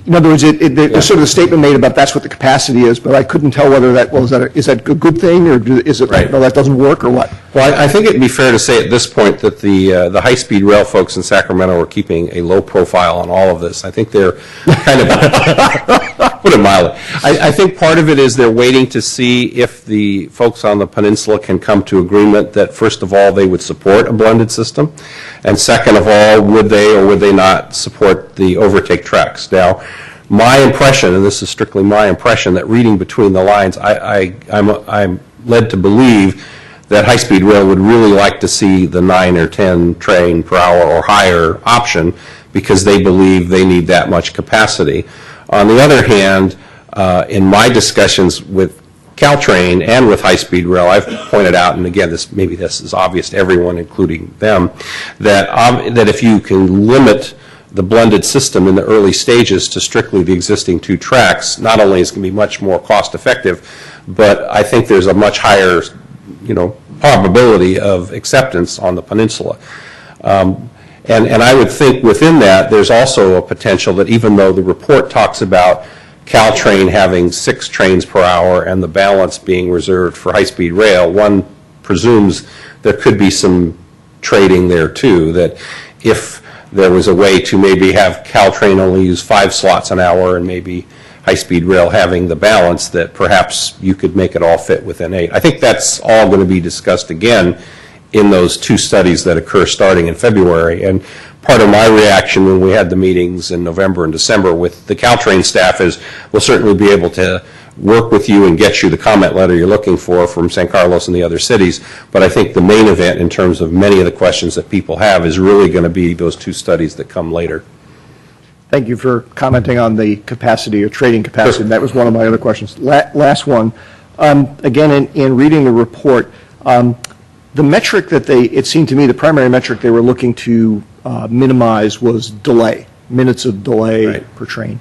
In other words, there's sort of a statement made about that's what the capacity is, but I couldn't tell whether is that a good thing, or is it no, that doesn't work, or what? Well, I think it'd be fair to say at this point that the high-speed rail folks in Sacramento are keeping a low profile on all of this. I think they're kind of, put it mildly, I think part of it is they're waiting to see if the folks on the peninsula can come to agreement that, first of all, they would support a blended system, and second of all, would they or would they not support the overtake tracks. Now, my impression, and this is strictly my impression, that reading between the lines, I'm led to believe that high-speed rail would really like to see the 9 or 10 train per hour or higher option because they believe they need that much capacity. On the other hand, in my discussions with Caltrain and with high-speed rail, I've pointed out, and again, maybe this is obvious to everyone, including them, that if you can limit the blended system in the early stages to strictly the existing 2 tracks, not only is it going to be much more cost effective, but I think there's a much higher, probability of acceptance on the peninsula. And I would think within that, there's also a potential that even though the report talks about Caltrain having 6 trains per hour and the balance being reserved for high-speed rail, one presumes there could be some trading there too, that if there was a way to maybe have Caltrain only use 5 slots an hour and maybe high-speed rail having the balance, that perhaps you could make it all fit within 8. I think that's all going to be discussed again in those 2 studies that occur starting in February. And part of my reaction when we had the meetings in November and December with the Caltrain staff is we'll certainly be able to work with you and get you the comment letter you're looking for from San Carlos and the other cities. But I think the main event in terms of many of the questions that people have is really going to be those 2 studies that come later. Thank you for commenting on the capacity or trading capacity. Sure. That was one of my other questions. Last one. Again, in reading the report, the metric that it seemed to me the primary metric they were looking to minimize was delay, minutes of delay per train,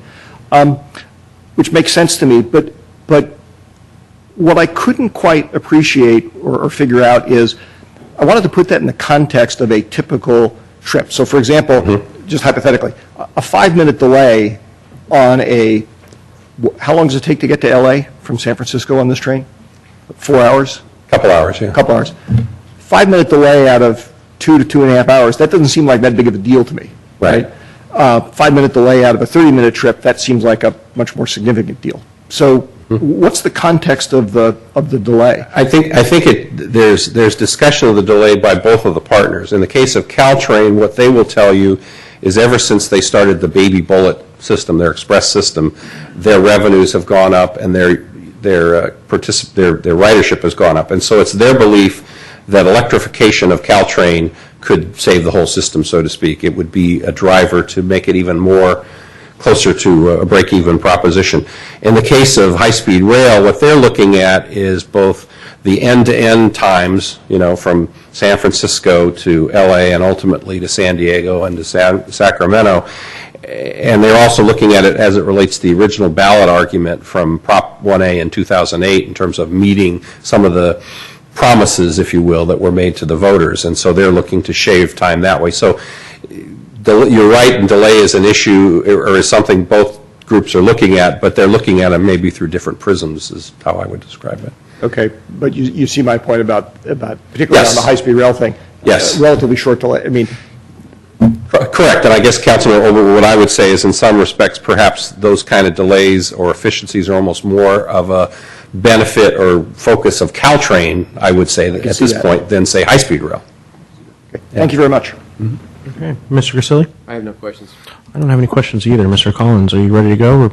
which makes sense to me. But what I couldn't quite appreciate or figure out is I wanted to put that in the context of a typical trip. So, for example, just hypothetically, a 5-minute delay on how long does it take to get to L.A. from San Francisco on this train? 4 hours? Couple hours, yeah. Couple hours. 5-minute delay out of 2 to 2.5 hours, that doesn't seem like that big of a deal to me. Right. 5-minute delay out of a 30-minute trip, that seems like a much more significant deal. So what's the context of the delay? I think there's discussion of the delay by both of the partners. In the case of Caltrain, what they will tell you is ever since they started the Baby Bullet system, their express system, their revenues have gone up and their ridership has gone up. And so it's their belief that electrification of Caltrain could save the whole system, so to speak. It would be a driver to make it even more closer to a break-even proposition. In the case of high-speed rail, what they're looking at is both the end-to-end times, from San Francisco to LA and ultimately to San Diego and to Sacramento. And they're also looking at it as it relates to the original ballot argument from Prop 1A in 2008 in terms of meeting some of the promises, if you will, that were made to the voters. And so they're looking to shave time that way. So you're right, and delay is an issue or is something both groups are looking at, but they're looking at it maybe through different prisms is how I would describe it. Okay, but you see my point about particularly on the high-speed rail thing. Yes. Relatively short delay. I mean, correct, and I guess, Councilman Olber, what I would say is in some respects perhaps those kind of delays or efficiencies are almost more of a benefit or focus of Caltrain, I would say, at this point, than, say, high-speed rail. Okay. Thank you very much. Okay. Mr. Grisilli? I have no questions. I don't have any questions either. Mr. Collins, are you ready to go? Or?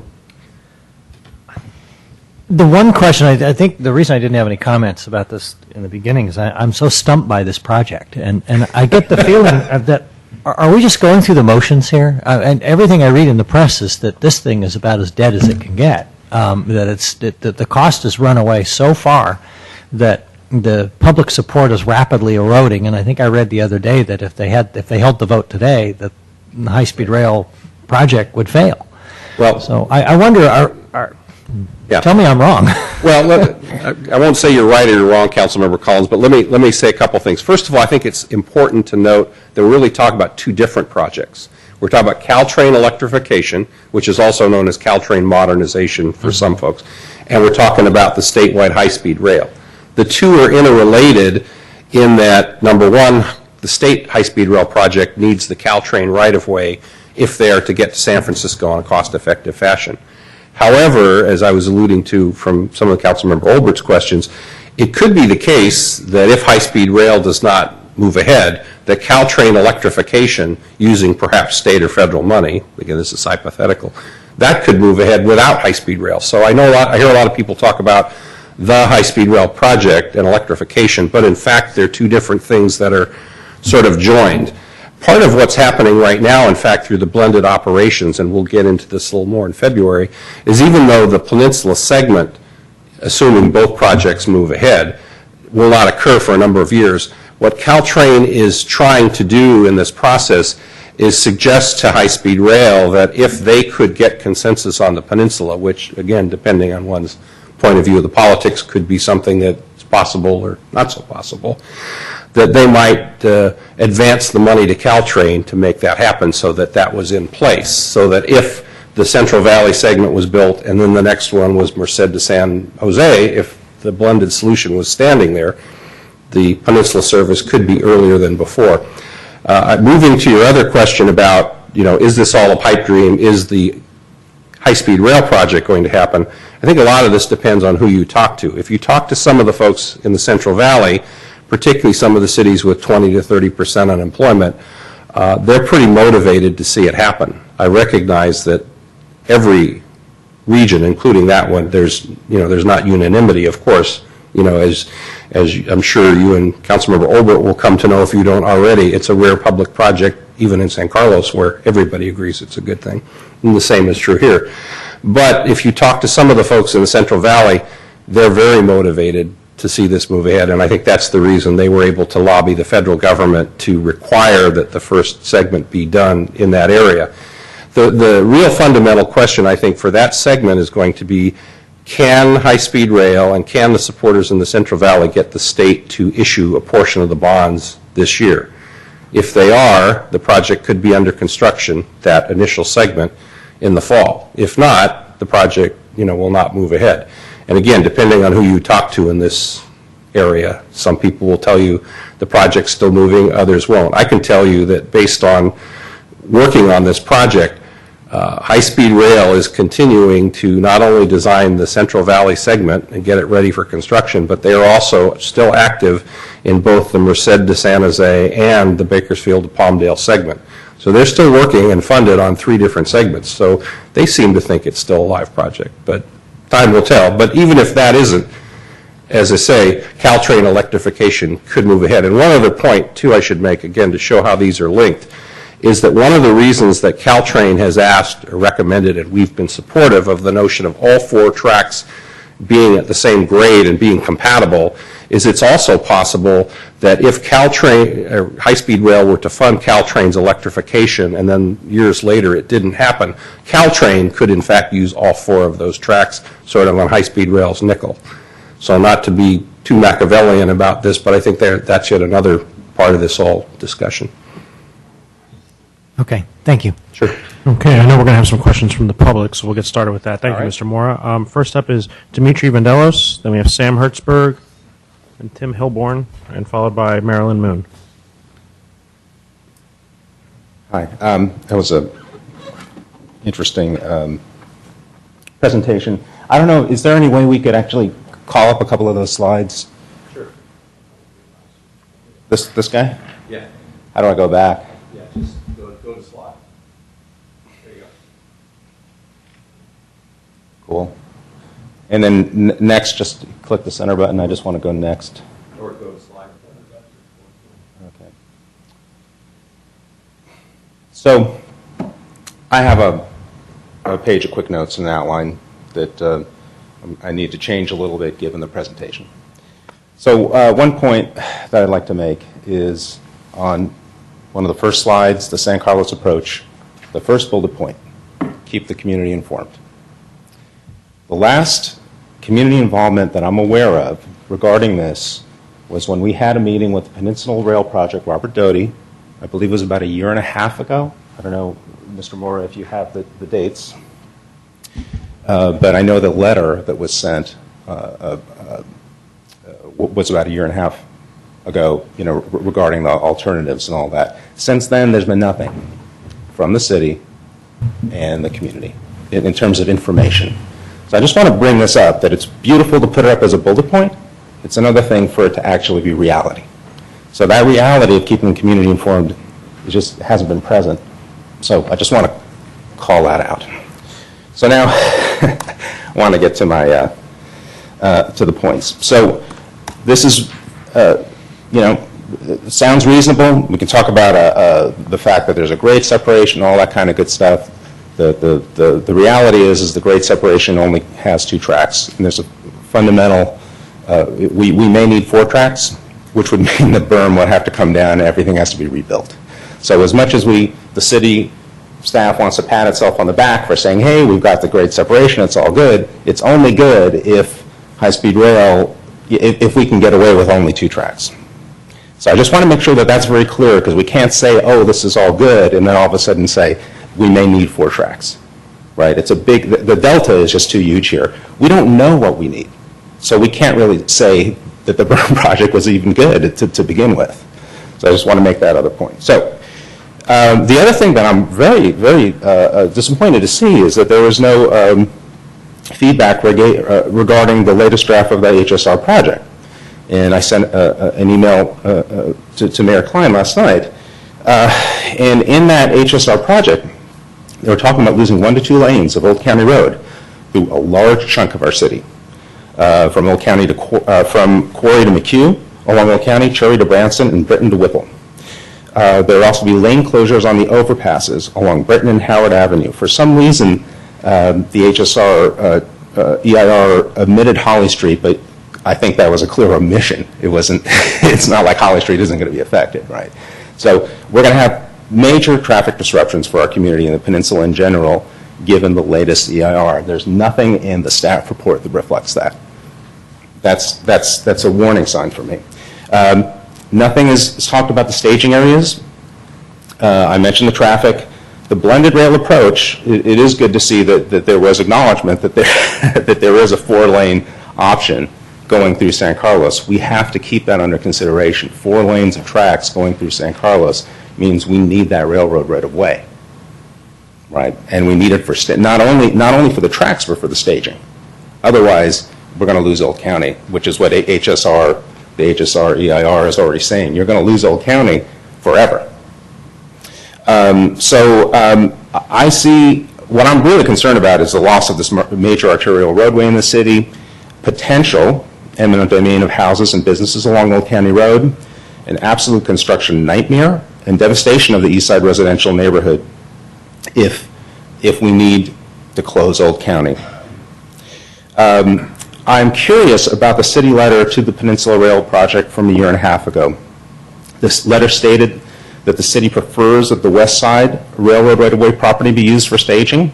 The one question, I think the reason I didn't have any comments about this in the beginning is I'm so stumped by this project. And I get the feeling that, are we just going through the motions here? And everything I read in the press is that this thing is about as dead as it can get. That the cost has run away so far that the public support is rapidly eroding. And I think I read the other day that if they held the vote today, that the high-speed rail project would fail. Well, so I wonder, tell me I'm wrong. Well, I won't say you're right or you're wrong, Councilmember Collins, but let me say a couple things. First of all, I think it's important to note that we're really talking about 2 different projects. We're talking about Caltrain electrification, which is also known as Caltrain modernization for some folks, and we're talking about the statewide high-speed rail. The 2 are interrelated in that, number one, the state high-speed rail project needs the Caltrain right-of-way if they are to get to San Francisco in a cost-effective fashion. However, as I was alluding to from some of the Councilmember Olbert's questions, it could be the case that if high-speed rail does not move ahead, that Caltrain electrification, using perhaps state or federal money, again this is hypothetical, that could move ahead without high-speed rail. So I hear a lot of people talk about the high-speed rail project and electrification, but in fact they're 2 different things that are sort of joined. Part of what's happening right now, in fact, through the blended operations, and we'll get into this a little more in February, is even though the peninsula segment, assuming both projects move ahead, will not occur for a number of years, what Caltrain is trying to do in this process is suggest to high-speed rail that if they could get consensus on the peninsula, which, again, depending on one's point of view of the politics, could be something that's possible or not so possible, that they might advance the money to Caltrain to make that happen so that that was in place, so that if the Central Valley segment was built and then the next one was Merced to San Jose, if the blended solution was standing there, the peninsula service could be earlier than before. Moving to your other question about, is this all a pipe dream? Is the high-speed rail project going to happen? I think a lot of this depends on who you talk to. If you talk to some of the folks in the Central Valley, particularly some of the cities with 20 to 30% unemployment, they're pretty motivated to see it happen. I recognize that every region, including that one, there's not unanimity, of course. As I'm sure you and Councilmember Olbert will come to know if you don't already, it's a rare public project, even in San Carlos, where everybody agrees it's a good thing. And the same is true here. But if you talk to some of the folks in the Central Valley, they're very motivated to see this move ahead, and I think that's the reason they were able to lobby the federal government to require that the first segment be done in that area. The real fundamental question, I think, for that segment is going to be, can high-speed rail and can the supporters in the Central Valley get the state to issue a portion of the bonds this year? If they are, the project could be under construction, that initial segment, in the fall. If not, the project, will not move ahead. And again, depending on who you talk to in this area, some people will tell you the project's still moving, others won't. I can tell you that based on working on this project, high-speed rail is continuing to not only design the Central Valley segment and get it ready for construction, but they are also still active in both the Merced to San Jose and the Bakersfield to Palmdale segment. So they're still working and funded on 3 different segments. So they seem to think it's still a live project, but time will tell. But even if that isn't, as I say, Caltrain electrification could move ahead. And one other point, too, I should make, again, to show how these are linked, is that one of the reasons that Caltrain has asked or recommended, and we've been supportive of the notion of all 4 tracks being at the same grade and being compatible, is it's also possible that if Caltrain, or high-speed rail were to fund Caltrain's electrification and then years later it didn't happen, Caltrain could in fact use all 4 of those tracks sort of on high-speed rail's nickel. So not to be too Machiavellian about this, but I think that's yet another part of this whole discussion. Okay, thank you. Sure. Okay, I know we're going to have some questions from the public, so we'll get started with that. Thank you, Mr. Mora. First up is Dimitri Vandelos, then we have Sam Hertzberg, and Tim Hilborn, and followed by Marilyn Moon. Hi. That was a interesting presentation. I don't know, is there any way we could actually call up a couple of those slides? Sure. This guy? Yeah. How do I go back? Yeah, just go to slide. There you go. Cool. And then next, just click the center button. I just want to go next. Or go to slide. Okay. So I have a page of quick notes and outline that I need to change a little bit given the presentation. So one point that I'd like to make is on one of the first slides, the San Carlos approach, the first bullet point, keep the community informed. The last community involvement that I'm aware of regarding this was when we had a meeting with the Peninsula Rail Project, Robert Doty, I believe it was about 1.5 years ago. I don't know, Mr. Mora, if you have the dates. But I know the letter that was sent was about 1.5 years ago, regarding the alternatives and all that. Since then, there's been nothing from the city and the community in terms of information. So I just want to bring this up, that it's beautiful to put it up as a bullet point. It's another thing for it to actually be reality. So that reality of keeping the community informed, it just hasn't been present. So I just want to call that out. So now I want to get to my to the points. So this is, it sounds reasonable. We can talk about the fact that there's a grade separation, all that kind of good stuff. The reality is the grade separation only has 2 tracks, and there's a fundamental. We may need 4 tracks, which would mean the berm would have to come down and everything has to be rebuilt. So as much as we the city staff wants to pat itself on the back for saying, hey, we've got the grade separation, it's all good. It's only good if high-speed rail, if we can get away with only 2 tracks. So I just want to make sure that that's very clear, because we can't say, oh, this is all good, and then all of a sudden say, we may need 4 tracks, right? It's a big, the delta is just too huge here. We don't know what we need. So we can't really say that the Burnham project was even good to begin with. So I just want to make that other point. So the other thing that I'm very, very disappointed to see is that there was no feedback regarding the latest draft of the HSR project. And I sent an email to Mayor Klein last night. And in that HSR project, they were talking about losing 1 to 2 lanes of Old County Road through a large chunk of our city. From Old County to from Quarry to McHugh, along Old County, Cherry to Branson, and Britton to Whipple. There will also be lane closures on the overpasses along Britton and Howard Avenue. For some reason, the HSR EIR omitted Holly Street, but I think that was a clear omission. It wasn't. It's not like Holly Street isn't going to be affected, right? So we're going to have major traffic disruptions for our community and the peninsula in general, given the latest EIR. There's nothing in the staff report that reflects that. That's a warning sign for me. Nothing is talked about the staging areas. I mentioned the traffic. The blended rail approach, it is good to see that there was acknowledgement that there is a 4-lane option going through San Carlos. We have to keep that under consideration. 4 lanes of tracks going through San Carlos means we need that railroad right of way, right? And we need it for not only for the tracks, but for the staging. Otherwise, we're going to lose Old County, which is what the HSR EIR is already saying. You're going to lose Old County forever. I see, what I'm really concerned about is the loss of this major arterial roadway in the city, potential eminent domain of houses and businesses along Old County Road, an absolute construction nightmare, and devastation of the East Side residential neighborhood if we need to close Old County. I'm curious about the city letter to the Peninsula Rail project from a year and a half ago. This letter stated that the city prefers that the West Side Railroad right-of-way property be used for staging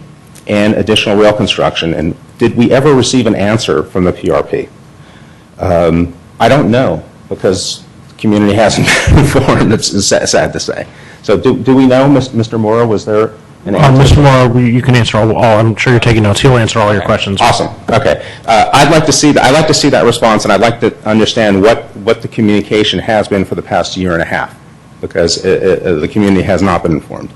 and additional rail construction. And did we ever receive an answer from the PRP? I don't know, because the community hasn't been informed. It's sad to say. So do we know, Mr. Mora, was there an answer? Mr. Mora, you can answer all. I'm sure you're taking notes. He'll answer all your questions. Awesome. Okay. I'd like to see that response, and I'd like to understand what the communication has been for the past year and a half, because the community has not been informed.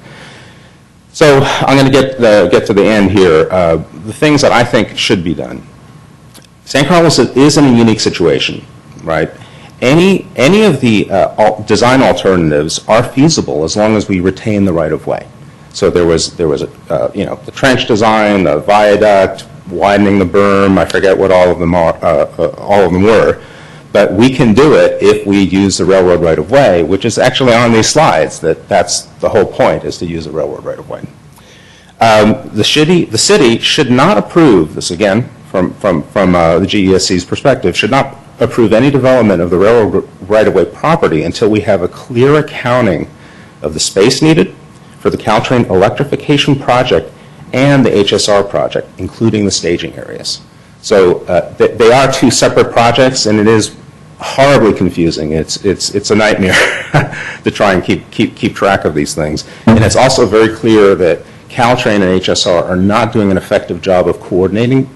So I'm going to get to the end here. The things that I think should be done. San Carlos is in a unique situation, right? Any of the design alternatives are feasible as long as we retain the right of way. So there was the trench design, the viaduct, widening the berm. I forget what all of them were, but we can do it if we use the railroad right of way, which is actually on these slides. That's the whole point, is to use the railroad right of way. The city should not approve this, again from the GESC's perspective, should not approve any development of the railroad right of way property until we have a clear accounting of the space needed for the Caltrain electrification project and the HSR project, including the staging areas. So they are 2 separate projects, and it is horribly confusing. It's a nightmare to try and keep track of these things. And it's also very clear that Caltrain and HSR are not doing an effective job of coordinating,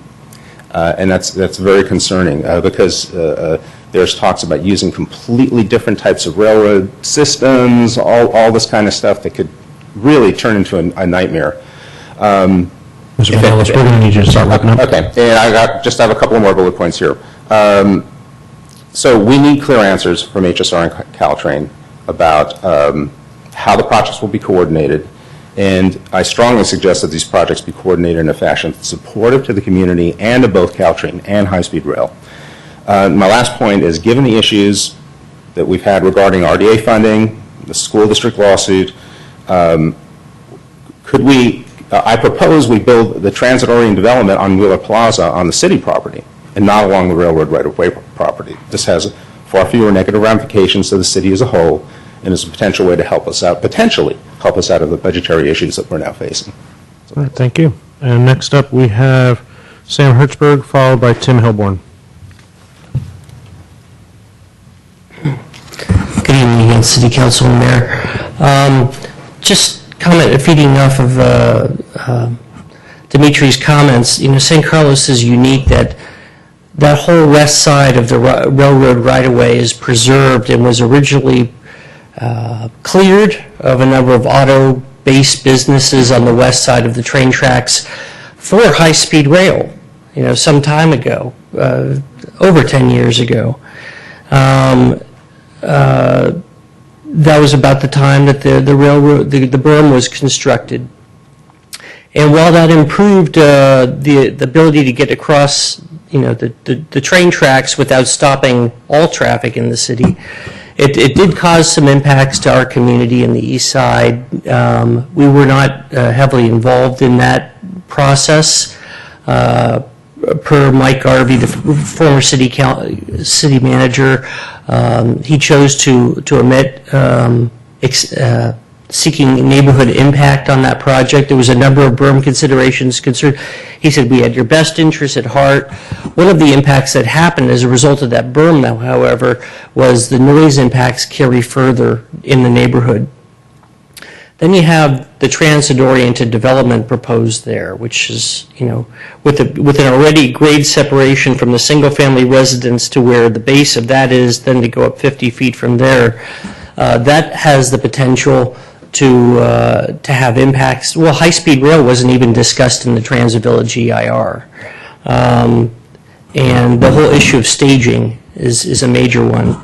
and that's very concerning because there's talks about using completely different types of railroad systems, all this kind of stuff that could really turn into a nightmare. Mr. Vanellis, we're going to need you to start wrapping up. Okay, and I have a couple more bullet points here. So we need clear answers from HSR and Caltrain about how the projects will be coordinated, and I strongly suggest that these projects be coordinated in a fashion that's supportive to the community and to both Caltrain and high-speed rail. My last point is, given the issues that we've had regarding RDA funding, the school district lawsuit, I propose we build the transit-oriented development on Wheeler Plaza on the city property and not along the railroad right-of-way property. This has far fewer negative ramifications to the city as a whole and is a potential way to help us out, potentially help us out of the budgetary issues that we're now facing. All right, thank you. And next up, we have Sam Hertzberg, followed by Tim Hilborn. Good evening again, City Council and Mayor. Just comment, feeding off of Dimitri's comments, San Carlos is unique that whole west side of the railroad right-of-way is preserved and was originally cleared of a number of auto-based businesses on the west side of the train tracks for high-speed rail, some time ago, over 10 years ago. That was about the time that the railroad, the berm was constructed. And while that improved the ability to get across, the train tracks without stopping all traffic in the city, it did cause some impacts to our community in the east side. We were not heavily involved in that process. Per Mike Garvey, the former city manager, he chose to omit seeking neighborhood impact on that project. There was a number of berm considerations concerned. He said we had your best interests at heart. One of the impacts that happened as a result of that berm, though, however, was the noise impacts carry further in the neighborhood. Then you have the transit-oriented development proposed there, which is, with an already grade separation from the single-family residence to where the base of that is, then to go up 50 feet from there. That has the potential to have impacts. Well, high-speed rail wasn't even discussed in the Transit Village EIR. And the whole issue of staging is a major one.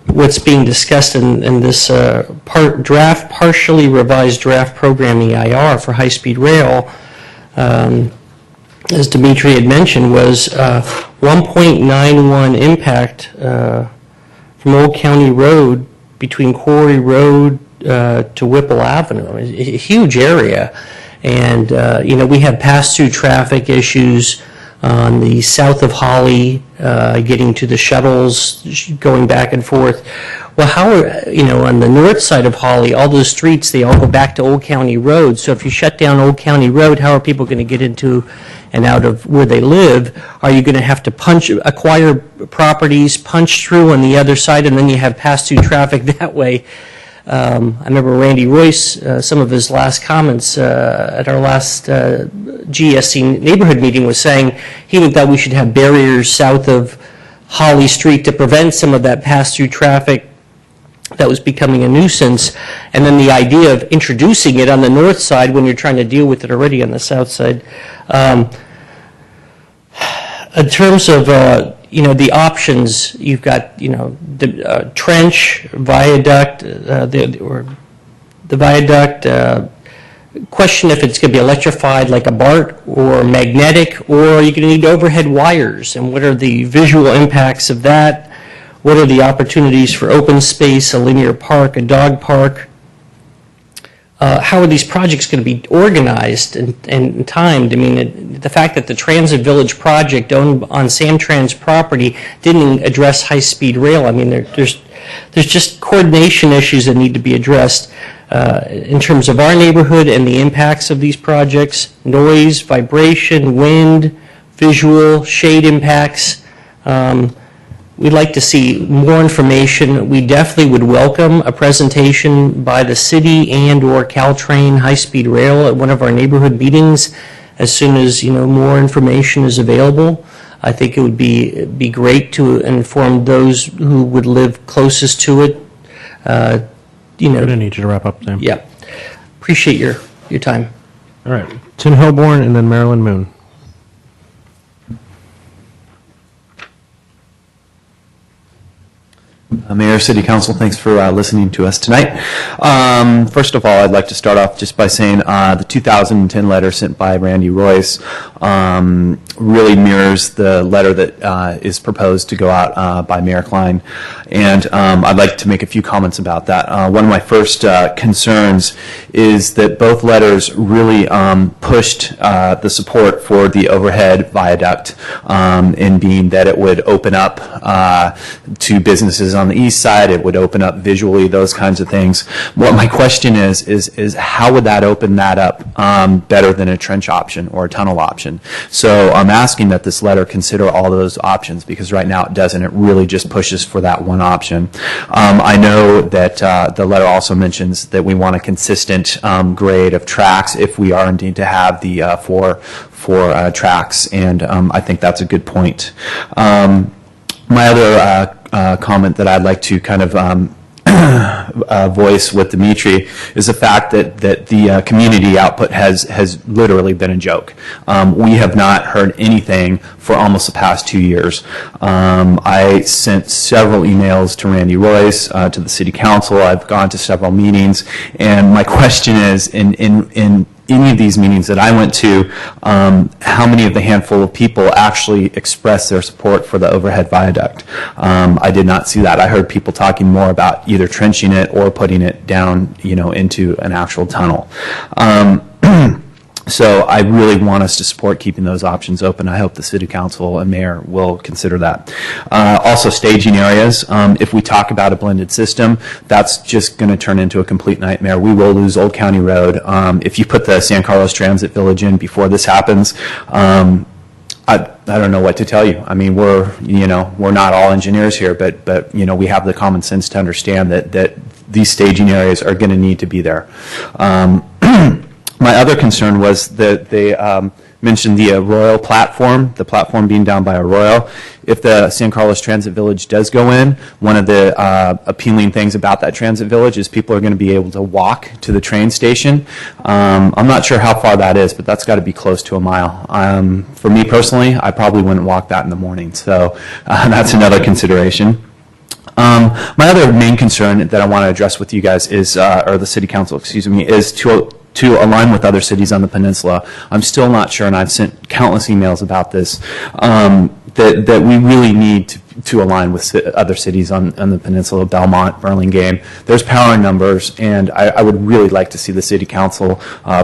What's being discussed in this partially revised draft program EIR for high-speed rail, as Dimitri had mentioned, was 1.91 impact from Old County Road between Quarry Road to Whipple Avenue, a huge area. And, we have pass-through traffic issues on the south of Holly, getting to the shuttles, going back and forth. Well, on the north side of Holly, all those streets, they all go back to Old County Road. So if you shut down Old County Road, how are people going to get into and out of where they live? Are you going to have to acquire properties, punch through on the other side, and then you have pass-through traffic that way? I remember Randy Royce, some of his last comments at our last GSC neighborhood meeting was saying he thought we should have barriers south of Holly Street to prevent some of that pass-through traffic that was becoming a nuisance, and then the idea of introducing it on the north side when you're trying to deal with it already on the south side. In terms of the options, you've got the trench, viaduct, the viaduct. Question if it's going to be electrified like a BART or magnetic, or are you going to need overhead wires, and what are the visual impacts of that? What are the opportunities for open space, a linear park, a dog park? How are these projects going to be organized and timed? I mean, the fact that the Transit Village project owned on Samtrans property didn't address high-speed rail, I mean, there's just coordination issues that need to be addressed in terms of our neighborhood and the impacts of these projects, noise, vibration, wind, visual, shade impacts. We'd like to see more information. We definitely would welcome a presentation by the city and or Caltrain high-speed rail at one of our neighborhood meetings as soon as more information is available. I think it would be great to inform those who would live closest to it. I'm going to need you to wrap up, Sam. Yeah. Appreciate your time. All right. Tim Hilborn and then Marilyn Moon. Mayor, City Council, thanks for listening to us tonight. First of all, I'd like to start off just by saying the 2010 letter sent by Randy Royce really mirrors the letter that is proposed to go out by Mayor Klein. And I'd like to make a few comments about that. One of my first concerns is that both letters really pushed the support for the overhead viaduct in being that it would open up to businesses on the east side, it would open up visually, those kinds of things. What my question is how would that open that up better than a trench option or a tunnel option? So I'm asking that this letter consider all those options, because right now it doesn't. It really just pushes for that one option. I know that the letter also mentions that we want a consistent grade of tracks if we are indeed to have the four tracks, and I think that's a good point. My other comment that I'd like to kind of voice with Dimitri is the fact that the community output has literally been a joke. We have not heard anything for almost the past 2 years. I sent several emails to Randy Royce, to the city council. I've gone to several meetings, and my question is, in any of these meetings that I went to, how many of the handful of people actually expressed their support for the overhead viaduct? I did not see that. I heard people talking more about either trenching it or putting it down, into an actual tunnel. So I really want us to support keeping those options open. I hope the city council and mayor will consider that. Also, staging areas. If we talk about a blended system, that's just going to turn into a complete nightmare. We will lose Old County Road. If you put the San Carlos Transit Village in before this happens, I don't know what to tell you. I mean, we're not all engineers here, but we have the common sense to understand that these staging areas are going to need to be there. My other concern was that they mentioned the Arroyo platform, the platform being down by Arroyo. If the San Carlos Transit Village does go in, one of the appealing things about that transit village is people are going to be able to walk to the train station. I'm not sure how far that is, but that's got to be close to a mile. For me personally, I probably wouldn't walk that in the morning, so that's another consideration. My other main concern that I want to address with you guys is, or the city council, excuse me, is to align with other cities on the peninsula. I'm still not sure, and I've sent countless emails about this, that we really need to align with other cities on the peninsula, Belmont, Burlingame. There's power in numbers, and I would really like to see the city council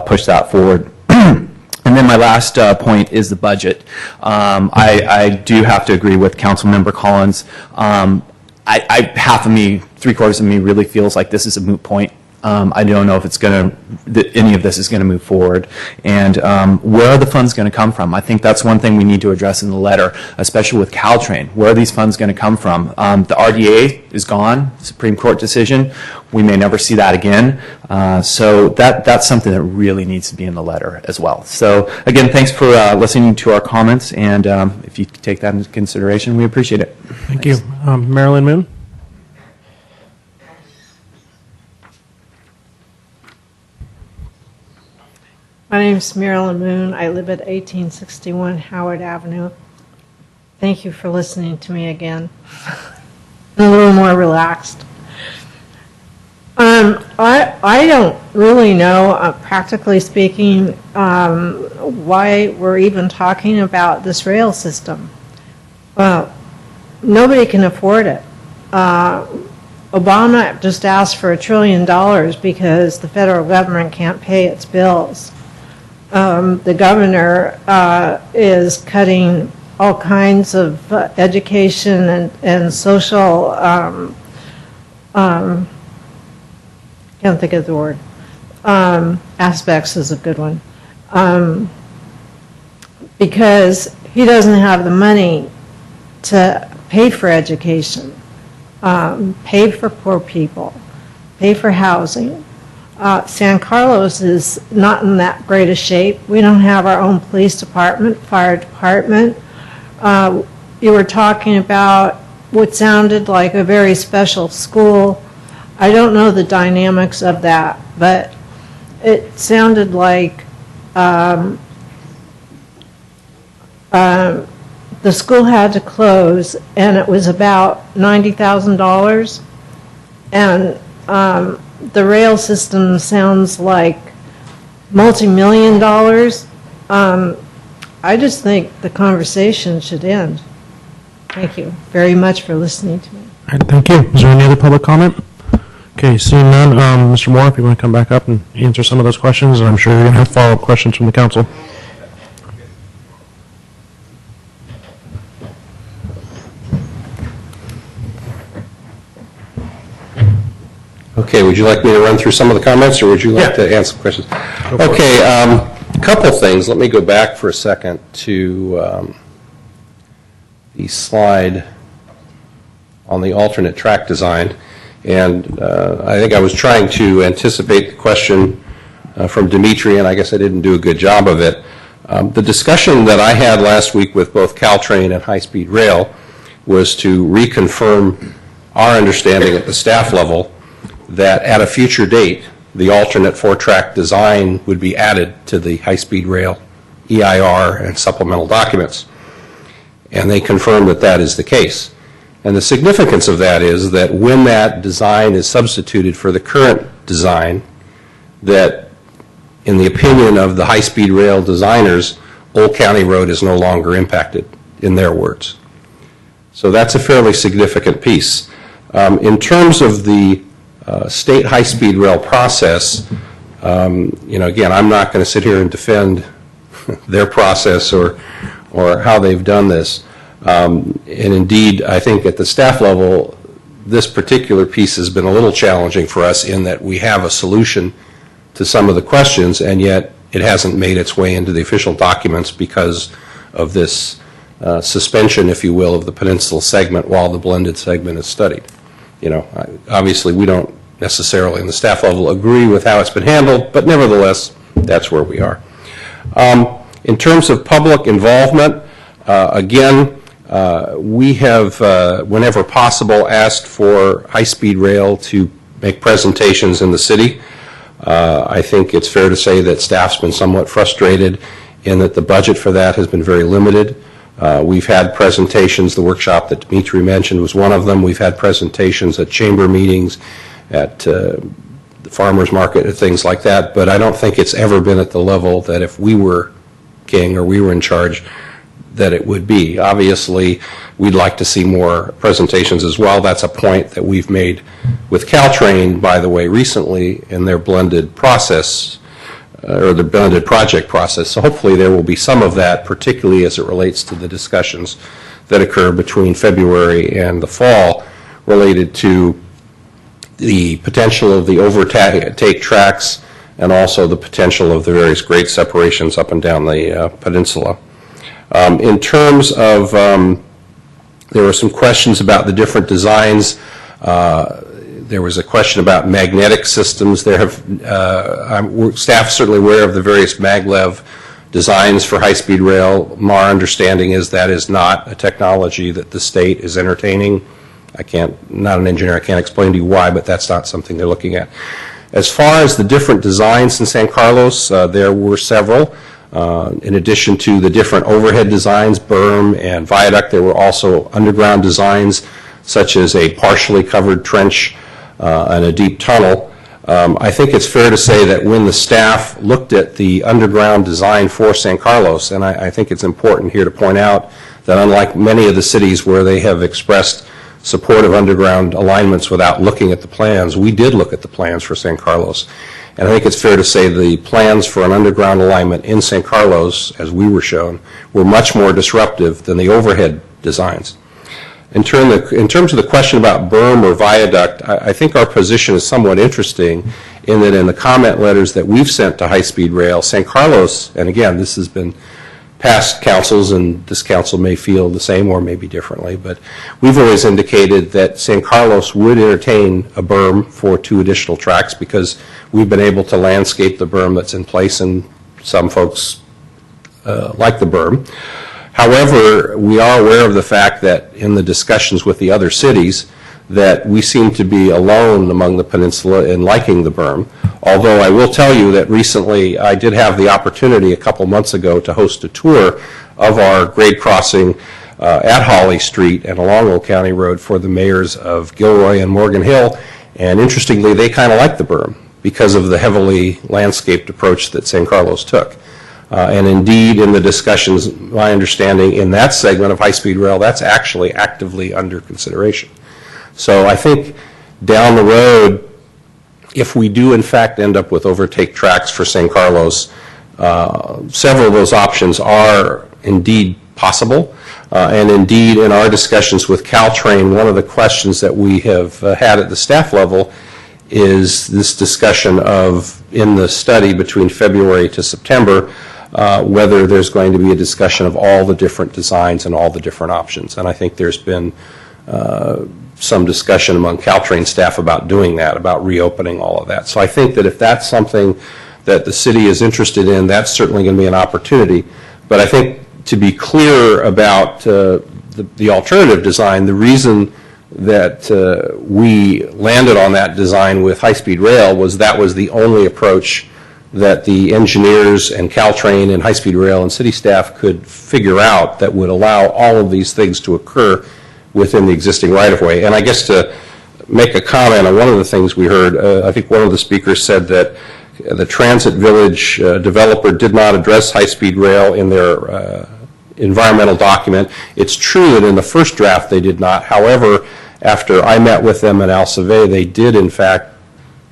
push that forward. And then my last point is the budget. I do have to agree with Councilmember Collins. Half of me, 3/4 of me really feels like this is a moot point. I don't know if any of this is going to move forward. And where are the funds going to come from? I think that's one thing we need to address in the letter, especially with Caltrain. Where are these funds going to come from? The RDA is gone, Supreme Court decision. We may never see that again. So that's something that really needs to be in the letter as well. So again, thanks for listening to our comments, and if you take that into consideration, we appreciate it. Thank you. Marilyn Moon? My name is Marilyn Moon. I live at 1861 Howard Avenue. Thank you for listening to me again. I'm a little more relaxed. I don't really know, practically speaking, why we're even talking about this rail system. Well, nobody can afford it. Obama just asked for $1 trillion because the federal government can't pay its bills. The governor is cutting all kinds of education and social, can't think of the word, aspects is a good one, because he doesn't have the money to pay for education, pay for poor people, pay for housing. San Carlos is not in that great a shape. We don't have our own police department, fire department. You were talking about what sounded like a very special school. I don't know the dynamics of that, but it sounded like the school had to close, and it was about $90,000, and the rail system sounds like multi-million dollars. I just think the conversation should end. Thank you very much for listening to me. All right, thank you. Is there any other public comment? Okay, seeing none, Mr. Moore, if you want to come back up and answer some of those questions, and I'm sure you're going to have follow-up questions from the council. Okay, would you like me to run through some of the comments, or would you like to answer questions? Okay, a couple things. Let me go back for a second to the slide on the alternate track design. And I think I was trying to anticipate the question from Dimitri, and I guess I didn't do a good job of it. The discussion that I had last week with both Caltrain and High Speed Rail was to reconfirm our understanding at the staff level that at a future date, the alternate 4-track design would be added to the High Speed Rail EIR and supplemental documents. And they confirmed that that is the case. And the significance of that is that when that design is substituted for the current design, that in the opinion of the High Speed Rail designers, Old County Road is no longer impacted, in their words. So that's a fairly significant piece. In terms of the state high-speed rail process, again, I'm not going to sit here and defend their process or how they've done this. And indeed, I think at the staff level, this particular piece has been a little challenging for us in that we have a solution to some of the questions, and yet it hasn't made its way into the official documents because of this suspension, if you will, of the peninsula segment while the blended segment is studied. Obviously, we don't necessarily in the staff level agree with how it's been handled, but nevertheless, that's where we are. In terms of public involvement, again, we have, whenever possible, asked for high-speed rail to make presentations in the city. I think it's fair to say that staff's been somewhat frustrated in that the budget for that has been very limited. We've had presentations, the workshop that Dimitri mentioned was one of them. We've had presentations at chamber meetings, at the farmers market, and things like that, but I don't think it's ever been at the level that if we were king or we were in charge, that it would be. Obviously, we'd like to see more presentations as well. That's a point that we've made with Caltrain, by the way, recently in their blended process, or the blended project process. So hopefully there will be some of that, particularly as it relates to the discussions that occur between February and the fall related to the potential of the overtake tracks and also the potential of the various grade separations up and down the peninsula. In terms of, there were some questions about the different designs. There was a question about magnetic systems. Staff is certainly aware of the various maglev designs for high-speed rail. My understanding is that is not a technology that the state is entertaining. Not an engineer, I can't explain to you why, but that's not something they're looking at. As far as the different designs in San Carlos, there were several. In addition to the different overhead designs, berm and viaduct, there were also underground designs, such as a partially covered trench and a deep tunnel. I think it's fair to say that when the staff looked at the underground design for San Carlos, and I think it's important here to point out that unlike many of the cities where they have expressed support of underground alignments without looking at the plans, we did look at the plans for San Carlos. And I think it's fair to say the plans for an underground alignment in San Carlos, as we were shown, were much more disruptive than the overhead designs. In terms of the question about berm or viaduct, I think our position is somewhat interesting in that in the comment letters that we've sent to High Speed Rail, San Carlos, and again, this has been past councils, and this council may feel the same or maybe differently, but we've always indicated that San Carlos would entertain a berm for 2 additional tracks because we've been able to landscape the berm that's in place, and some folks like the berm. However, we are aware of the fact that in the discussions with the other cities that we seem to be alone among the peninsula in liking the berm. Although I will tell you that recently I did have the opportunity a couple months ago to host a tour of our grade crossing at Holly Street and along Old County Road for the mayors of Gilroy and Morgan Hill. And interestingly, they kind of like the berm because of the heavily landscaped approach that San Carlos took. And indeed, in the discussions, my understanding in that segment of high-speed rail, that's actually actively under consideration. So I think down the road, if we do in fact end up with overtake tracks for San Carlos, several of those options are indeed possible. And indeed, in our discussions with Caltrain, one of the questions that we have had at the staff level is this discussion of, in the study between February to September, whether there's going to be a discussion of all the different designs and all the different options. And I think there's been some discussion among Caltrain staff about doing that, about reopening all of that. So I think that if that's something that the city is interested in, that's certainly going to be an opportunity. But I think to be clear about the alternative design, the reason that we landed on that design with high-speed rail was that was the only approach that the engineers and Caltrain and high-speed rail and city staff could figure out that would allow all of these things to occur within the existing right-of-way. And I guess to make a comment on one of the things we heard, I think one of the speakers said that the Transit Village developer did not address high-speed rail in their environmental document. It's true that in the first draft they did not. However, after I met with them at Alcive, they did in fact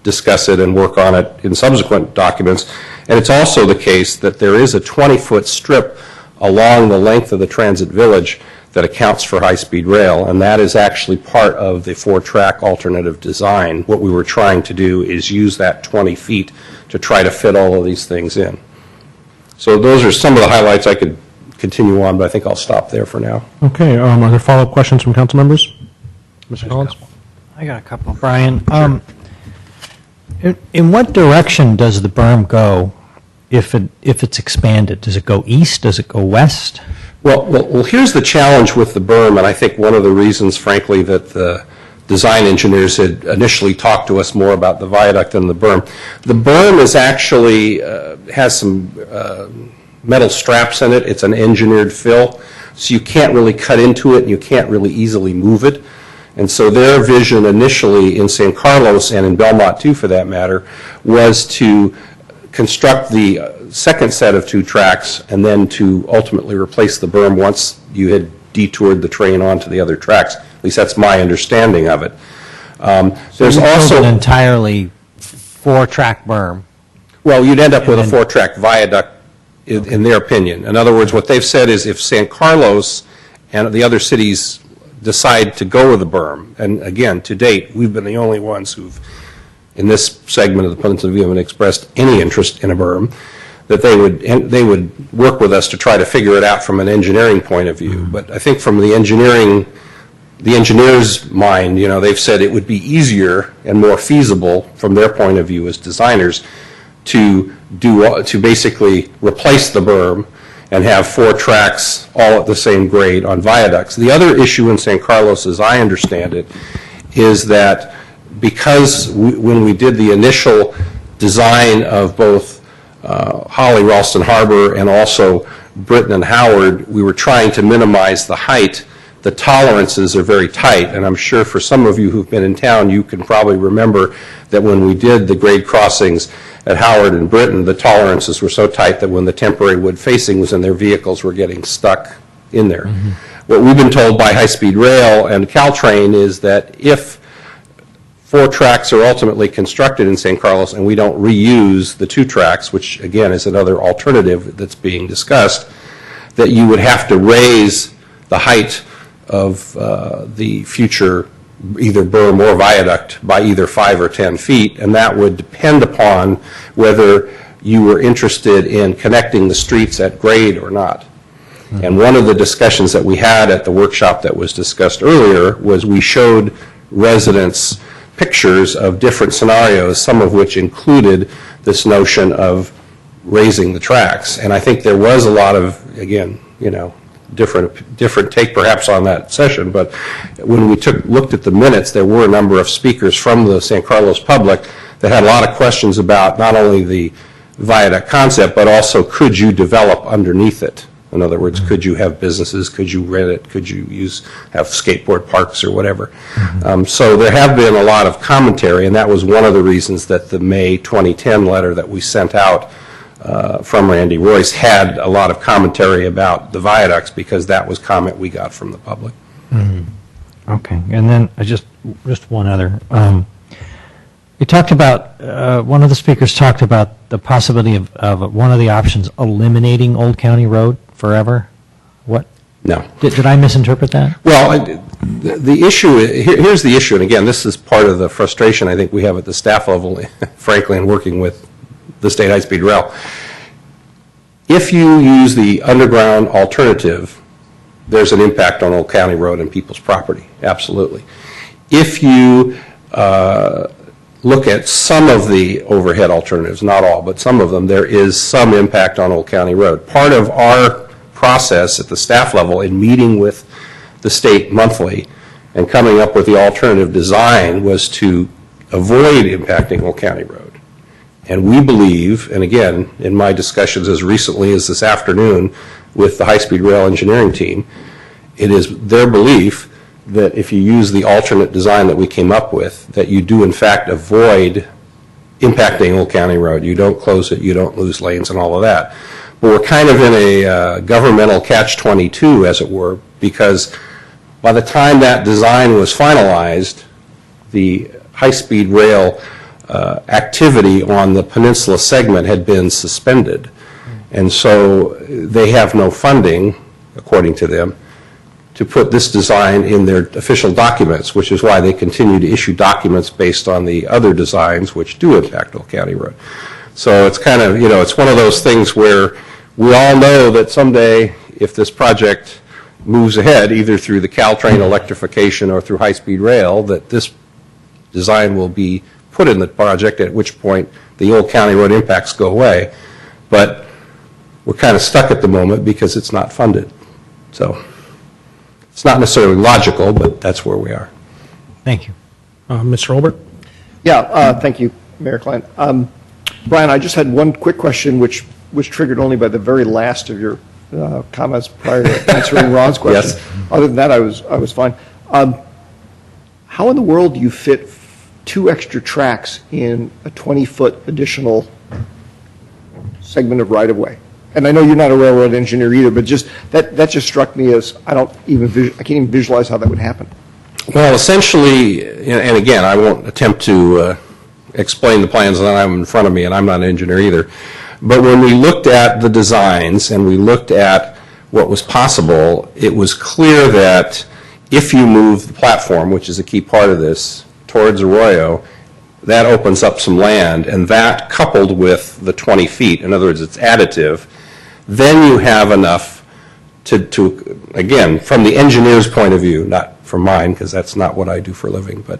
discuss it and work on it in subsequent documents. And it's also the case that there is a 20-foot strip along the length of the Transit Village that accounts for high-speed rail, and that is actually part of the 4-track alternative design. What we were trying to do is use that 20 feet to try to fit all of these things in. So those are some of the highlights. I could continue on, but I think I'll stop there for now. Okay, are there follow-up questions from council members? Mr. Collins? I got a couple. Brian, in what direction does the berm go if it's expanded? Does it go east? Does it go west? Well, here's the challenge with the berm, and I think one of the reasons, frankly, that the design engineers had initially talked to us more about the viaduct than the berm. The berm is actually has some metal straps in it. It's an engineered fill, so you can't really cut into it and you can't really easily move it. And so their vision initially in San Carlos and in Belmont too, for that matter, was to construct the second set of 2 tracks and then to ultimately replace the berm once you had detoured the train onto the other tracks. At least that's my understanding of it. There's also an entirely 4-track berm. Well, you'd end up with a 4-track viaduct in their opinion. In other words, what they've said is if San Carlos and the other cities decide to go with the berm, and again, to date, we've been the only ones who've, in this segment of the Peninsula View, haven't expressed any interest in a berm, that they would work with us to try to figure it out from an engineering point of view. But I think from the engineer's mind, you know, they've said it would be easier and more feasible from their point of view as designers to basically replace the berm and have 4 tracks all at the same grade on viaducts. The other issue in San Carlos, as I understand it, is that because when we did the initial design of both Holly, Ralston Harbor, and also Britton and Howard, we were trying to minimize the height. The tolerances are very tight, and I'm sure for some of you who've been in town, you can probably remember that when we did the grade crossings at Howard and Britton, the tolerances were so tight that when the temporary wood facing was in their vehicles were getting stuck in there. Mm-hmm. What we've been told by high-speed rail and Caltrain is that if 4 tracks are ultimately constructed in San Carlos and we don't reuse the 2 tracks, which again is another alternative that's being discussed, that you would have to raise the height of the future either berm or viaduct by either 5 or 10 feet, and that would depend upon whether you were interested in connecting the streets at grade or not. Mm-hmm. And one of the discussions that we had at the workshop that was discussed earlier was we showed residents pictures of different scenarios, some of which included this notion of raising the tracks. And I think there was a lot of, again, you know, different take perhaps on that session, but when we looked at the minutes, there were a number of speakers from the San Carlos public that had a lot of questions about not only the viaduct concept, but also could you develop underneath it? In other words, could you have businesses, could you rent it, could you have skateboard parks or whatever? Mm-hmm. So there have been a lot of commentary, and that was one of the reasons that the May 2010 letter that we sent out from Randy Royce had a lot of commentary about the viaducts, because that was comment we got from the public. Mm-hmm. Okay, and then just one other. You talked about, one of the speakers talked about the possibility of one of the options eliminating Old County Road forever. What? No. Did I misinterpret that? Well, The issue, here's the issue, and again, this is part of the frustration I think we have at the staff level, frankly, in working with the state high-speed rail. If you use the underground alternative, there's an impact on Old County Road and people's property, absolutely. If you look at some of the overhead alternatives, not all, but some of them, there is some impact on Old County Road. Part of our process at the staff level in meeting with the state monthly and coming up with the alternative design was to avoid impacting Old County Road. And we believe, and again, in my discussions as recently as this afternoon with the high-speed rail engineering team, it is their belief that if you use the alternate design that we came up with, that you do in fact avoid impacting Old County Road. You don't close it, you don't lose lanes and all of that. But we're kind of in a governmental catch-22, as it were, because by the time that design was finalized, the high-speed rail activity on the peninsula segment had been suspended. And so they have no funding, according to them, to put this design in their official documents, which is why they continue to issue documents based on the other designs which do impact Old County Road. So it's kind of, it's one of those things where we all know that someday, if this project moves ahead, either through the Caltrain electrification or through high-speed rail, that this design will be put in the project, at which point the Old County Road impacts go away. But we're kind of stuck at the moment because it's not funded. So it's not necessarily logical, but that's where we are. Thank you. Mr. Olbert? Yeah, thank you, Mayor Klein. Brian, I just had one quick question, which was triggered only by the very last of your comments prior to answering Ron's question. Yes. Other than that, I was fine. How in the world do you fit 2 extra tracks in a 20-foot additional segment of right-of-way? And I know you're not a railroad engineer either, but just that just struck me as I can't even visualize how that would happen. Well, essentially, and again, I won't attempt to explain the plans that I have in front of me, and I'm not an engineer either. But when we looked at the designs and we looked at what was possible, it was clear that if you move the platform, which is a key part of this, towards Arroyo, that opens up some land, and that coupled with the 20 feet, in other words, it's additive, then you have enough to again, from the engineer's point of view, not from mine, because that's not what I do for a living, but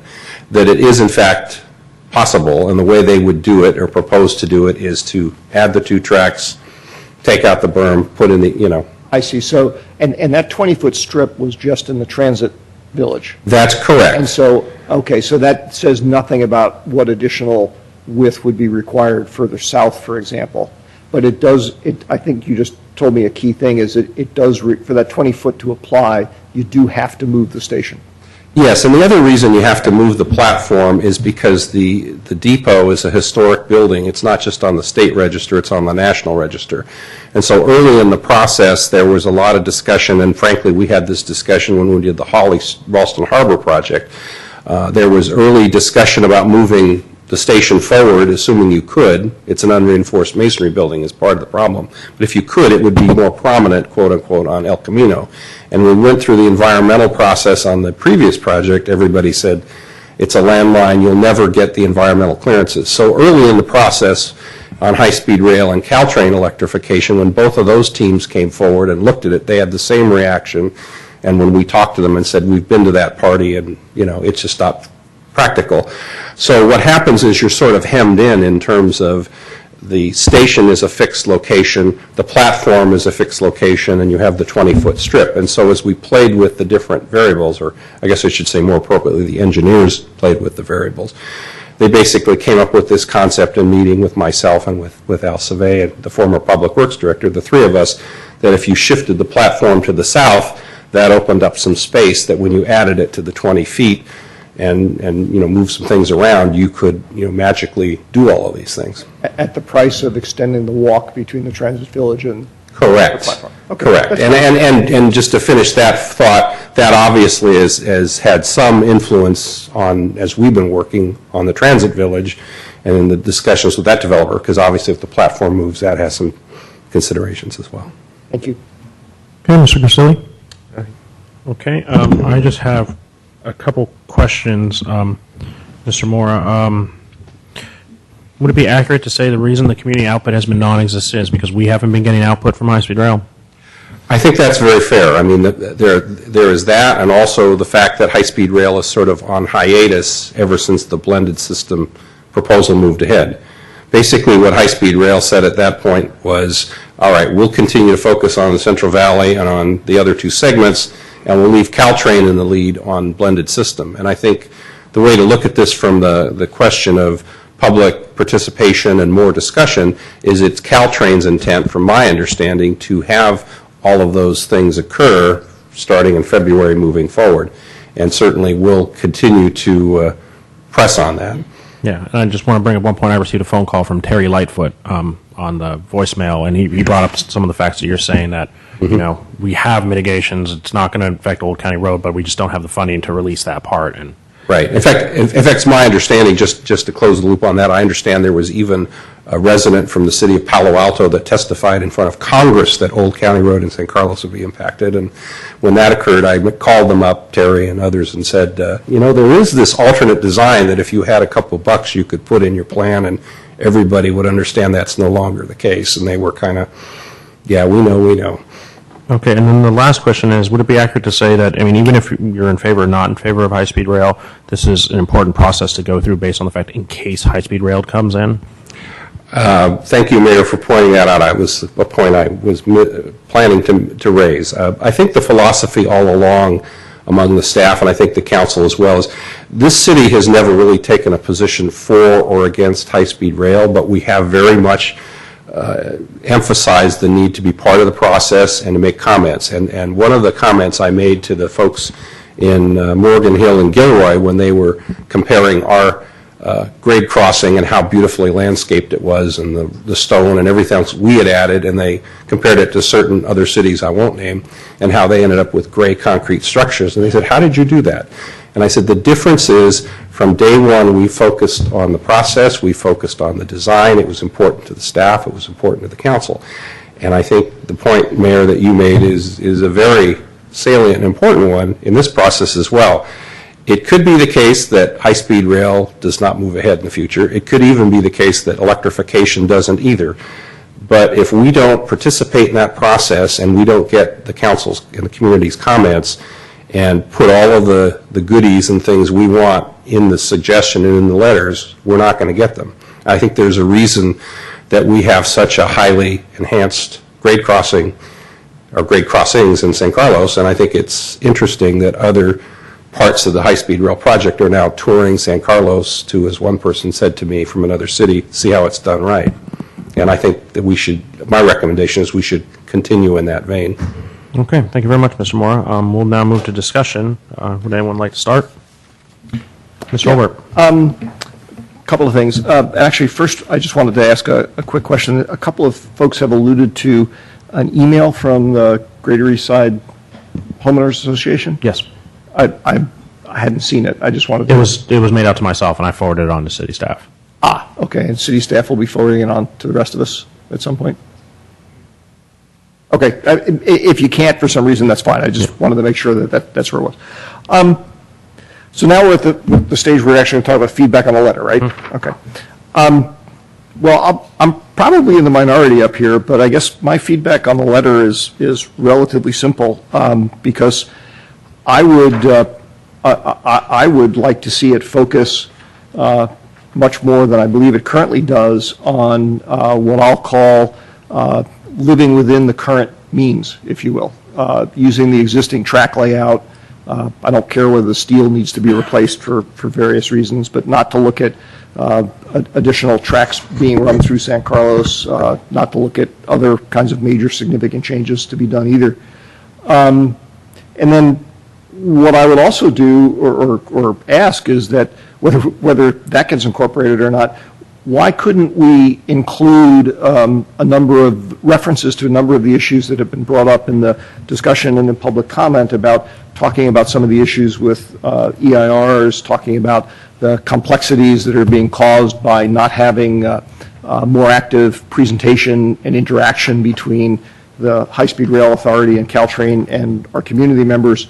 that it is in fact possible, and the way they would do it or propose to do it is to add the 2 tracks, take out the berm, put in the, I see. So, and that 20-foot strip was just in the transit village? That's correct. And so, okay, so that says nothing about what additional width would be required further south, for example. But it does, I think you just told me a key thing is it does, for that 20-foot to apply, you do have to move the station. Yes, and the other reason you have to move the platform is because the depot is a historic building. It's not just on the state register, it's on the national register. And so early in the process, there was a lot of discussion, and frankly, we had this discussion when we did the Ralston Harbor project. There was early discussion about moving the station forward, assuming you could. It's an unreinforced masonry building is part of the problem. But if you could, it would be more prominent, quote unquote, on El Camino. And when we went through the environmental process on the previous project, everybody said, it's a landline, you'll never get the environmental clearances. So early in the process on high-speed rail and Caltrain electrification, when both of those teams came forward and looked at it, they had the same reaction. And when we talked to them and said, we've been to that party and, it's just not practical. So what happens is you're sort of hemmed in terms of the station is a fixed location, the platform is a fixed location, and you have the 20-foot strip. And so as we played with the different variables, or I guess I should say more appropriately, the engineers played with the variables, they basically came up with this concept in meeting with myself and with Al Savay, the former Public Works Director, the 3 of us, that if you shifted the platform to the south, that opened up some space that when you added it to the 20 feet, and move some things around, you could magically do all of these things. At the price of extending the walk between the transit village and correct. the platform. Okay. Correct. And just to finish that thought, that obviously has had some influence on, as we've been working on the transit village and in the discussions with that developer, because obviously if the platform moves, that has some considerations as well. Thank you. Okay, Mr. Grisilli? Okay, I just have a couple questions. Mr. Mora, would it be accurate to say the reason the community output has been non-existent is because we haven't been getting output from high-speed rail? I think that's very fair. I mean, there is that, and also the fact that high-speed rail is sort of on hiatus ever since the blended system proposal moved ahead. Basically, what high-speed rail said at that point was, all right, we'll continue to focus on the Central Valley and on the other two segments, and we'll leave Caltrain in the lead on blended system. And I think the way to look at this from the question of public participation and more discussion is it's Caltrain's intent, from my understanding, to have all of those things occur starting in February moving forward. And certainly we'll continue to press on that. Yeah, and I just want to bring up one point. I received a phone call from Terry Lightfoot on the voicemail, and he brought up some of the facts that you're saying that, you know, we have mitigations. It's not going to affect Old County Road, but we just don't have the funding to release that part. And right. In fact, it's my understanding, just to close the loop on that, I understand there was even a resident from the city of Palo Alto that testified in front of Congress that Old County Road in San Carlos would be impacted. And when that occurred, I called them up, Terry and others, and said, you know, there is this alternate design that if you had a couple bucks you could put in your plan and everybody would understand that's no longer the case. And they were kind of, yeah, we know. Okay, and then the last question is, would it be accurate to say that, I mean, even if you're in favor or not in favor of high-speed rail, this is an important process to go through based on the fact in case high-speed rail comes in? Thank you, Mayor, for pointing that out. It was a point I was planning to raise. I think the philosophy all along among the staff, and I think the council as well, is this city has never really taken a position for or against high-speed rail, but we have very much emphasized the need to be part of the process and to make comments. And one of the comments I made to the folks in Morgan Hill and Gilroy when they were comparing our grade crossing and how beautifully landscaped it was and the stone and everything else we had added, and they compared it to certain other cities I won't name, and how they ended up with gray concrete structures. And they said, how did you do that? And I said, the difference is from day one we focused on the process, we focused on the design, it was important to the staff, it was important to the council. And I think the point, Mayor, that you made is a very salient and important one in this process as well. It could be the case that high-speed rail does not move ahead in the future. It could even be the case that electrification doesn't either. But if we don't participate in that process and we don't get the council's and the community's comments and put all of the goodies and things we want in the suggestion and in the letters, we're not going to get them. I think there's a reason that we have such a highly enhanced grade crossing or grade crossings in San Carlos, and I think it's interesting that other parts of the high-speed rail project are now touring San Carlos to, as one person said to me from another city, see how it's done right. And I think that we should, my recommendation is we should continue in that vein. Okay, thank you very much, Mr. Mora. We'll now move to discussion. Would anyone like to start? Mr. Holbert. Couple of things. Actually, first, I just wanted to ask a quick question. A couple of folks have alluded to an email from the Greater East Side Homeowners Association. Yes. I hadn't seen it. I just wanted to... It was made out to myself, and I forwarded it on to city staff. Ah, okay. And city staff will be forwarding it on to the rest of us at some point? Okay. If you can't for some reason, that's fine. I just wanted to make sure that's where it was. So now we're at the stage where we're actually going to talk about feedback on the letter, right? Okay. Well, I'm probably in the minority up here, but I guess my feedback on the letter is relatively simple because I would like to see it focus much more than I believe it currently does on what I'll call living within the current means, if you will, using the existing track layout. I don't care whether the steel needs to be replaced for various reasons, but not to look at additional tracks being run through San Carlos, not to look at other kinds of major significant changes to be done either. And then what I would also do or ask is that whether that gets incorporated or not, why couldn't we include a number of references to a number of the issues that have been brought up in the discussion and in public comment about talking about some of the issues with EIRs, talking about the complexities that are being caused by not having more active presentation and interaction between the High-Speed Rail Authority and Caltrain and our community members.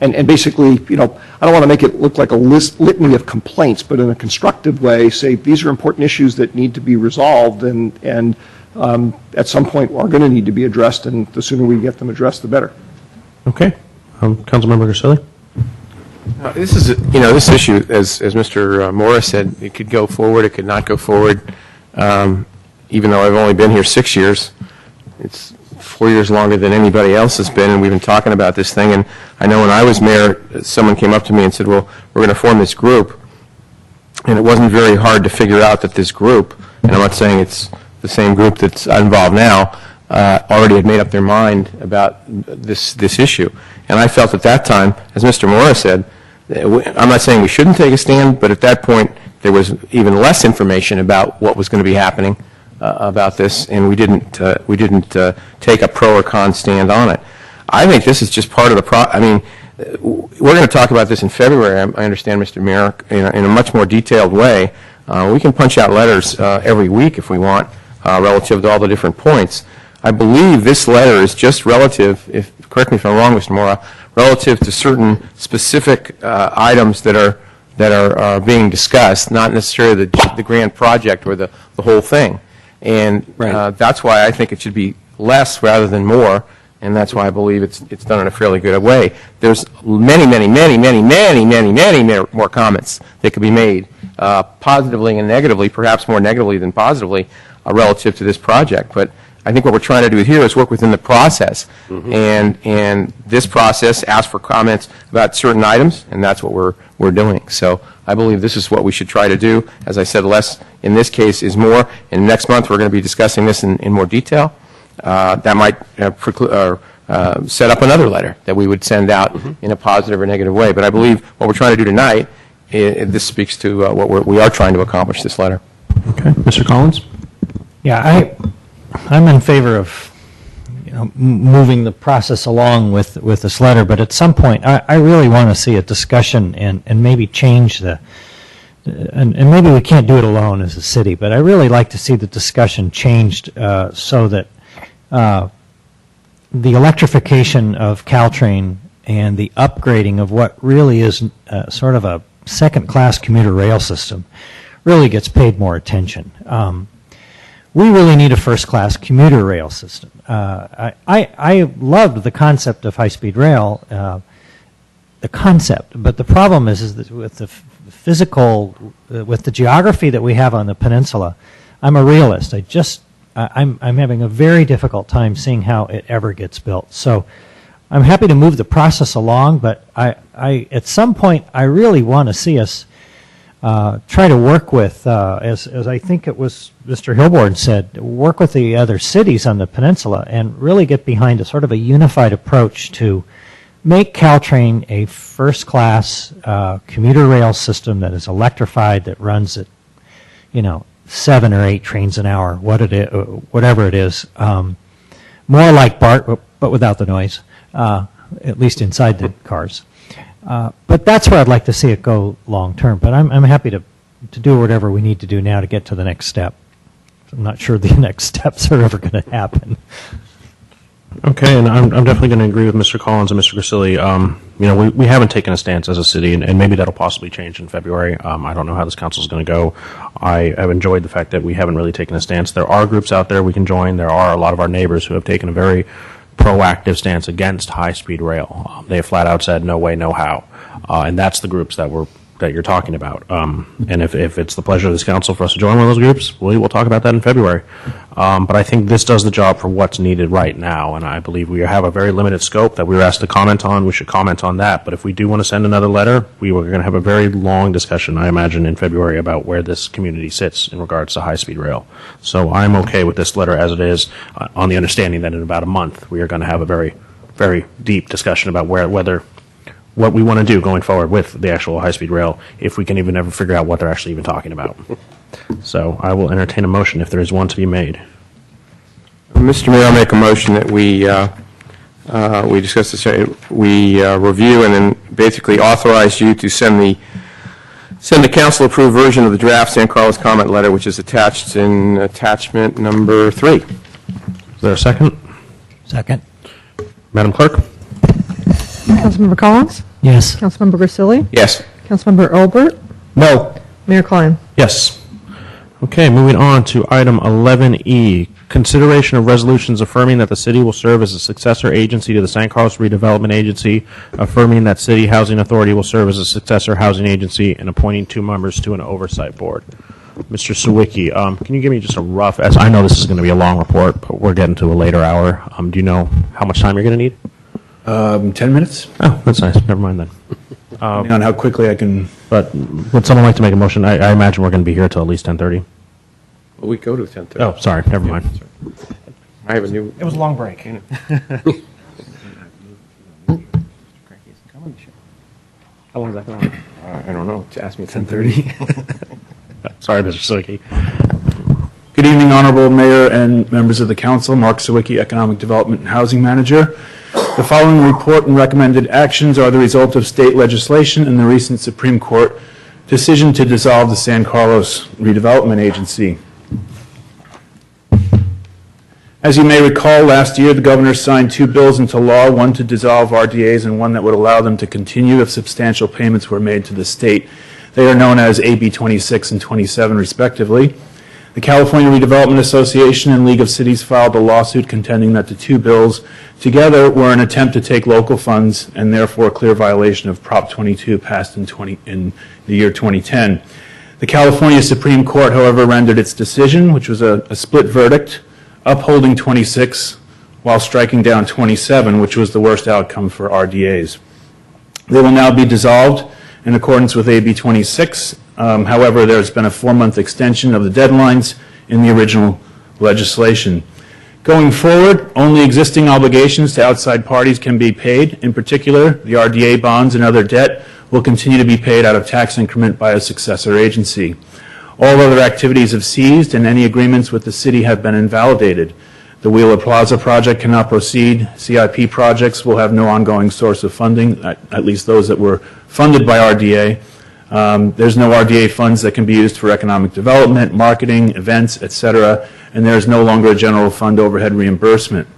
and basically, I don't want to make it look like a litany of complaints, but in a constructive way, say these are important issues that need to be resolved and at some point are going to need to be addressed, and the sooner we get them addressed, the better. Okay. Councilmember Grisilli? This is, this issue, as Mr. Morris said, it could go forward, it could not go forward. Even though I've only been here 6 years, it's 4 years longer than anybody else has been, and we've been talking about this thing. And I know when I was mayor, someone came up to me and said, well, we're going to form this group. And it wasn't very hard to figure out that this group, and I'm not saying it's the same group that's involved now, already had made up their mind about this issue. And I felt at that time, as Mr. Morris said, I'm not saying we shouldn't take a stand, but at that point there was even less information about what was going to be happening about this, and we didn't take a pro or con stand on it. I think this is just part of the we're going to talk about this in February, I understand, Mr. Mayor, in a much more detailed way. We can punch out letters every week if we want, relative to all the different points. I believe this letter is just relative, correct me if I'm wrong, Mr. Mora, relative to certain specific items that are being discussed, not necessarily the grand project or the whole thing. And that's why I think it should be less rather than more, and that's why I believe it's done in a fairly good way. There's many more comments that could be made, positively and negatively, perhaps more negatively than positively, relative to this project. But I think what we're trying to do here is work within the process, and this process asks for comments about certain items, and that's what we're doing. So I believe this is what we should try to do. As I said, less in this case is more, and next month we're going to be discussing this in more detail. That might set up another letter that we would send out in a positive or negative way. But I believe what we're trying to do tonight, this speaks to what we are trying to accomplish, this letter. Okay. Mr. Collins? Yeah, I'm in favor of moving the process along with this letter, but at some point I really want to see a discussion and maybe change and maybe we can't do it alone as a city, but I really like to see the discussion changed so that the electrification of Caltrain and the upgrading of what really is sort of a second-class commuter rail system really gets paid more attention. We really need a first-class commuter rail system. I loved the concept of high-speed rail, the concept, but the problem is that with the physical, with the geography that we have on the peninsula, I'm a realist. I'm having a very difficult time seeing how it ever gets built. So I'm happy to move the process along, but I at some point I really want to see us try to work with, as I think it was Mr. Hilborn said, work with the other cities on the peninsula and really get behind a sort of a unified approach to make Caltrain a first-class commuter rail system that is electrified, that runs at, 7 or 8 trains an hour, whatever it is. More like BART, but without the noise, at least inside the cars. But that's where I'd like to see it go long-term. But I'm happy to do whatever we need to do now to get to the next step. I'm not sure the next steps are ever going to happen. Okay, and I'm definitely going to agree with Mr. Collins and Mr. Grisilli. We haven't taken a stance as a city, and maybe that'll possibly change in February. I don't know how this council is going to go. I have enjoyed the fact that we haven't really taken a stance. There are groups out there we can join. There are a lot of our neighbors who have taken a very proactive stance against high-speed rail. They have flat out said, no way, no how. And that's the groups that you're talking about. And if it's the pleasure of this council for us to join one of those groups, we'll talk about that in February. But I think this does the job for what's needed right now, and I believe we have a very limited scope that we were asked to comment on. We should comment on that. But if we do want to send another letter, we were going to have a very long discussion, I imagine, in February about where this community sits in regards to high-speed rail. So I'm okay with this letter as it is, on the understanding that in about a month we are going to have a very, very deep discussion about what we want to do going forward with the actual high-speed rail, if we can even ever figure out what they're actually even talking about. So I will entertain a motion if there is one to be made. Mr. Mayor, I'll make a motion that we discuss this, we review and then basically authorize you to send the council-approved version of the draft San Carlos comment letter, which is attached in attachment number 3. Is there a second? Second. Madam Clerk? Councilmember Collins? Yes. Councilmember Grisilli? Yes. Councilmember Olbert? No. Mayor Klein? Yes. Okay, moving on to item 11E, consideration of resolutions affirming that the city will serve as a successor agency to the San Carlos Redevelopment Agency, affirming that City Housing Authority will serve as a successor housing agency, and appointing 2 members to an oversight board. Mr. Sawicki, can you give me just a rough estimate? I know this is going to be a long report, but we're getting to a later hour. Do you know how much time you're going to need? 10 minutes, Oh, that's nice. Never mind then. depending on how quickly I can. But would someone like to make a motion? I imagine we're going to be here till at least 10:30. Well, we go to 10:30. Oh, sorry. Never mind. I have a new. It was a long break. How long is that going to I don't know. Ask me at 10:30. Sorry, Mr. Sawicki. Good evening, Honorable Mayor and members of the council. Mark Sawicki, Economic Development and Housing Manager. The following report and recommended actions are the result of state legislation and the recent Supreme Court decision to dissolve the San Carlos Redevelopment Agency. As you may recall, last year the governor signed 2 bills into law, one to dissolve RDAs and one that would allow them to continue if substantial payments were made to the state. They are known as AB 26 and 27, respectively. The California Redevelopment Association and League of Cities filed a lawsuit contending that the 2 bills together were an attempt to take local funds and therefore a clear violation of Prop 22 passed in the year 2010. The California Supreme Court, however, rendered its decision, which was a split verdict, upholding 26 while striking down 27, which was the worst outcome for RDAs. They will now be dissolved in accordance with AB 26. However, there's been a 4-month extension of the deadlines in the original legislation. Going forward, only existing obligations to outside parties can be paid. In particular, the RDA bonds and other debt will continue to be paid out of tax increment by a successor agency. All other activities have ceased, and any agreements with the city have been invalidated. The Wheeler Plaza project cannot proceed. CIP projects will have no ongoing source of funding, at least those that were funded by RDA. There's no RDA funds that can be used for economic development, marketing, events, etc., and there is no longer a general fund overhead reimbursement.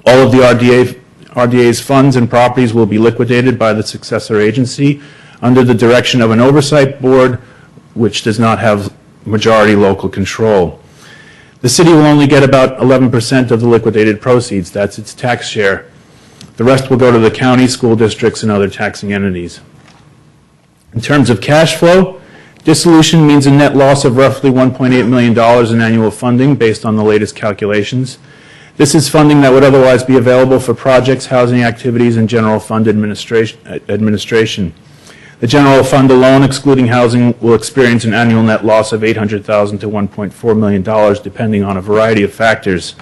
All of the RDA's funds and properties will be liquidated by the successor agency under the direction of an oversight board which does not have majority local control. The city will only get about 11% of the liquidated proceeds. That's its tax share. The rest will go to the county, school districts, and other taxing entities. In terms of cash flow, dissolution means a net loss of roughly $1.8 million in annual funding based on the latest calculations. This is funding that would otherwise be available for projects, housing activities, and general fund administration. The general fund alone, excluding housing, will experience an annual net loss of $800,000 to $1.4 million, depending on a variety of factors,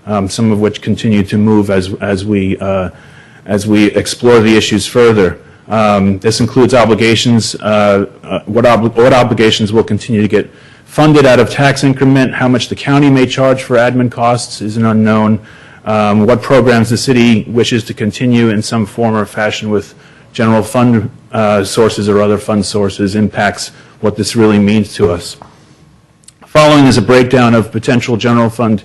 some of which continue to move as we explore the issues further. This includes obligations, what obligations will continue to get funded out of tax increment, how much the county may charge for admin costs is an unknown, what programs the city wishes to continue in some form or fashion with general fund sources or other fund sources impacts what this really means to us. Following is a breakdown of potential general fund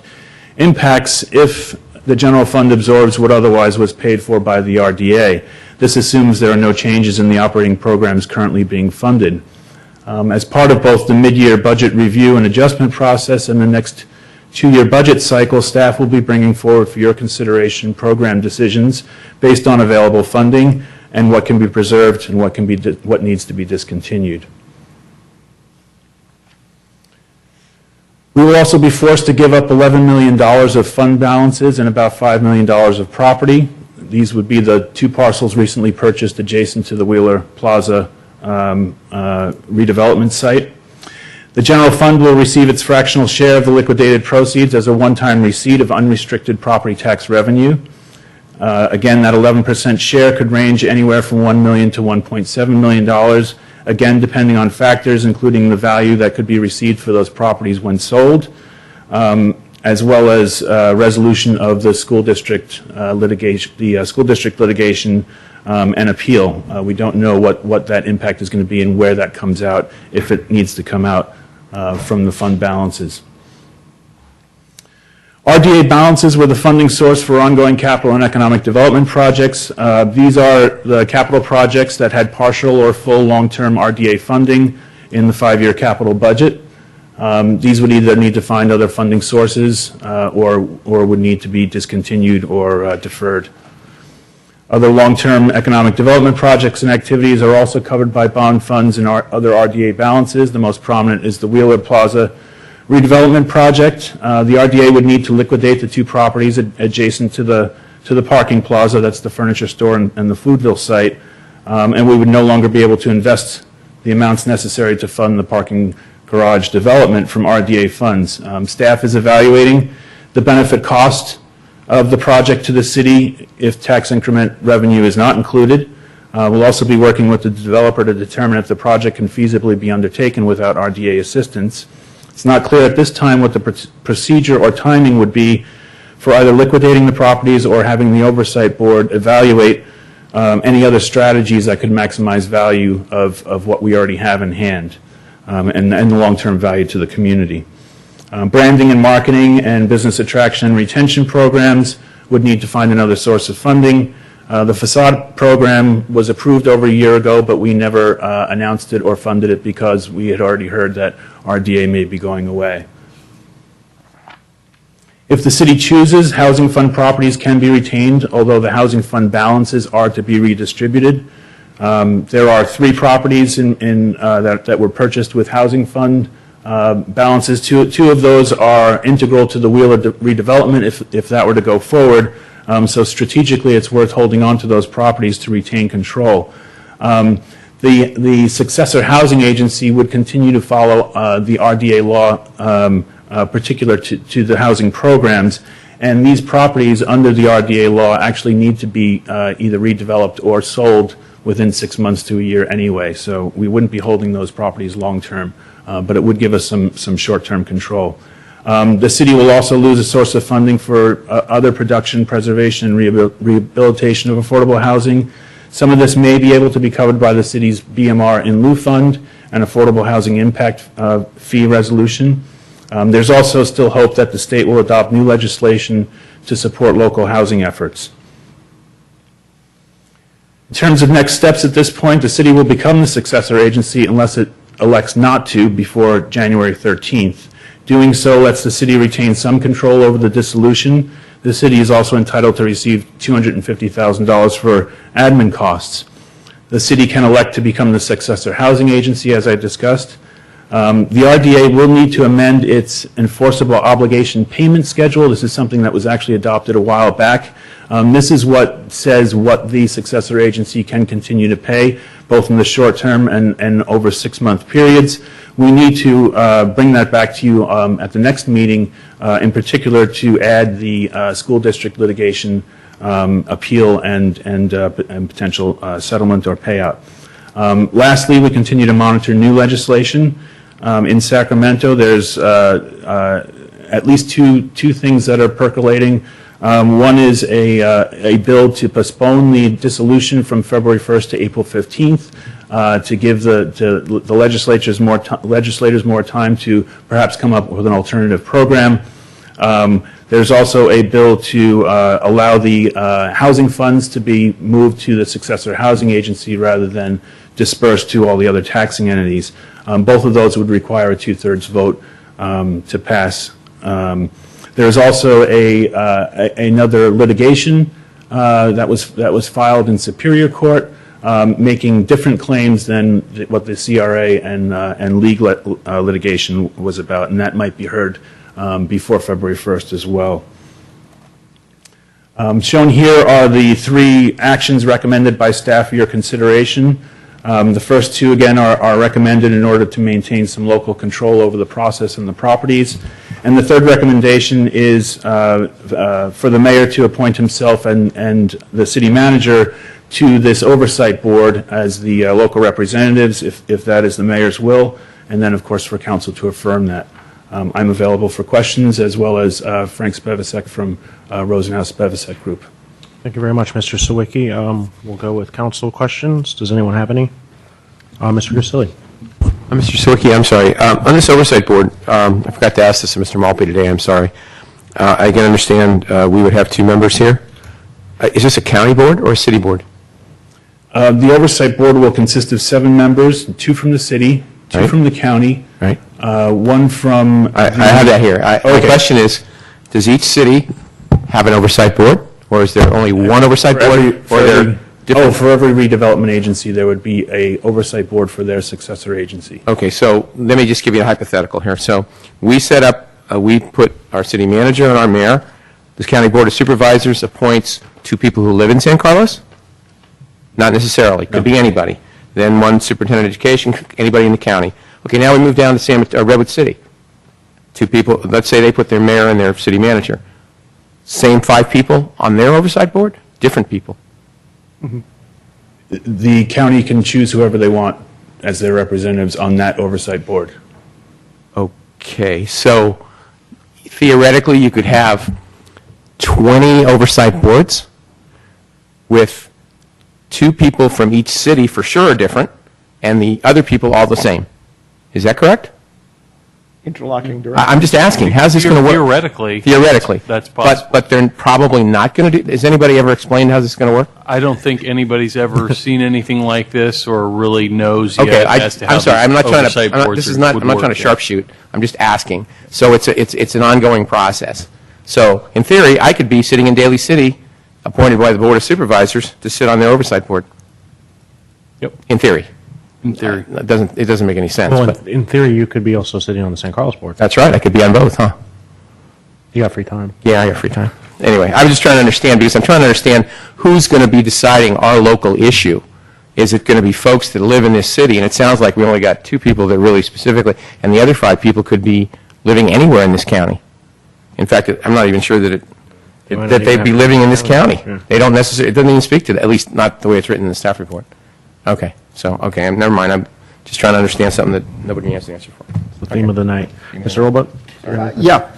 impacts if the general fund absorbs what otherwise was paid for by the RDA. This assumes there are no changes in the operating programs currently being funded. As part of both the mid-year budget review and adjustment process and the next 2-year budget cycle, staff will be bringing forward for your consideration program decisions based on available funding and what can be preserved and what needs to be discontinued. We will also be forced to give up $11 million of fund balances and about $5 million of property. These would be the 2 parcels recently purchased adjacent to the Wheeler Plaza redevelopment site. The general fund will receive its fractional share of the liquidated proceeds as a one-time receipt of unrestricted property tax revenue. Again, that 11% share could range anywhere from $1 million to $1.7 million, again, depending on factors including the value that could be received for those properties when sold, as well as resolution of the school district litigation and appeal. We don't know what that impact is going to be and where that comes out, if it needs to come out from the fund balances. RDA balances were the funding source for ongoing capital and economic development projects. These are the capital projects that had partial or full long-term RDA funding in the 5-year capital budget. These would either need to find other funding sources or would need to be discontinued or deferred. Other long-term economic development projects and activities are also covered by bond funds and other RDA balances. The most prominent is the Wheeler Plaza redevelopment project. The RDA would need to liquidate the 2 properties adjacent to the parking plaza, that's the furniture store and the Foodville site, and we would no longer be able to invest the amounts necessary to fund the parking garage development from RDA funds. Staff is evaluating the benefit cost of the project to the city if tax increment revenue is not included. We'll also be working with the developer to determine if the project can feasibly be undertaken without RDA assistance. It's not clear at this time what the procedure or timing would be for either liquidating the properties or having the oversight board evaluate any other strategies that could maximize value of what we already have in hand and the long-term value to the community. Branding and marketing and business attraction and retention programs would need to find another source of funding. The facade program was approved over a year ago, but we never announced it or funded it because we had already heard that RDA may be going away. If the city chooses, housing fund properties can be retained, although the housing fund balances are to be redistributed. There are 3 properties that were purchased with housing fund balances. Two of those are integral to the Wheeler redevelopment if that were to go forward. So strategically, it's worth holding on to those properties to retain control. The successor housing agency would continue to follow the RDA law particular to the housing programs, and these properties under the RDA law actually need to be either redeveloped or sold within 6 months to a year anyway. So we wouldn't be holding those properties long-term, but it would give us some short-term control. The city will also lose a source of funding for other production, preservation, and rehabilitation of affordable housing. Some of this may be able to be covered by the city's BMR in lieu fund and affordable housing impact fee resolution. There's also still hope that the state will adopt new legislation to support local housing efforts. In terms of next steps at this point, the city will become the successor agency unless it elects not to before January 13th. Doing so lets the city retain some control over the dissolution. The city is also entitled to receive $250,000 for admin costs. The city can elect to become the successor housing agency, as I discussed. The RDA will need to amend its enforceable obligation payment schedule. This is something that was actually adopted a while back. This is what says what the successor agency can continue to pay, both in the short term and over 6-month periods. We need to bring that back to you at the next meeting, in particular to add the school district litigation appeal and potential settlement or payout. Lastly, we continue to monitor new legislation. In Sacramento, there's at least two things that are percolating. One is a bill to postpone the dissolution from February 1st to April 15th to give the legislators more time to perhaps come up with an alternative program. There's also a bill to allow the housing funds to be moved to the successor housing agency rather than dispersed to all the other taxing entities. Both of those would require a 2/3 vote to pass. There's also another litigation that was filed in Superior Court, making different claims than what the CRA and league litigation was about, and that might be heard before February 1st as well. Shown here are the 3 actions recommended by staff for your consideration. The first 2, again, are recommended in order to maintain some local control over the process and the properties. And the third recommendation is for the mayor to appoint himself and the city manager to this oversight board as the local representatives, if that is the mayor's will, and then, of course, for council to affirm that. I'm available for questions, as well as Frank Spevacek from Rosenhaus Spevacek Group. Thank you very much, Mr. Sawicki. We'll go with council questions. Does anyone have any? Mr. Grisilli. Mr. Sawicki, I'm sorry. On this oversight board, I forgot to ask this to Mr. Malpe today, I'm sorry. I can understand we would have two members here. Is this a county board or a city board? The Oversight Board will consist of 7 members, 2 from the city, 2 Right. from the county, Right. 1 from... I have that here. My question is, does each city have an oversight board, or is there only one oversight board? For every redevelopment agency, there would be a oversight board for their successor agency. Okay, so let me just give you a hypothetical here. So we set up, we put our city manager and our mayor. This county board of supervisors appoints 2 people who live in San Carlos? Not necessarily. Could be anybody. Then 1 superintendent of education, anybody in the county. Okay, now we move down to Redwood City. 2 people, let's say they put their mayor and their city manager. Same 5 people on their oversight board? Different people. The county can choose whoever they want as their representatives on that oversight board. Okay, so theoretically you could have 20 oversight boards with 2 people from each city for sure are different, and the other people all the same. Is that correct? Interlocking directors. I'm just asking, how's this going to work? Theoretically. That's possible. But they're probably not going to do, has anybody ever explained how this is going to work? I don't think anybody's ever seen anything like this or really knows Okay, yet as to how I'm sorry, I'm not trying oversight to, boards I'm not trying to sharpshoot. I'm just asking. So it's an ongoing process. So in theory, I could be sitting in Daly City, appointed by the Board of Supervisors to sit on their oversight board. Yep. In theory. In theory. It doesn't make any sense. Well, but in theory, you could be also sitting on the San Carlos board. that's right, I could be on both, huh? You got free time. Yeah, I got free time. Anyway, I was just trying to understand, because I'm trying to understand who's going to be deciding our local issue. Is it going to be folks that live in this city? And it sounds like we only got 2 people that really specifically, and the other 5 people could be living anywhere in this county. In fact, I'm not even sure that they'd be living in this county. They don't necessarily, it doesn't even speak to that, at least not the way it's written in the staff report. Okay, never mind. I'm just trying to understand something that nobody has the answer for. It's the theme of the night. Mr. Olbut? Yeah.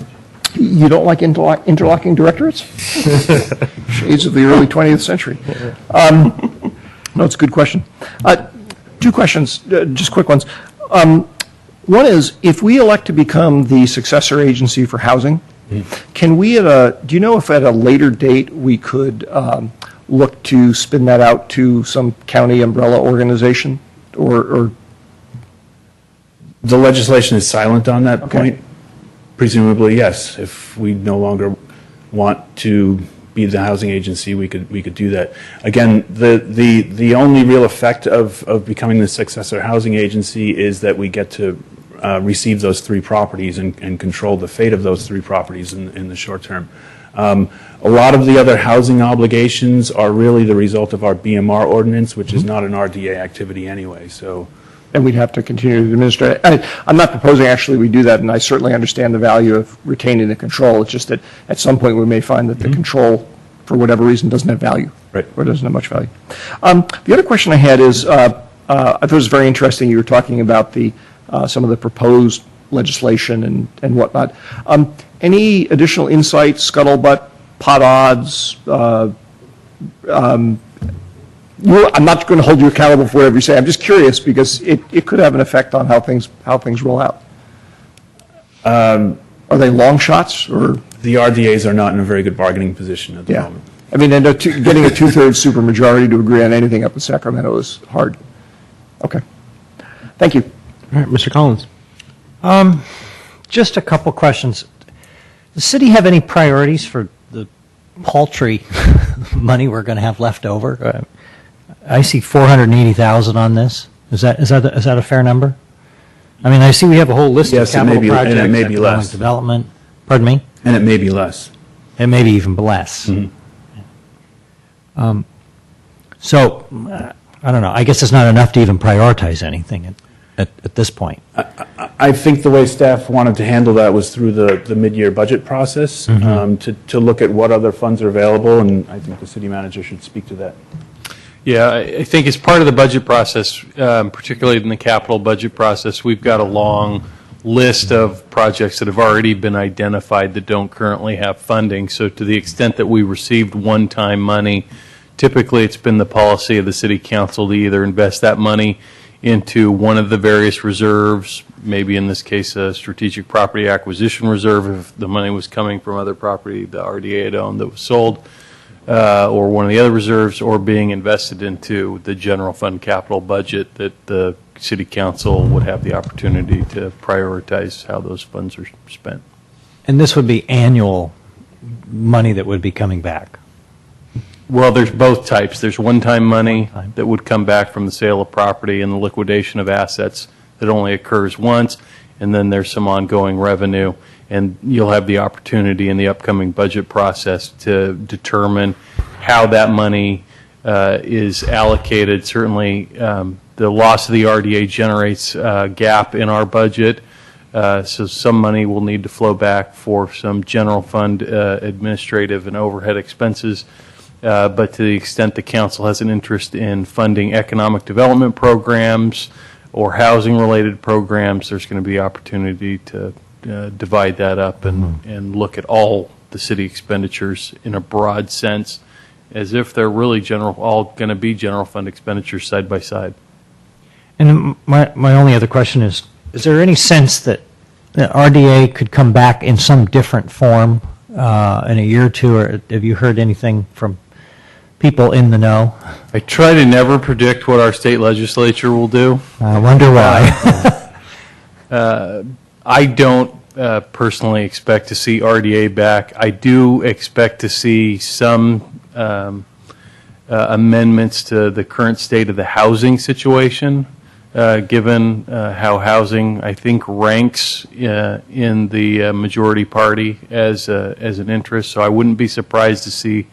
You don't like interlocking directorates? Shades of the early 20th century. No, it's a good question. 2 questions, just quick ones. One is, if we elect to become the successor agency for housing, can we do you know if at a later date we could look to spin that out to some county umbrella organization or The legislation is silent on that point. Presumably, yes. If we no longer want to be the housing agency, we could do that. Again, the only real effect of becoming the successor housing agency is that we get to receive those 3 properties and control the fate of those 3 properties in the short term. A lot of the other housing obligations are really the result of our BMR ordinance, which is not an RDA activity anyway. So. And we'd have to continue to administer it. I'm not proposing actually we do that, and I certainly understand the value of retaining the control. It's just that at some point we may find that the control, for whatever reason, doesn't have value. Right. Or doesn't have much value. The other question I had is, I thought it was very interesting you were talking about some of the proposed legislation and whatnot. Any additional insights, scuttlebutt, pot odds? I'm not going to hold you accountable for whatever you say. I'm just curious because it could have an effect on how things roll out. Are they long shots or? The RDAs are not in a very good bargaining position at the moment. I mean, I know getting a 2/3 supermajority to agree on anything up in Sacramento is hard. Okay. Thank you. All right, Mr. Collins. Just a couple questions. Does the city have any priorities for the paltry money we're going to have left over? I see 480,000 on this. Is that a fair number? I mean, I see we have a whole list of capital projects. And it may be economic less. Development. Pardon me? And it may be less. It may be even less. So, I don't know. I guess it's not enough to even prioritize anything at this point. I think the way staff wanted to handle that was through the mid-year budget process, to look at what other funds are available, and I think the city manager should speak to that. Yeah, I think as part of the budget process, particularly in the capital budget process, we've got a long list of projects that have already been identified that don't currently have funding. So to the extent that we received one-time money, typically it's been the policy of the city council to either invest that money into one of the various reserves, maybe in this case a strategic property acquisition reserve if the money was coming from other property the RDA had owned that was sold, or one of the other reserves, or being invested into the general fund capital budget that the city council would have the opportunity to prioritize how those funds are spent. And this would be annual money that would be coming back? Well, there's both types. There's one-time money that would come back from the sale of property and the liquidation of assets that only occurs once, and then there's some ongoing revenue, and you'll have the opportunity in the upcoming budget process to determine how that money is allocated. Certainly, the loss of the RDA generates a gap in our budget, so some money will need to flow back for some general fund administrative and overhead expenses. But to the extent the council has an interest in funding economic development programs or housing-related programs, there's going to be opportunity to divide that up and look at all the city expenditures in a broad sense, as if they're really all going to be general fund expenditures side by side. And my only other question is there any sense that the RDA could come back in some different form in a year or two, or have you heard anything from people in the know? I try to never predict what our state legislature will do. I wonder why. I don't personally expect to see RDA back. I do expect to see some amendments to the current state of the housing situation, given how housing, I think, ranks in the majority party as an interest. So I wouldn't be surprised to see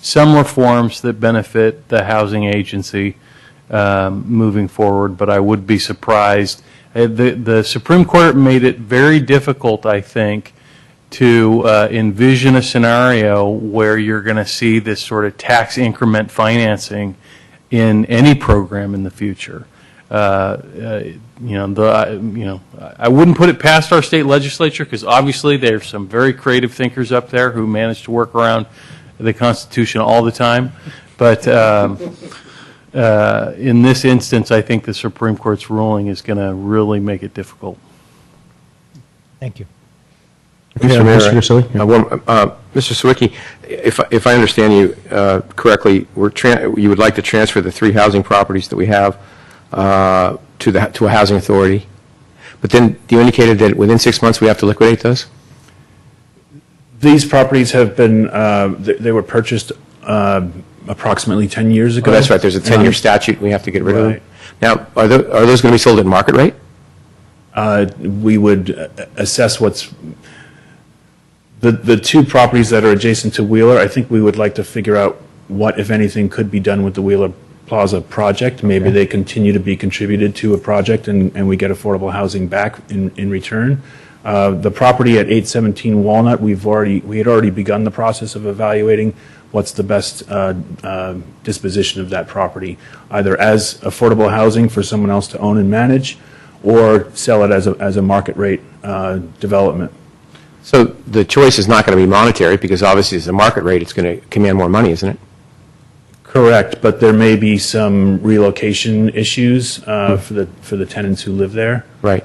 some reforms that benefit the housing agency moving forward, but I would be surprised. The Supreme Court made it very difficult, I think, to envision a scenario where you're going to see this sort of tax increment financing in any program in the future. I wouldn't put it past our state legislature, because obviously there's some very creative thinkers up there who manage to work around the Constitution all the time. But in this instance, I think the Supreme Court's ruling is going to really make it difficult. Thank you. Mr. Mayor, Mr. Sawicki, if I understand you correctly, you would like to transfer the 3 housing properties that we have to a housing authority, but then you indicated that within 6 months we have to liquidate those? These properties have been, they were purchased approximately 10 years ago. Oh, that's right. There's a 10-year statute. We have to get rid of them. Now, are those going to be sold at market rate? We would assess what's the 2 properties that are adjacent to Wheeler. I think we would like to figure out what, if anything, could be done with the Wheeler Plaza project. Maybe they continue to be contributed to a project and we get affordable housing back in return. The property at 817 Walnut, we had already begun the process of evaluating what's the best disposition of that property, either as affordable housing for someone else to own and manage, or sell it as a market rate development. So the choice is not going to be monetary, because obviously as a market rate it's going to command more money, isn't it? Correct, but there may be some relocation issues for the tenants who live there. Right.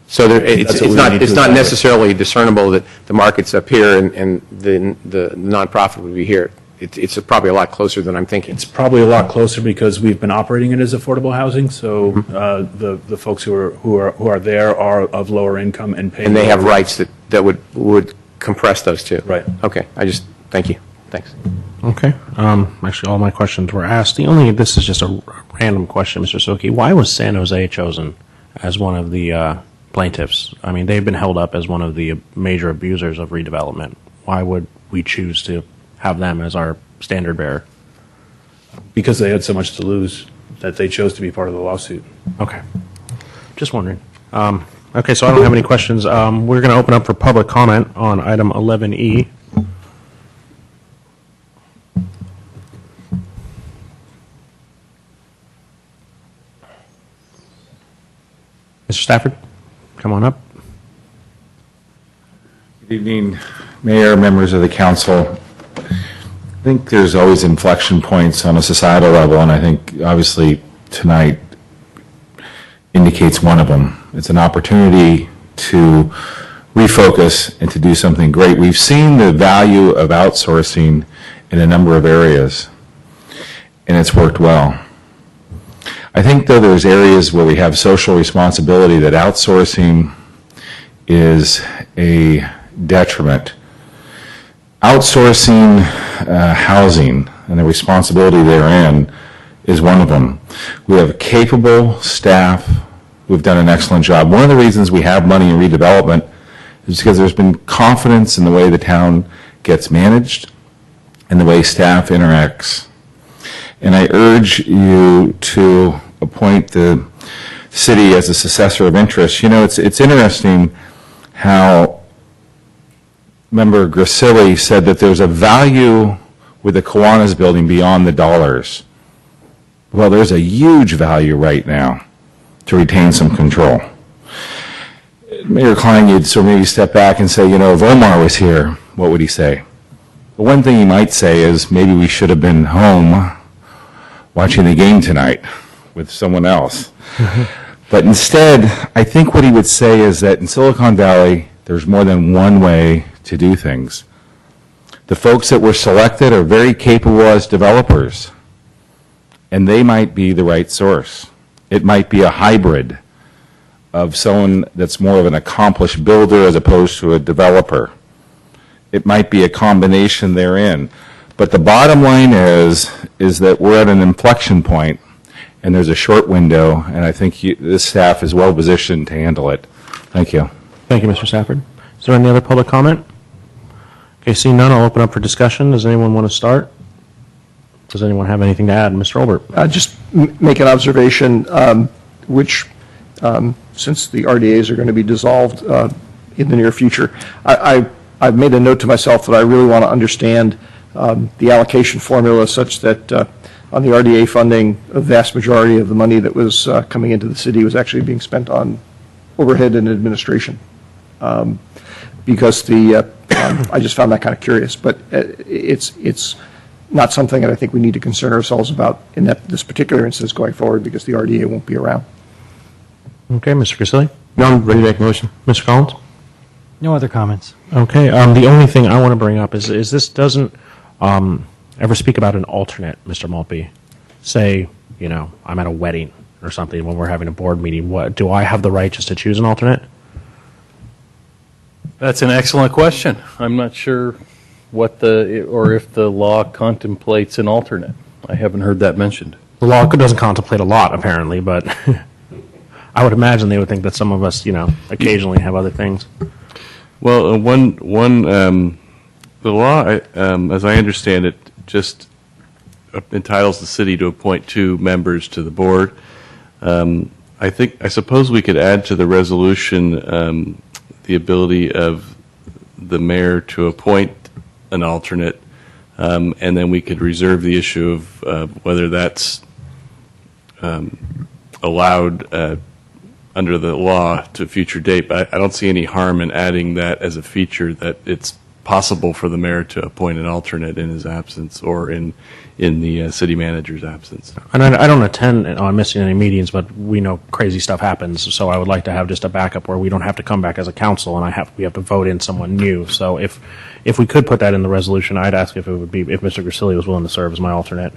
So it's not necessarily discernible that the market's up here and the nonprofit would be here. It's probably a lot closer than I'm thinking. It's probably a lot closer because we've been operating it as affordable housing. So the folks who are there are of lower income and pay. And they have rights that would compress those two. Right. Okay. Thank you. Thanks. Okay. Actually, all my questions were asked. This is just a random question, Mr. Sawicki. Why was San Jose chosen as one of the plaintiffs? I mean, they've been held up as one of the major abusers of redevelopment. Why would we choose to have them as our standard bearer? Because they had so much to lose that they chose to be part of the lawsuit. Okay. Just wondering. Okay, so I don't have any questions. We're going to open up for public comment on item 11E. Mr. Stafford, come on up. Good evening, Mayor, members of the council. I think there's always inflection points on a societal level, and I think obviously tonight indicates one of them. It's an opportunity to refocus and to do something great. We've seen the value of outsourcing in a number of areas, and it's worked well. I think, though, there's areas where we have social responsibility that outsourcing is a detriment. Outsourcing housing and the responsibility therein is one of them. We have capable staff who have done an excellent job. One of the reasons we have money in redevelopment is because there's been confidence in the way the town gets managed and the way staff interacts. And I urge you to appoint the city as a successor of interest. You know, it's interesting how Member Grisilli said that there's a value with the Kiwanis building beyond the dollars. Well, there's a huge value right now to retain some control. Mayor Klein, you'd sort of maybe step back and say, you know, if Omar was here, what would he say? The one thing he might say is maybe we should have been home watching the game tonight with someone else. But instead, I think what he would say is that in Silicon Valley, there's more than one way to do things. The folks that were selected are very capable as developers, and they might be the right source. It might be a hybrid of someone that's more of an accomplished builder as opposed to a developer. It might be a combination therein. But the bottom line is that we're at an inflection point, and there's a short window, and I think this staff is well positioned to handle it. Thank you. Thank you, Mr. Stafford. Is there any other public comment? Okay, seeing none, I'll open up for discussion. Does anyone want to start? Does anyone have anything to add? Mr. Olbert. Just make an observation, which, since the RDAs are going to be dissolved in the near future, I've made a note to myself that I really want to understand the allocation formula such that on the RDA funding, a vast majority of the money that was coming into the city was actually being spent on overhead and administration. Because I just found that kind of curious, but it's not something that I think we need to concern ourselves about in this particular instance going forward, because the RDA won't be around. Okay, Mr. Grisilli? No, I'm ready to make a motion. Mr. Collins? No other comments. Okay, the only thing I want to bring up is this doesn't ever speak about an alternate, Mr. Maltby. Say, you know, I'm at a wedding or something when we're having a board meeting. What, do I have the right just to choose an alternate? That's an excellent question. I'm not sure or if the law contemplates an alternate. I haven't heard that mentioned. The law doesn't contemplate a lot, apparently, but I would imagine they would think that some of us, you know, occasionally have other things. Well, the law, as I understand it, just entitles the city to appoint 2 members to the board. I suppose we could add to the resolution the ability of the mayor to appoint an alternate, and then we could reserve the issue of whether that's allowed under the law to a future date. But I don't see any harm in adding that as a feature, that it's possible for the mayor to appoint an alternate in his absence or in the city manager's absence. And I don't attend on missing any meetings, but we know crazy stuff happens, so I would like to have just a backup where we don't have to come back as a council and we have to vote in someone new. So if we could put that in the resolution, I'd ask if Mr. Grisilli was willing to serve as my alternate,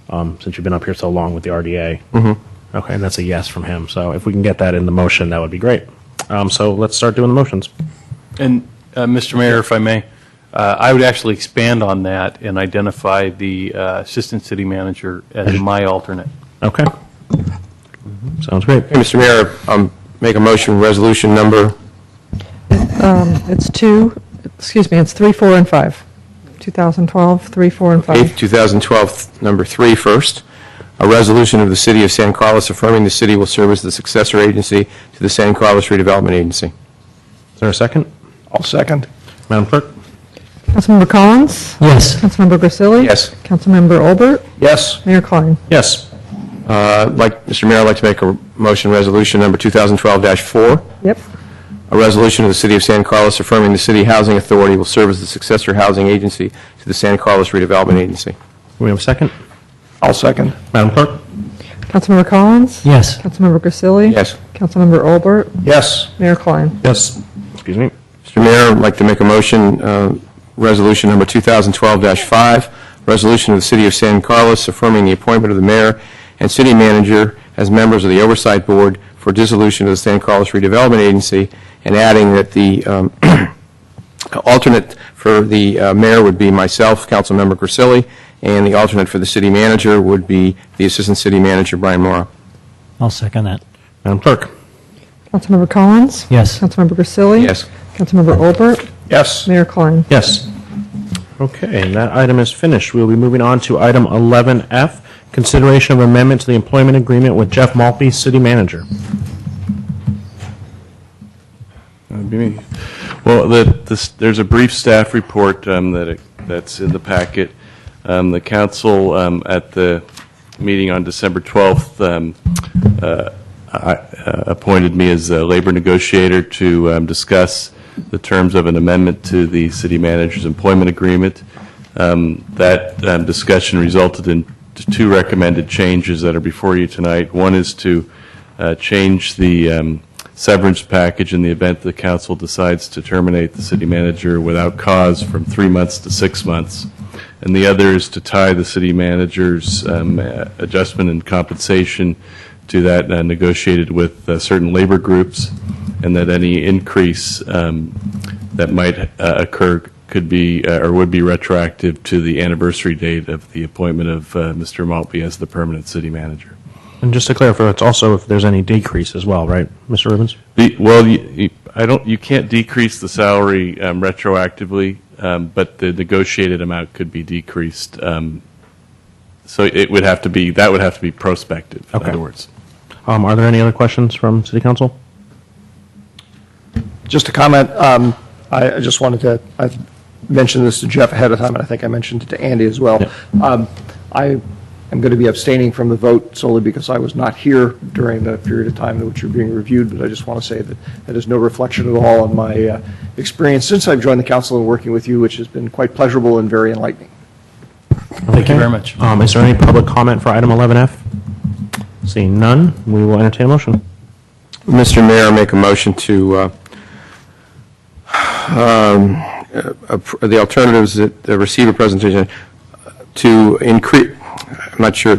since you've been up here so long with the RDA. Mm-hmm. Okay, and that's a yes from him. So if we can get that in the motion, that would be great. So let's start doing the motions. And Mr. Mayor, if I may, I would actually expand on that and identify the assistant city manager as my alternate. Okay. Sounds great. Hey, Mr. Mayor, make a motion, resolution number. It's 3, 4, and 5. 2012, 3, 4, and 5. 2012, number 3 first. A resolution of the City of San Carlos affirming the city will serve as the successor agency to the San Carlos Redevelopment Agency. Is there a second? I'll second. Madam Clerk? Councilmember Collins? Yes. Councilmember Grisilli? Yes. Councilmember Olbert? Yes. Mayor Klein? Yes. Mr. Mayor, I'd like to make a motion, resolution number 2012-4. Yep. A resolution of the City of San Carlos affirming the City Housing Authority will serve as the successor housing agency to the San Carlos Redevelopment Agency. Do we have a second? I'll second. Madam Clerk? Councilmember Collins? Yes. Councilmember Grisilli? Yes. Councilmember Olbert? Yes. Mayor Klein? Yes. Excuse me. Mr. Mayor, I'd like to make a motion, resolution number 2012-5, resolution of the City of San Carlos affirming the appointment of the mayor and city manager as members of the Oversight Board for dissolution of the San Carlos Redevelopment Agency, and adding that the alternate for the mayor would be myself, Councilmember Grisilli, and the alternate for the city manager would be the Assistant City Manager, Brian Morrow. I'll second that. Madam Clerk? Councilmember Collins? Yes. Councilmember Grisilli? Yes. Councilmember Olbert? Yes. Mayor Klein? Yes. Okay, and that item is finished. We'll be moving on to item 11F, consideration of amendment to the employment agreement with Jeff Maltby, City Manager. That'd be me. Well, there's a brief staff report that's in the packet. The council at the meeting on December 12th appointed me as a labor negotiator to discuss the terms of an amendment to the city manager's employment agreement. That discussion resulted in two recommended changes that are before you tonight. One is to change the severance package in the event the council decides to terminate the city manager without cause from 3 months to 6 months. And the other is to tie the city manager's adjustment in compensation to that negotiated with certain labor groups, and that any increase that might occur could be or would be retroactive to the anniversary date of the appointment of Mr. Maltby as the permanent city manager. And just to clarify, it's also if there's any decrease as well, right, Mr. Rubens? Well, you can't decrease the salary retroactively, but the negotiated amount could be decreased. So that would have to be prospective, in other words. Are there any other questions from City Council? Just a comment. I just wanted to, I mentioned this to Jeff ahead of time, and I think I mentioned it to Andy as well. I am going to be abstaining from the vote solely because I was not here during the period of time in which you're being reviewed, but I just want to say that that is no reflection at all on my experience since I've joined the council and working with you, which has been quite pleasurable and very enlightening. Thank you very much. Is there any public comment for item 11F? Seeing none, we will entertain a motion. Mr. Mayor, I make a motion to the alternatives that receive a presentation to increase, I'm not sure,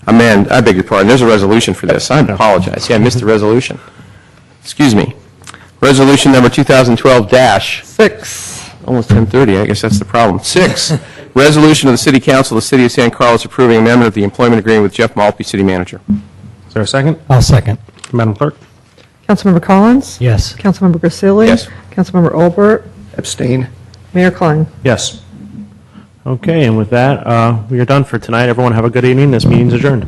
amend, I beg your pardon, there's a resolution for this. I apologize. Yeah, I missed the resolution. Excuse me. Resolution number 2012-6. Almost 10:30, I guess that's the problem. 6, resolution of the City Council of the City of San Carlos approving amendment of the employment agreement with Jeff Maltby, City Manager. Is there a second? I'll second. Madam Clerk? Councilmember Collins? Yes. Councilmember Grisilli? Yes. Councilmember Olbert? Abstain. Mayor Klein? Yes. Okay, and with that, we are done for tonight. Everyone have a good evening. This meeting's adjourned.